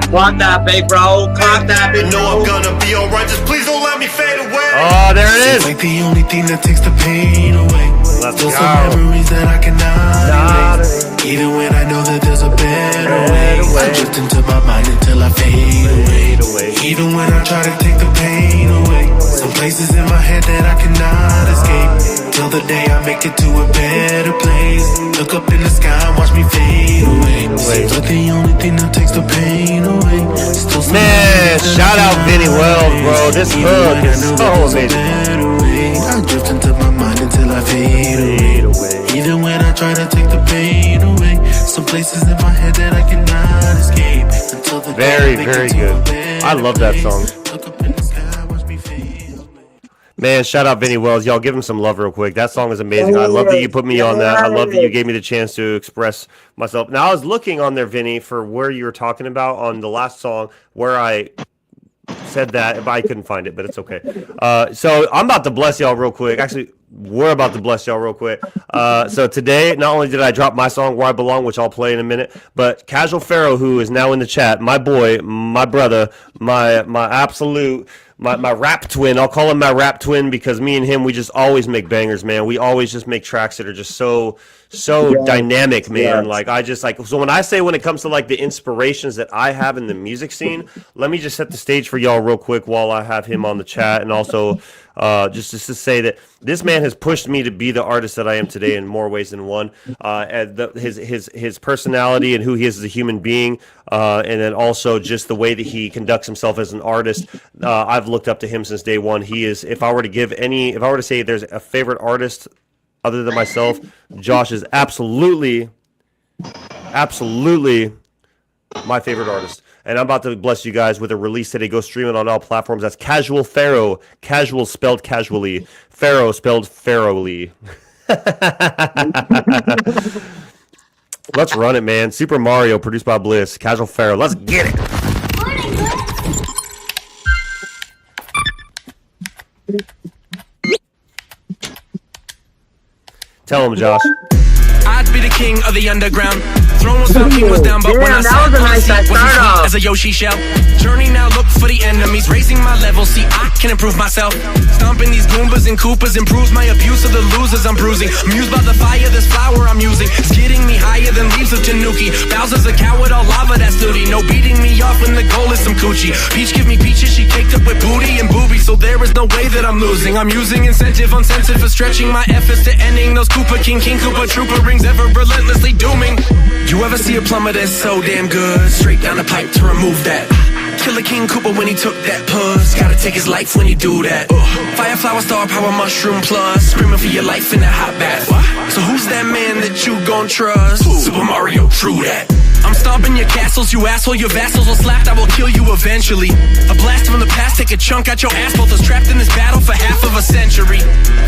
Clock that, big bro. Clock that, big bro. I know I'm gonna be alright. Just please don't let me fade away. Oh, there it is. Like the only thing that takes the pain away. Still some memories that I cannot erase. Even when I know that there's a better way, I drift into my mind until I fade away. Even when I try to take the pain away, some places in my head that I cannot escape. Till the day I make it to a better place. Look up in the sky and watch me fade away. Seems like the only thing that takes the pain away. Still Man, shout out Vinny Wells, bro. This hook is so amazing. I drift into my mind until I fade away. Even when I try to take the pain away, some places in my head that I cannot escape. Until the Very, very good. I love that song. Look up in the sky, watch me fade away. Man, shout out Vinny Wells. Y'all give him some love real quick. That song is amazing. I love that you put me on that. I love that you gave me the chance to express myself. Now, I was looking on there, Vinny, for where you were talking about on the last song where I said that, but I couldn't find it, but it's okay. So I'm about to bless y'all real quick. Actually, we're about to bless y'all real quick. So today, not only did I drop my song Where I Belong, which I'll play in a minute, but Casual Pharaoh, who is now in the chat, my boy, my brother, my absolute... My rap twin, I'll call him my rap twin because me and him, we just always make bangers, man. We always just make tracks that are just so dynamic, man. Like so when I say when it comes to like the inspirations that I have in the music scene, let me just set the stage for y'all real quick while I have him on the chat, and also just to say that this man has pushed me to be the artist that I am today in more ways than one. His personality and who he is as a human being, and then also just the way that he conducts himself as an artist. I've looked up to him since day one. He is, if I were to say there's a favorite artist other than myself, Josh is absolutely my favorite artist. And I'm about to bless you guys with a release today. Go stream it on all platforms. That's Casual Pharaoh. Casual spelled casually. Pharaoh spelled pharaohly. Let's run it, man. Super Mario, produced by Bliss. Casual Pharaoh. Let's get it. Tell him, Josh. I'd be the king of the underground. Throne was down, king was down, but when I sat on the seat, was as a Yoshi shell. Journey now, look for the enemies, raising my level. See, I can improve myself. Stomping these Goombas and Koopas improves my abuse of the losers I'm bruising. Amused by the fire, this flower I'm using. Skidding me higher than leaves of Tanuki. Bowser's a coward, all lava, that's duty. No beating me off when the goal is some coochie. Peach give me peaches, she caked up with booty and boobies, so there is no way that I'm losing. I'm using incentive uncensored for stretching my efforts to ending those Koopa King Koopa Trooper rings ever relentlessly dooming. You ever see a plumber that's so damn good? Straight down the pipe to remove that. Killer King Koopa when he took that puss. Gotta take his life when he do that. Fireflower star power mushroom plus. Screaming for your life in a hot bath. So who's that man that you gon' trust? Super Mario, true that. I'm stomping your castles, you asshole. Your vassals will slap, I will kill you eventually. A blast from the past, take a chunk out your ass. Both us trapped in this battle for half of a century.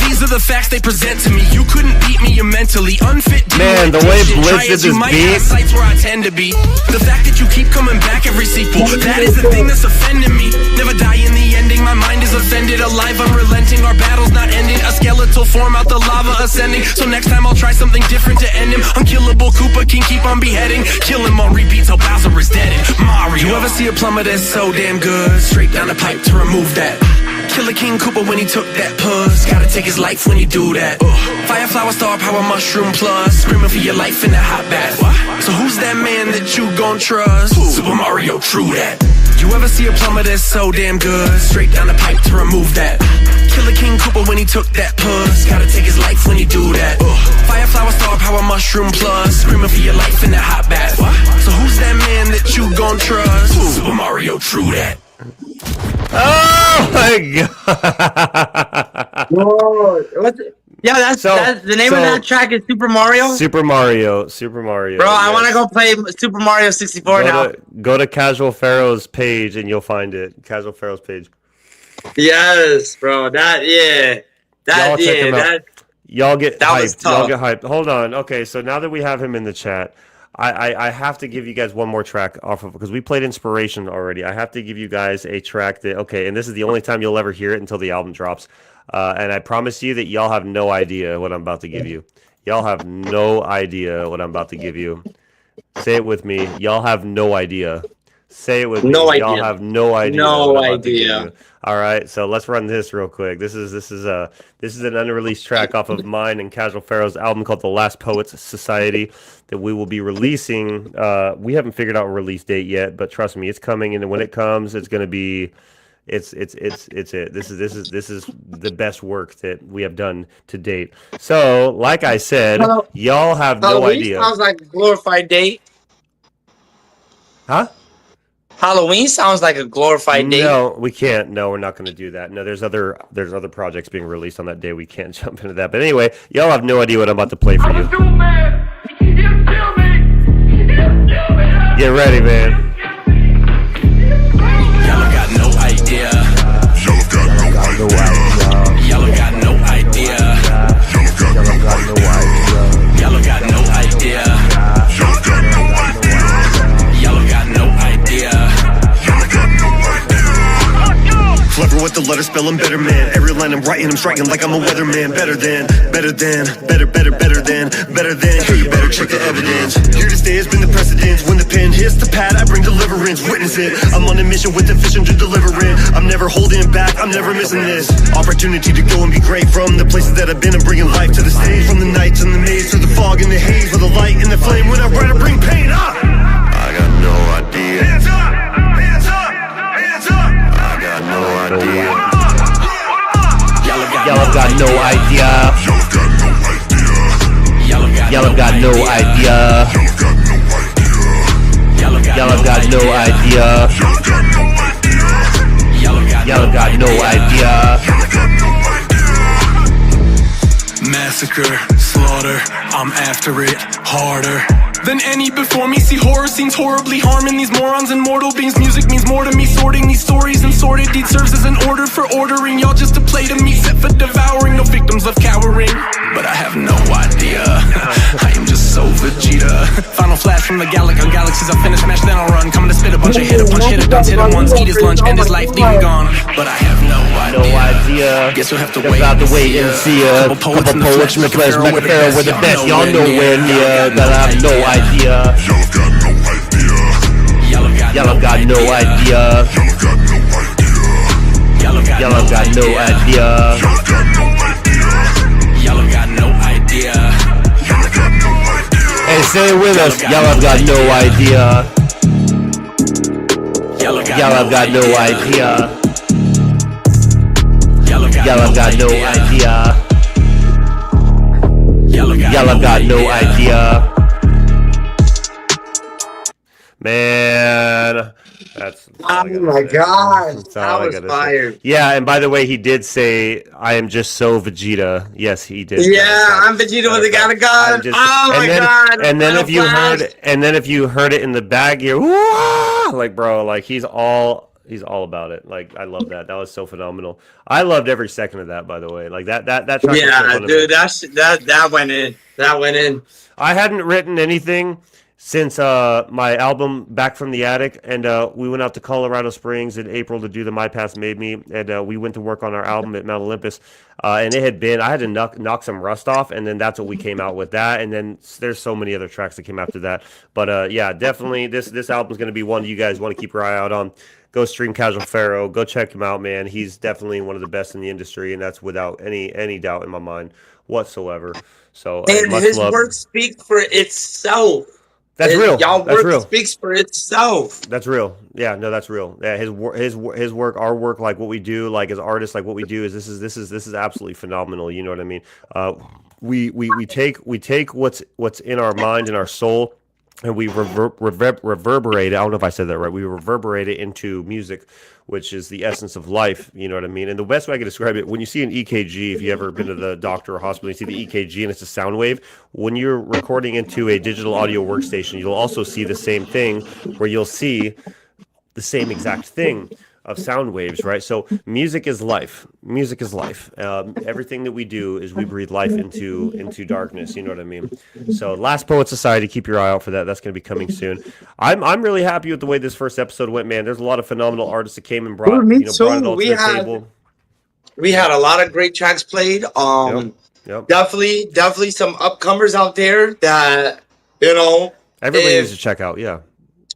These are the facts they present to me. You couldn't beat me, you're mentally unfit. Man, the way Blitz did this beat. Sites where I tend to be. The fact that you keep coming back every sequel, that is the thing that's offending me. Never die in the ending, my mind is offended. Alive, unrelenting, our battle's not ending. A skeletal form out the lava ascending. So next time I'll try something different to end him. Unkillable Koopa King, keep on beheading. Kill him on repeat till Bowser is dead and Mario. You ever see a plumber that's so damn good? Straight down the pipe to remove that. Killer King Koopa when he took that puss. Gotta take his life when he do that. Fireflower star power mushroom plus. Screaming for your life in a hot bath. So who's that man that you gon' trust? Super Mario, true that. You ever see a plumber that's so damn good? Straight down the pipe to remove that. Killer King Koopa when he took that puss. Gotta take his life when he do that. Fireflower star power mushroom plus. Screaming for your life in a hot bath. So who's that man that you gon' trust? Super Mario. true that. Oh my god! Whoa, what's it? Yeah, that's the name of that track is Super Mario. Super Mario. Bro, I want to go play Super Mario 64 now. Go to Casual Pharaoh's page and you'll find it. Casual Pharaoh's page. Yes, bro. That y'all get hyped. Y'all get hyped. Hold on. Okay, so now that we have him in the chat, I have to give you guys one more track off of, because we played Inspiration already. I have to give you guys a track that, okay, and this is the only time you'll ever hear it until the album drops. And I promise you that y'all have no idea what I'm about to give you. Y'all have no idea what I'm about to give you. Say it with me. Y'all have no idea. Say it with me. Y'all have no idea. No idea. All right, so let's run this real quick. This is an unreleased track off of mine and Casual Pharaoh's album called The Last Poets Society that we will be releasing. We haven't figured out a release date yet, but trust me, it's coming, and when it comes, it's gonna be. It's it. This is the best work that we have done to date. So, like I said, y'all have no idea. Sounds like a glorified date. Huh? Halloween sounds like a glorified date. No, we can't. No, we're not going to do that. No, there's other projects being released on that day. We can't jump into that. But anyway, y'all have no idea what I'm about to play for you. Get ready, man. Y'all got no idea. Y'all got no idea. Y'all got no idea. Y'all got no idea. Y'all got no idea. Y'all got no idea. Y'all got no idea. Y'all got no idea. Clever with the letter spelling better, man. Every line I'm writing, I'm striking like I'm a weatherman. Better than. Here, you better check the evidence. Here to stay has been the precedence. When the pen hits the pad, I bring deliverance. Witness it. I'm on a mission with the vision to deliver it. I'm never holding back, I'm never missing this. Opportunity to go and be great. From the places that I've been, I'm bringing life to the stage. From the nights and the maze, through the fog and the haze, with the light and the flame. When I write, I bring pain up. I got no idea. Hands up, hands up, hands up. I got no idea. Y'all have got no idea. Y'all have got no idea. Y'all have got no idea. Y'all have got no idea. Massacre, slaughter, I'm after it harder than any before me. See horror scenes horribly harming these morons and mortal beings. Music means more to me. Sorting these stories and sordid deeds serves as an order for ordering y'all just to play to me. Set for devouring, no victims left cowering. But I have no idea. I am just so Vegeta. Final flash from the galaxies. I finish smash, then I'll run. Coming to spit a bunch of hit a punch, hit a dunce, hit him once, eat his lunch, end his life, leave him gone. But I have no idea. Guess you'll have to wait and see ya. Couple poets from the flesh, Mackks with the best. Y'all nowhere near that. I have no idea. Y'all have got no idea. Y'all have got no idea. Y'all have got no idea. Hey, say it with us. Y'all have got no idea. Y'all have got no idea. Y'all have got no idea. Y'all have got no idea. Man, that's oh my god, that was fire. Yeah, and by the way, he did say, "I am just so Vegeta." Yes, he did. Yeah, I'm Vegeta with the God of God. Oh my god! And then if you heard it in the bag, you're like, bro, like he's all about it. Like, I love that. That was so phenomenal. I loved every second of that. By the way, like that track. Yeah, dude, that went in. That went in. I hadn't written anything since my album Back from the Attic, and we went out to Colorado Springs in April to do the My Path Made Me, and we went to work on our album at Mount Olympus, and I had to knock some rust off, and then that's what we came out with that, and then there's so many other tracks that came after that, but yeah, definitely this album's going to be one you guys want to keep your eye out on. Go stream Casual Pharaoh, go check him out, man. He's definitely one of the best in the industry, and that's without any doubt in my mind whatsoever. So and his work speaks for itself. That's real. Y'all work speaks for itself. That's real. Yeah, no, that's real. Yeah, his work, our work, like what we do, like as artists, like what we do is this is absolutely phenomenal. You know what I mean? We take what's in our mind and our soul, and we reverberate. I don't know if I said that right. We reverberate it into music, which is the essence of life. You know what I mean? And the best way I can describe it, when you see an EKG, if you ever been to the doctor or hospital, you see the EKG and it's a sound wave. When you're recording into a digital audio workstation, you'll also see the same thing, where you'll see the same exact thing of sound waves, right? So music is life. Music is life. Everything that we do is we breathe life into darkness. You know what I mean? So Last Poet Society, keep your eye out for that. That's going to be coming soon. I'm really happy with the way this first episode went, man. There's a lot of phenomenal artists that came and brought Me brought it too. all to the table. We had a lot of great tracks played. Yep. Definitely some upcomers out there that, you know, Everybody needs to check out. Yeah.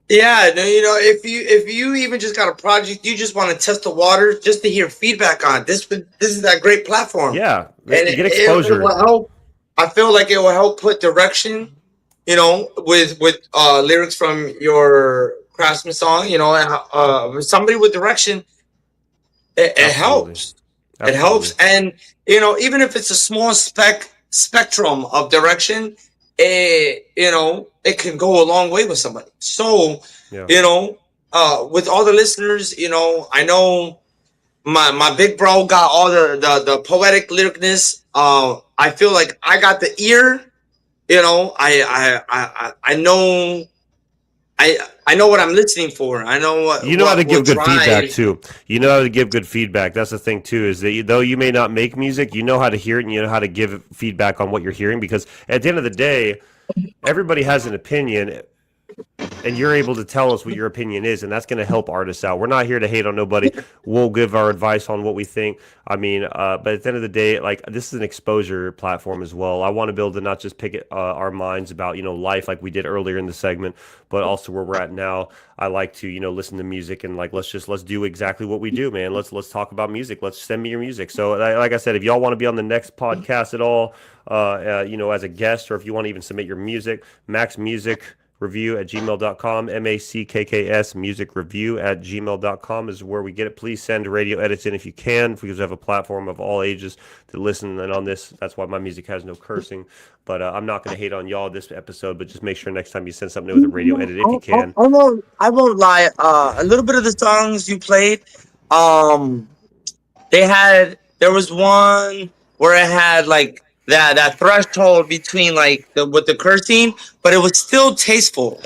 Yeah, you know, if you even just got a project, you just want to test the waters, just to hear feedback on it. This is that great platform. Yeah, and get exposure. It will help. I feel like it will help put direction, you know, with lyrics from your Craftsman song. You know, somebody with direction, it helps. Absolutely. It helps, and you know, even if it's a small spectrum of direction, you know, it can go a long way with somebody. So, you know, with all the listeners, you know, I know my big bro got all the poetic lyricness. I feel like I got the ear. You know, I know. I know what I'm listening for. I know what you know how to give good drive. feedback too. You know how to give good feedback. That's the thing too, is that though you may not make music, you know how to hear it and you know how to give feedback on what you're hearing, because at the end of the day, everybody has an opinion, and you're able to tell us what your opinion is, and that's going to help artists out. We're not here to hate on nobody. We'll give our advice on what we think. I mean, but at the end of the day, like, this is an exposure platform as well. I want to be able to not just pick our minds about, you know, life like we did earlier in the segment, but also where we're at now. I like to, you know, listen to music and like let's do exactly what we do, man. Let's talk about music. Let's send me your music. So like I said, if y'all want to be on the next podcast at all, you know, as a guest, or if you want to even submit your music, Mackks Music Review at gmail.com, MACKKS Music Review at gmail.com is where we get it. Please send radio edits in if you can, because we have a platform of all ages to listen. And on this, that's why my music has no cursing. But I'm not going to hate on y'all this episode, but just make sure next time you send something with a radio edit if you can. I won't lie. A little bit of the songs you played, there was one where it had like that threshold between like with the cursing, but it was still tasteful.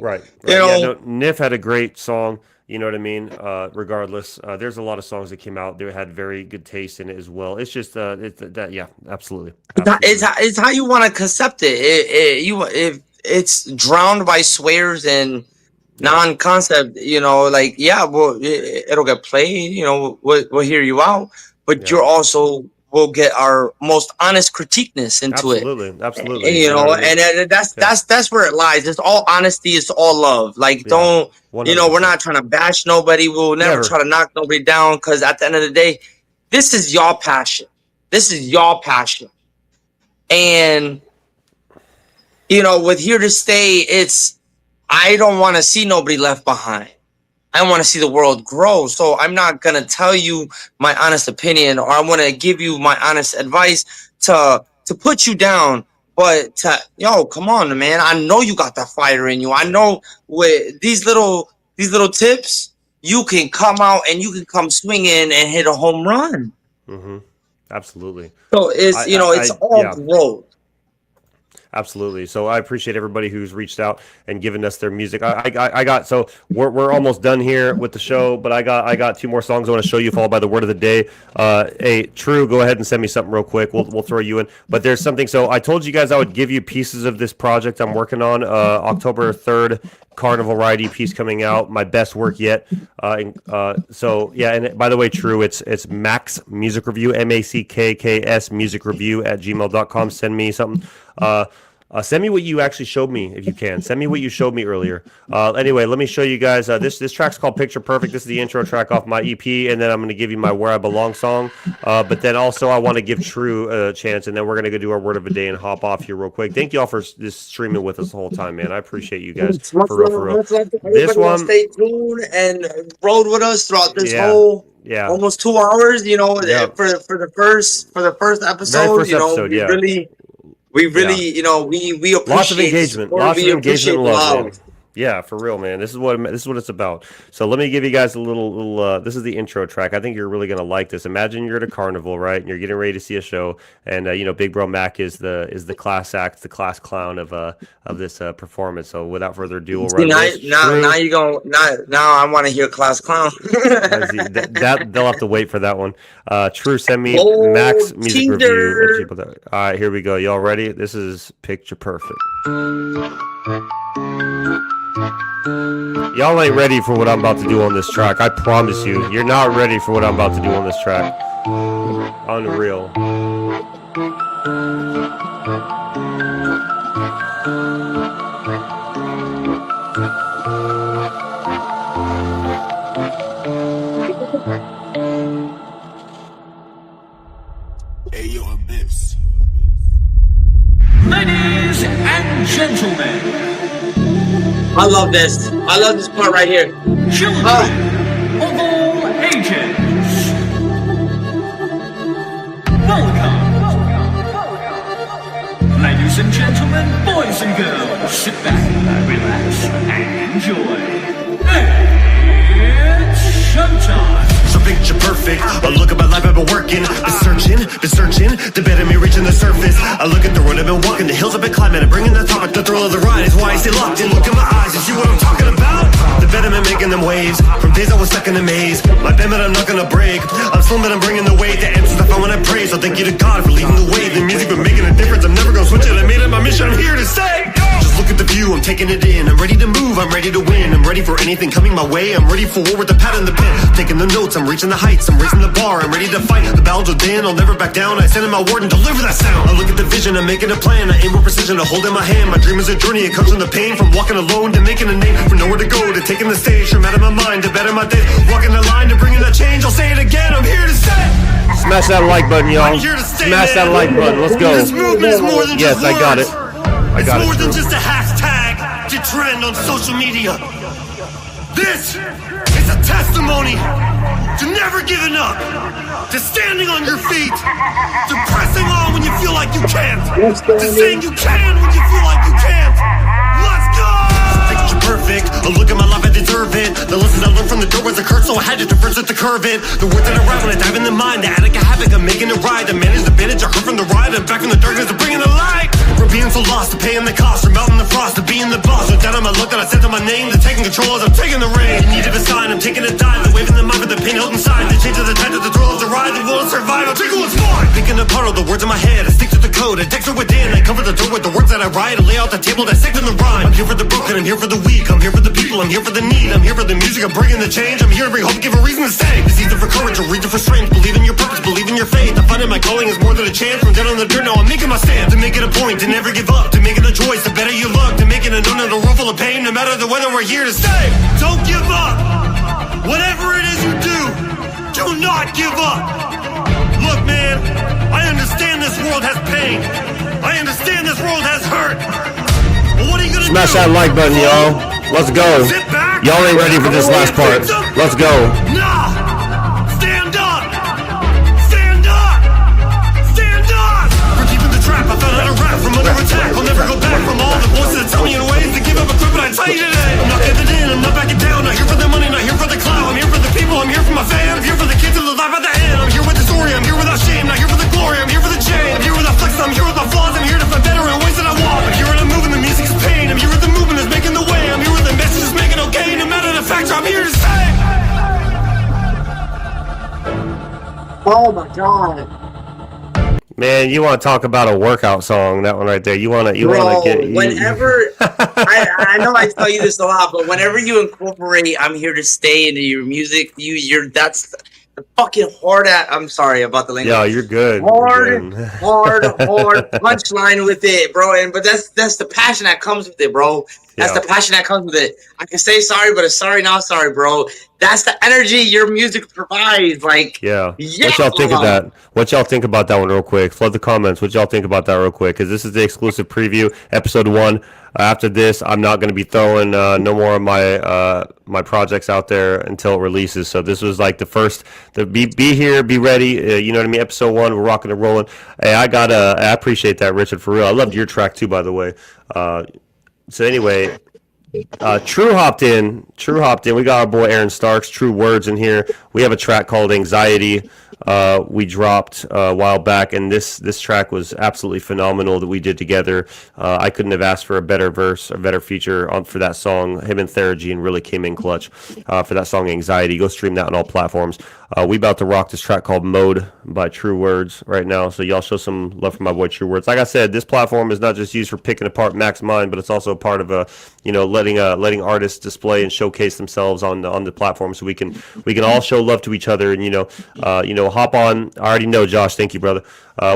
Right. You know, yeah, no, Nif had a great song. You know what I mean? Regardless, there's a lot of songs that came out. They had very good taste in it as well. It's just yeah, absolutely. It's how you want to concept it. If it's drowned by swears and non-concept, you know, like, yeah, well, it'll get played. You know, we'll hear you out, but you're also will get our most honest critiqueness into it. Absolutely. And, you know, and that's where it lies. It's all honesty. It's all love. Like, don't, 100%. You know, we're not trying to bash nobody. We'll never try to knock nobody down, because at the end of the day, this is y'all passion. And, you know, with Here to Stay, I don't want to see nobody left behind. I want to see the world grow. So I'm not going to tell you my honest opinion, or I want to give you my honest advice to put you down. But come on, man. I know you got that fire in you. I know with these little tips, you can come out and you can come swinging and hit a home run. Mm-hmm. Absolutely. So it's all growth. Absolutely. So I appreciate everybody who's reached out and given us their music. I got, so we're almost done here with the show, but I got 2 more songs I want to show you, followed by the word of the day. Hey, True, go ahead and send me something real quick. We'll throw you in. But there's something. So I told you guys I would give you pieces of this project I'm working on. October 3rd, Carnival Ride EP's coming out. My best work yet. So yeah, and by the way, True, it's Mackks Music Review, MACKKS Music Review at gmail.com. Send me something. Send me what you actually showed me, if you can. Send me what you showed me earlier. Anyway, let me show you guys. This track's called Picture Perfect. This is the intro track off my EP, and then I'm going to give you my Where I Belong song. But then also I want to give True a chance, and then we're going to go do our word of the day and hop off here real quick. Thank you all for just streaming with us the whole time, man. I appreciate you guys. For real. This one, stay tuned and rode with us throughout this whole almost 2 hours. You know, for the first episode. Very first episode, We really, you know, we appreciate lots of engagement, lots of engagement, love. Man. Yeah, for real, man. This is what it's about. So let me give you guys a little. This is the intro track. I think you're really gonna like this. Imagine you're at a carnival, right? And you're getting ready to see a show, and you know, Big Bro Mac is the class act, the class clown of this performance. So without further ado, we'll run this. Now you go. Now I want to hear class clown. that they'll have to wait for that one. True, send me Mack's music review. All right, here we go. Y'all ready? This is Picture Perfect. Y'all ain't ready for what I'm about to do on this track. I promise you. You're not ready for what I'm about to do on this track. Unreal. Hey, yo, Abyss. Ladies and gentlemen, I love this. I love this part right here. Children of all ages, welcome. Ladies and gentlemen, boys and girls, sit back, relax, and enjoy. It's showtime. So picture perfect. I look at my life, I've been working, been searching, the bed of me reaching the surface. I look at the road, I've been walking, the hills I've been climbing, and bringing the topic, the thrill of the ride is why I stay locked in. Look in my eyes, you see what I'm talking about? The bed I'm making them waves, from days I was stuck in a maze. My bed, but I'm not gonna break. I'm slow, but I'm bringing the weight, the answers I found when I pray. So thank you to God for leading the way. The music been making a difference, I'm never gonna switch it. I made it my mission, I'm here to stay. Just look at the view, I'm taking it in. I'm ready to move, I'm ready to win. I'm ready for anything coming my way. I'm ready for war with the pad and the pen. Taking the notes, I'm reaching the heights, I'm raising the bar. I'm ready to fight, the battle's within. I'll never back down, I send in my word and deliver that sound. I look at the vision, I'm making a plan. I aim with precision, I hold in my hand. My dream is a journey, it comes from the pain. From walking alone to making a name. From nowhere to go, to taking the stage. From out of my mind, to better my days. Walking the line, to bringing that change. I'll say it again, I'm here to stay. Smash that like button, y'all. Smash that like button, let's go. This movement is more than yes, just I got it. It's more than just a hashtag to trend on social media. This is a testimony to never giving up, to standing on your feet, to pressing on when you feel like you can't, to saying you can when you feel like you can't. Let's go! Picture perfect, a look at my life, I deserve it. The lessons I learned from the dirt was a curse, so I had to traverse it to curve it. The words that I write when I dive in the mind, the attic of havoc, I'm making it right. I manage the bandage, I heard from the ride, I'm back from the darkness, I'm bringing the light. From being so lost, to paying the cost, from melting the frost, to being the boss. No doubt on my look that I said to my name, to taking control as I'm taking the reign. In need of a sign, I'm taking a dive, the wave in the mind with the pain held inside. The change of the tide, to the thrill of the ride, the will survive, I'll take what's mine. Picking apart all the words in my head, I stick to the code, I text it within, I cover the door with the words that I write, I lay out the table, I stick to the rhyme. I'm here for the broken, I'm here for the weak, I'm here for the people, I'm here for the need, I'm here for the music, I'm bringing the change, I'm here to bring hope, give a reason to stay. This season for courage, a reason for strength, believe in your purpose, believe in your faith. I find that my calling is more than a chance, from down on the dirt, now I'm making my stand. To make it a point, to never give up, to make it a choice, the better you look, to make it a known in a room full of pain, no matter the weather, we're here to stay. Don't give up, whatever it is you do not give up. Look, man, I understand this world has pain, I understand this world has hurt, but what are you gonna Smash do? that like button, y'all. Let's go. Y'all ain't ready for this last part. Let's go. Nah! Stand up! Stand up! Stand up! For keeping the trap, I found how to rap from under attack. I'll never go back from all the voices that tell me in ways to give up a grip, but I tell you today, I'm not giving in, I'm not backing down. Not here for the money, not here for the clout. I'm here for the people, I'm here for my fans. I'm here for the kids who live life at the end. I'm here with the story, I'm here without shame. Not here for the glory, I'm here for the change. I'm here without flex, I'm here with my flaws. I'm here to find better in ways that I want. I'm here and I'm moving, the music's pain. I'm here with the movement that's making the way. I'm here with the message that's making okay. No matter the factor, I'm here to say. Oh my god. Man, you want to talk about a workout song? That one right there. You want to get. Whenever I know I tell you this a lot, but whenever you incorporate "I'm Here to Stay" into your music, that's the fucking hard. I'm sorry about the language. Yeah, you're good. Hard punchline with it, bro. But that's the passion that comes with it, bro. That's the passion that comes with it. I can say sorry, but a sorry not sorry, bro. that's the energy your music provides. Like, yeah. What y'all think of that? What y'all think about that one real quick? Flood the comments. What y'all think about that real quick? Because this is the exclusive preview, episode 1. After this, I'm not going to be throwing no more of my projects out there until it releases. So this was like the first. Be here, be ready. You know what I mean? Episode 1, we're rocking and rolling. Hey, I appreciate that, Richard, for real. I loved your track too, by the way. So anyway. True hopped in. We got our boy Aaron Starks, True Words, in here. We have a track called Anxiety. We dropped a while back, and this track was absolutely phenomenal that we did together. I couldn't have asked for a better verse, a better feature for that song. Him and Theragene really came in clutch for that song Anxiety. Go stream that on all platforms. We about to rock this track called Mode by True Words right now, so y'all show some love for my boy True Words. Like I said, this platform is not just used for picking apart Mack's mind, but it's also a part of letting artists display and showcase themselves on the platform, so we can all show love to each other, and hop on. I already know, Josh. Thank you, brother.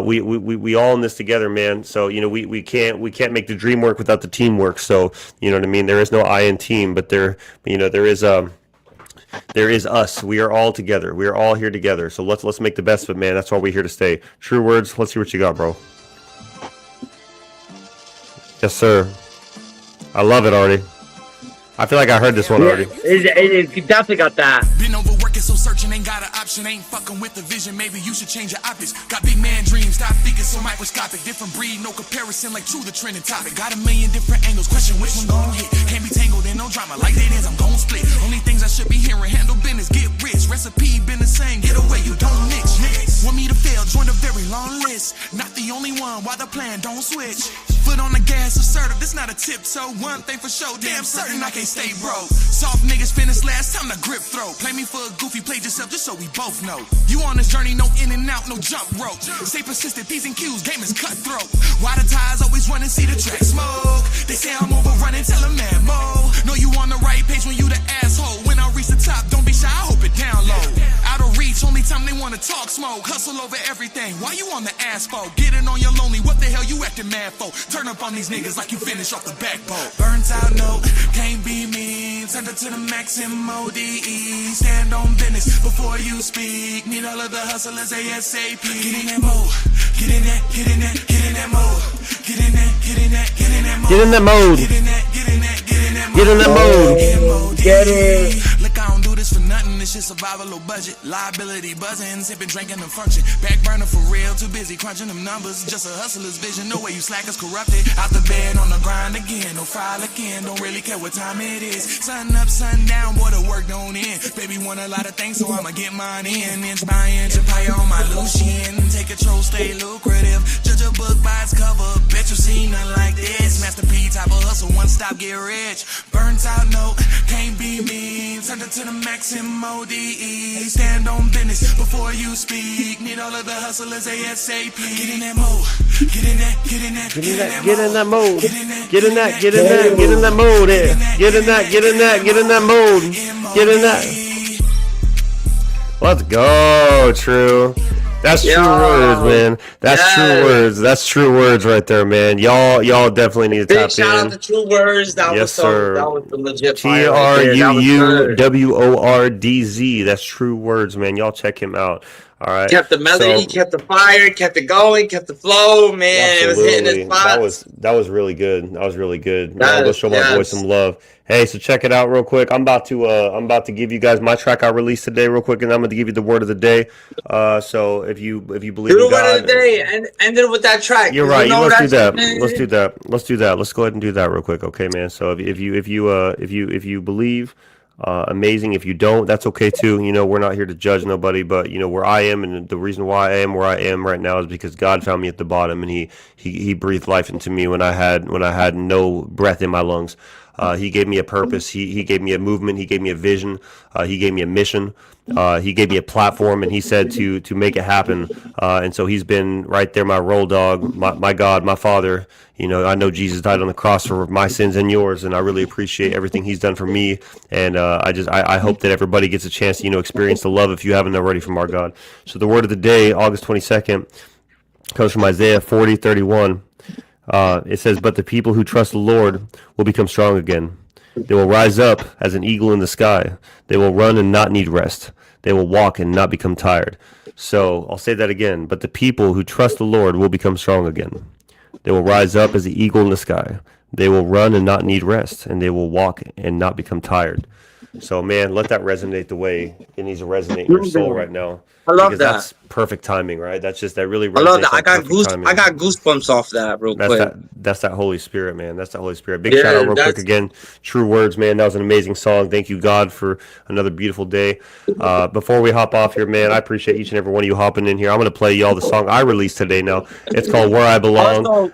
We all in this together, man. So we can't make the dream work without the teamwork. So you know what I mean. There is no I in team, but there is us. We are all together. We are all here together. So let's make the best of it, man. That's why we're here to stay. True Words. Let's see what you got, bro. Yes, sir. I love it, Artie. I feel like I heard this one already. You definitely got that. Been overworking, so searching ain't got an option. Ain't fucking with the vision, maybe you should change your optics. Got big man dreams, stop thinking so microscopic. Different breed, no comparison, like true the trending topic. Got a million different angles, question which one gon' hit. Can't be tangled in no drama, like it is, I'm gon' split. Only things I should be hearing, handle business, get rich. Recipe been the same, get away, you don't mix. Want me to fail, join a very long list. Not the only one, why the plan don't switch. Foot on the gas, assertive, this not a tiptoe. One thing for sure, damn certain I can't stay broke. Soft niggas finish last, time to grip throw. Play me for a goofy, play yourself just so we both know. You on this journey, no in and out, no jump rope. Stay persistent, P's and Q's, game is cutthroat. Why the ties always run and see the track smoke? They say I'm overrunning, tell them man mo. Know you on the right page when you the asshole. When I reach the top, don't be shy, I hope it down low. Out of reach, only time they wanna talk smoke. Hustle over everything, why you on the asphalt? Getting on your lonely, what the hell you acting mad for? Turn up on these niggas like you finish off the backbone. Burnt out, no, can't be me. Send it to the max MODE. Stand on business before you speak. Need all of the hustlers ASAP. Get in that mode. Get in that, get in that, get in that mode. Get in that, get in that, get in that mode. Get in that mode. Get in that, get in that, get in that mode. Get in that mode. Get it. Look, I don't do this for nothing. It's just survival, low budget. Liability buzzing, sipping, drinking, and function. Back burner for real, too busy crunching them numbers. Just a hustler's vision. No way you slackers corrupted. Out the bed on the grind again. No file again. Don't really care what time it is. Sun up, sun down, boy, the work don't end. Baby want a lot of things, so I'ma get mine in. Inch by inch, empire on my Lucian. Take control, stay lucrative. Judge a book by its cover. Bet you see nothing like this. Master P type of hustle, one stop, get rich. Burnt out, no, can't be me. Turn it to the max MODE. Stand on business before you speak. Need all of the hustlers ASAP. Get in that mode. Get in that, get in that, Get in that mode. Get in that, get in that, get in that mode. Get in that, get in that, get in that mode. Get in that. Let's go, True. That's True Words, man. That's True Words. That's True Words right there, man. Y'all definitely need to Big tap shout in. out to True Words. That Yes, was sir. that was the legit fire right there. That was good. TRUUWORDZ. That's True Words, man. Y'all check him out. All right. Kept the melody, kept the fire, kept it going, kept the flow, man. It was hitting its spots. That was really good. That was really good. I'll go show my boy some love. Hey, so check it out real quick. I'm about to give you guys my track I released today real quick, and I'm going to give you the word of the day. So if you believe in God, the word of the day and ended with that track. You're right. Let's do that. Let's do that. Let's do that. Let's go ahead and do that real quick, okay, man. So if you believe. Amazing. If you don't, that's okay too. We're not here to judge nobody, but where I am, and the reason why I am where I am right now is because God found me at the bottom, and He breathed life into me when I had no breath in my lungs. He gave me a purpose. He gave me a movement. He gave me a vision. He gave me a mission. He gave me a platform, and he said to make it happen. And so he's been right there, my roll dog, my God, my Father. I know Jesus died on the cross for my sins and yours, and I really appreciate everything he's done for me. And I hope that everybody gets a chance to experience the love if you haven't already from our God. So the word of the day, August 22nd, comes from Isaiah 40:31. It says, "But the people who trust the Lord will become strong again. They will rise up as an eagle in the sky. They will run and not need rest. They will walk and not become tired. So I'll say that again. But the people who trust the Lord will become strong again. They will rise up as the eagle in the sky. They will run and not need rest. And they will walk and not become tired. So, man, let that resonate the way it needs to resonate in your soul right now. I love that. That's perfect timing, right? That's just that really resonates. I love that. I Timing. got goosebumps off that real quick. That's that Holy Spirit, man. That's that Holy Spirit. Big shout out real quick again. True Words, man. That was an amazing song. Thank you, God, for another beautiful day. Before we hop off here, man, I appreciate each and every one of you hopping in here. I'm going to play y'all the song I released today now. It's called Where I Belong.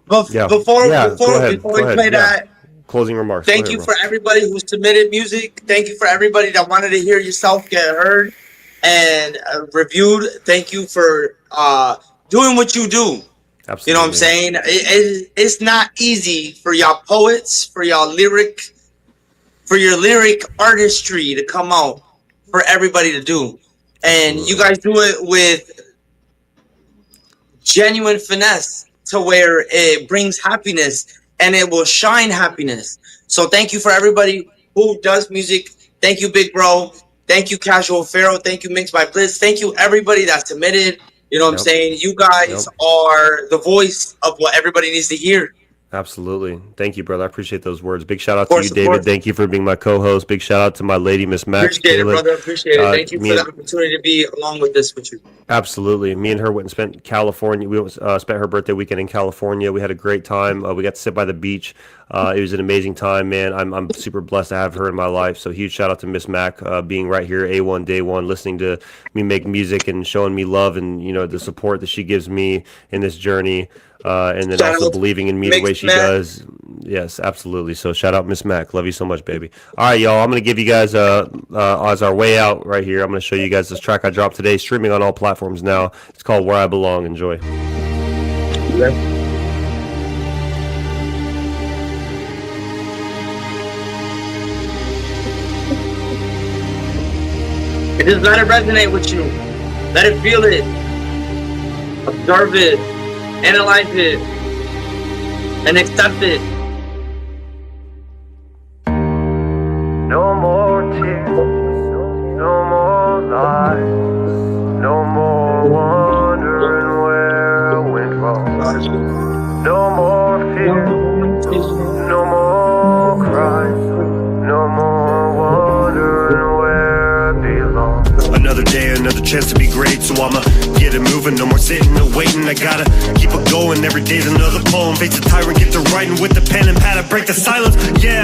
Also, before we play that, closing remarks. Thank you for everybody who submitted music. Thank you for everybody that wanted to hear yourself get heard and reviewed. Thank you for doing what you do. Absolutely. You know what I'm saying? It's not easy for y'all poets, for your lyric artistry to come out for everybody to do. And you guys do it with genuine finesse to where it brings happiness and it will shine happiness. So thank you for everybody who does music. Thank you, Big Bro. Thank you, Casual Pharaoh. Thank you, Mixed by Blitz. Thank you, everybody that submitted. You know what I'm saying? You guys are the voice of what everybody needs to hear. Absolutely. Thank you, brother. I appreciate those words. Big shout out to you, David. Thank you for being my co-host. Big shout out to my lady, Miss Mackks. Appreciate it, brother. Appreciate it. Thank you for the opportunity to be along with this with you. Absolutely. Me and her went and spent California. We spent her birthday weekend in California. We had a great time. We got to sit by the beach. It was an amazing time, man. I'm super blessed to have her in my life. So huge shout out to Miss Mack being right here, A1 Day One, listening to me make music and showing me love and the support that she gives me in this journey. And then also believing in me the way she does. Yes, absolutely. So shout out Miss Mack. Love you so much, baby. All right, y'all. I'm going to give you guys, as our way out right here, I'm going to show you guys this track I dropped today, streaming on all platforms now. It's called Where I Belong. Enjoy. Just let it resonate with you. Let it feel it. Observe it. Analyze it. And accept it. No more tears, no more lies, no more wondering where I went wrong. No more fear, no more cries, no more wondering where I belong. Another day, another chance to be great, so I'ma get it moving. No more sitting and waiting, I gotta keep it going. Every day's another poem. Face the tyrant, get to writing with the pen and pad. I break the silence, yeah,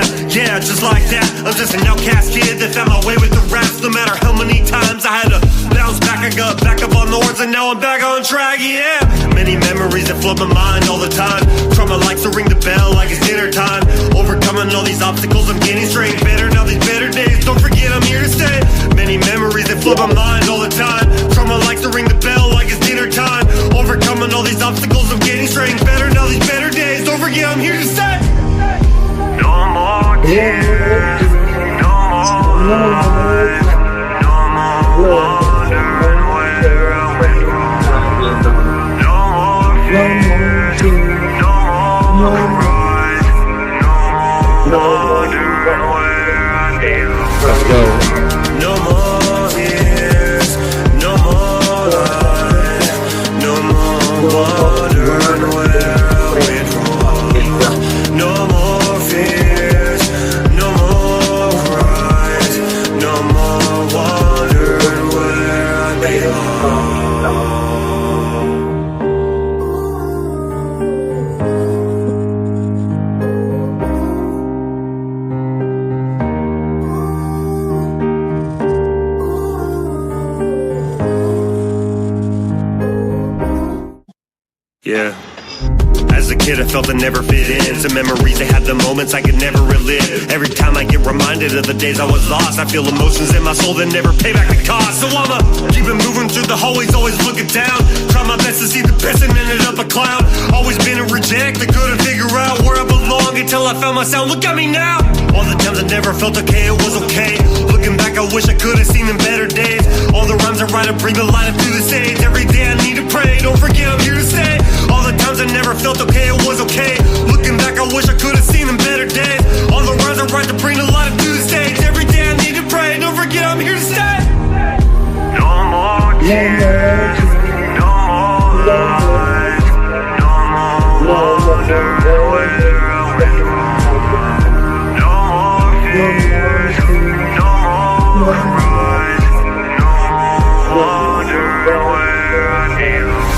just like that. I'm just an outcast kid that found my way with the raps. No matter how many times I had to bounce back, I got back up on the horns and now I'm back on track, yeah. Many memories that flood my mind all the time. Trauma likes to ring the bell like it's dinner time. Overcoming all these obstacles, I'm getting straight. Better now, these better days, don't forget I'm here to stay. Many memories that flood my mind all the time. Trauma likes to ring the bell like it's dinner time. Overcoming all these obstacles, I'm getting straight. Better now, these better days, don't forget I'm here to stay. No more tears, no more lies, no more wondering where I went wrong. No more fears, no more cries, no more wondering where I belong. Let's go. No more fears, no more lies, no more wondering where I went wrong. No more fears, no more cries, no more wondering where I belong. Yeah. As a kid, I felt I never fit in. Some memories, they had the moments I could never relive. Every time I get reminded of the days I was lost, I feel emotions in my soul that never pay back the cost. So I'ma keep it moving through the hallways, always looking down. Try my best to see the best and ended up a clown. Always been a reject, I couldn't figure out where I belong until I found my sound. Look at me now. All the times I never felt okay, it was okay. Looking back, I wish I could have seen them better days. All the rhymes I write, I bring the light up through the stage. Every day I need to pray, don't forget I'm here to stay. All the times I never felt okay, it was okay. Looking back, back, I wish I could have seen them better days. All the rhymes I write to bring a lot of new stage. Every day I need to pray, don't forget I'm here to stay. No more tears, no more lies, no more wonder where I went wrong. No more fears, no more cries, no more wonder where I belong.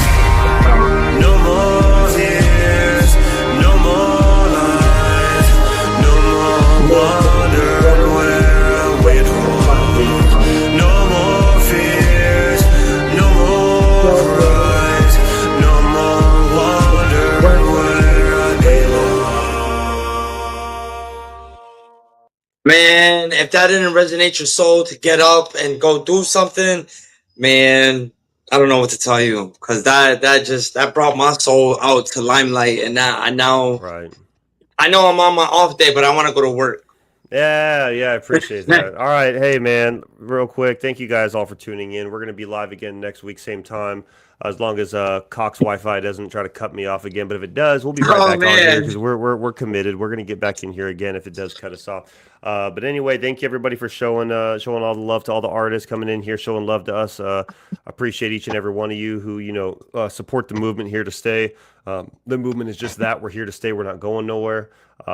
No more tears, no more lies, no more wondering where I went wrong. No more fears, no more cries, no more wondering where I belong. Man, if that didn't resonate your soul to get up and go do something, man, I don't know what to tell you, because that brought my soul out to limelight, and I know I'm on my off day, but I want to go to work. Yeah, I appreciate that. All right, hey man, real quick, thank you guys all for tuning in. We're gonna be live again next week, same time, as long as Cox Wi-Fi doesn't try to cut me off again. But if it does, we'll be right back on here because we're committed. We're gonna get back in here again if it does cut us off. But anyway, thank you everybody for showing all the love to all the artists coming in here, showing love to us. Appreciate each and every one of you who support the movement here to stay. The movement is just that. We're here to stay. We're not going nowhere.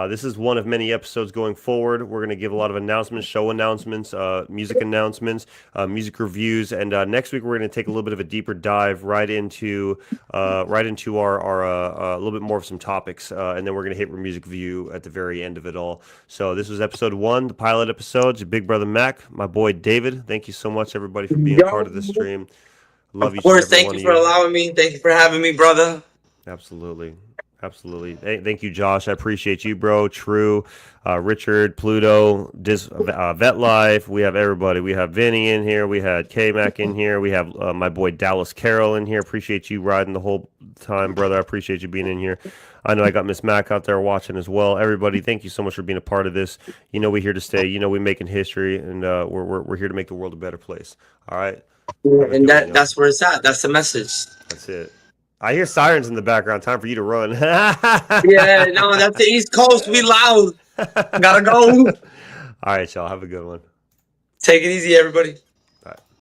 This is one of many episodes going forward. We're going to give a lot of announcements, show announcements, music announcements, music reviews, and next week we're going to take a little bit of a deeper dive right into our a little bit more of some topics, and then we're going to hit music view at the very end of it all. So this was episode 1, the pilot episode. It's your big brother Mac, my boy David. Thank you so much, everybody, for being part of this stream. Love you. Of course, thank you for allowing me. Thank you for having me, brother. Absolutely. Hey, thank you, Josh. I appreciate you, bro. True, Richard, Pluto, Vet Life. We have everybody. We have Vinny in here. We had K-Mac in here. We have my boy Dallas Carroll in here. Appreciate you riding the whole time, brother. I appreciate you being in here. I know I got Miss Mac out there watching as well. Everybody, thank you so much for being a part of this. We're here to stay. We're making history, and we're here to make the world a better place. All right. And that's where it's at. That's the message. That's it. I hear sirens in the background. Time for you to run. Yeah, no, that's the East Coast. We loud. Gotta go. All right, y'all. Have a good one. Take it easy, everybody.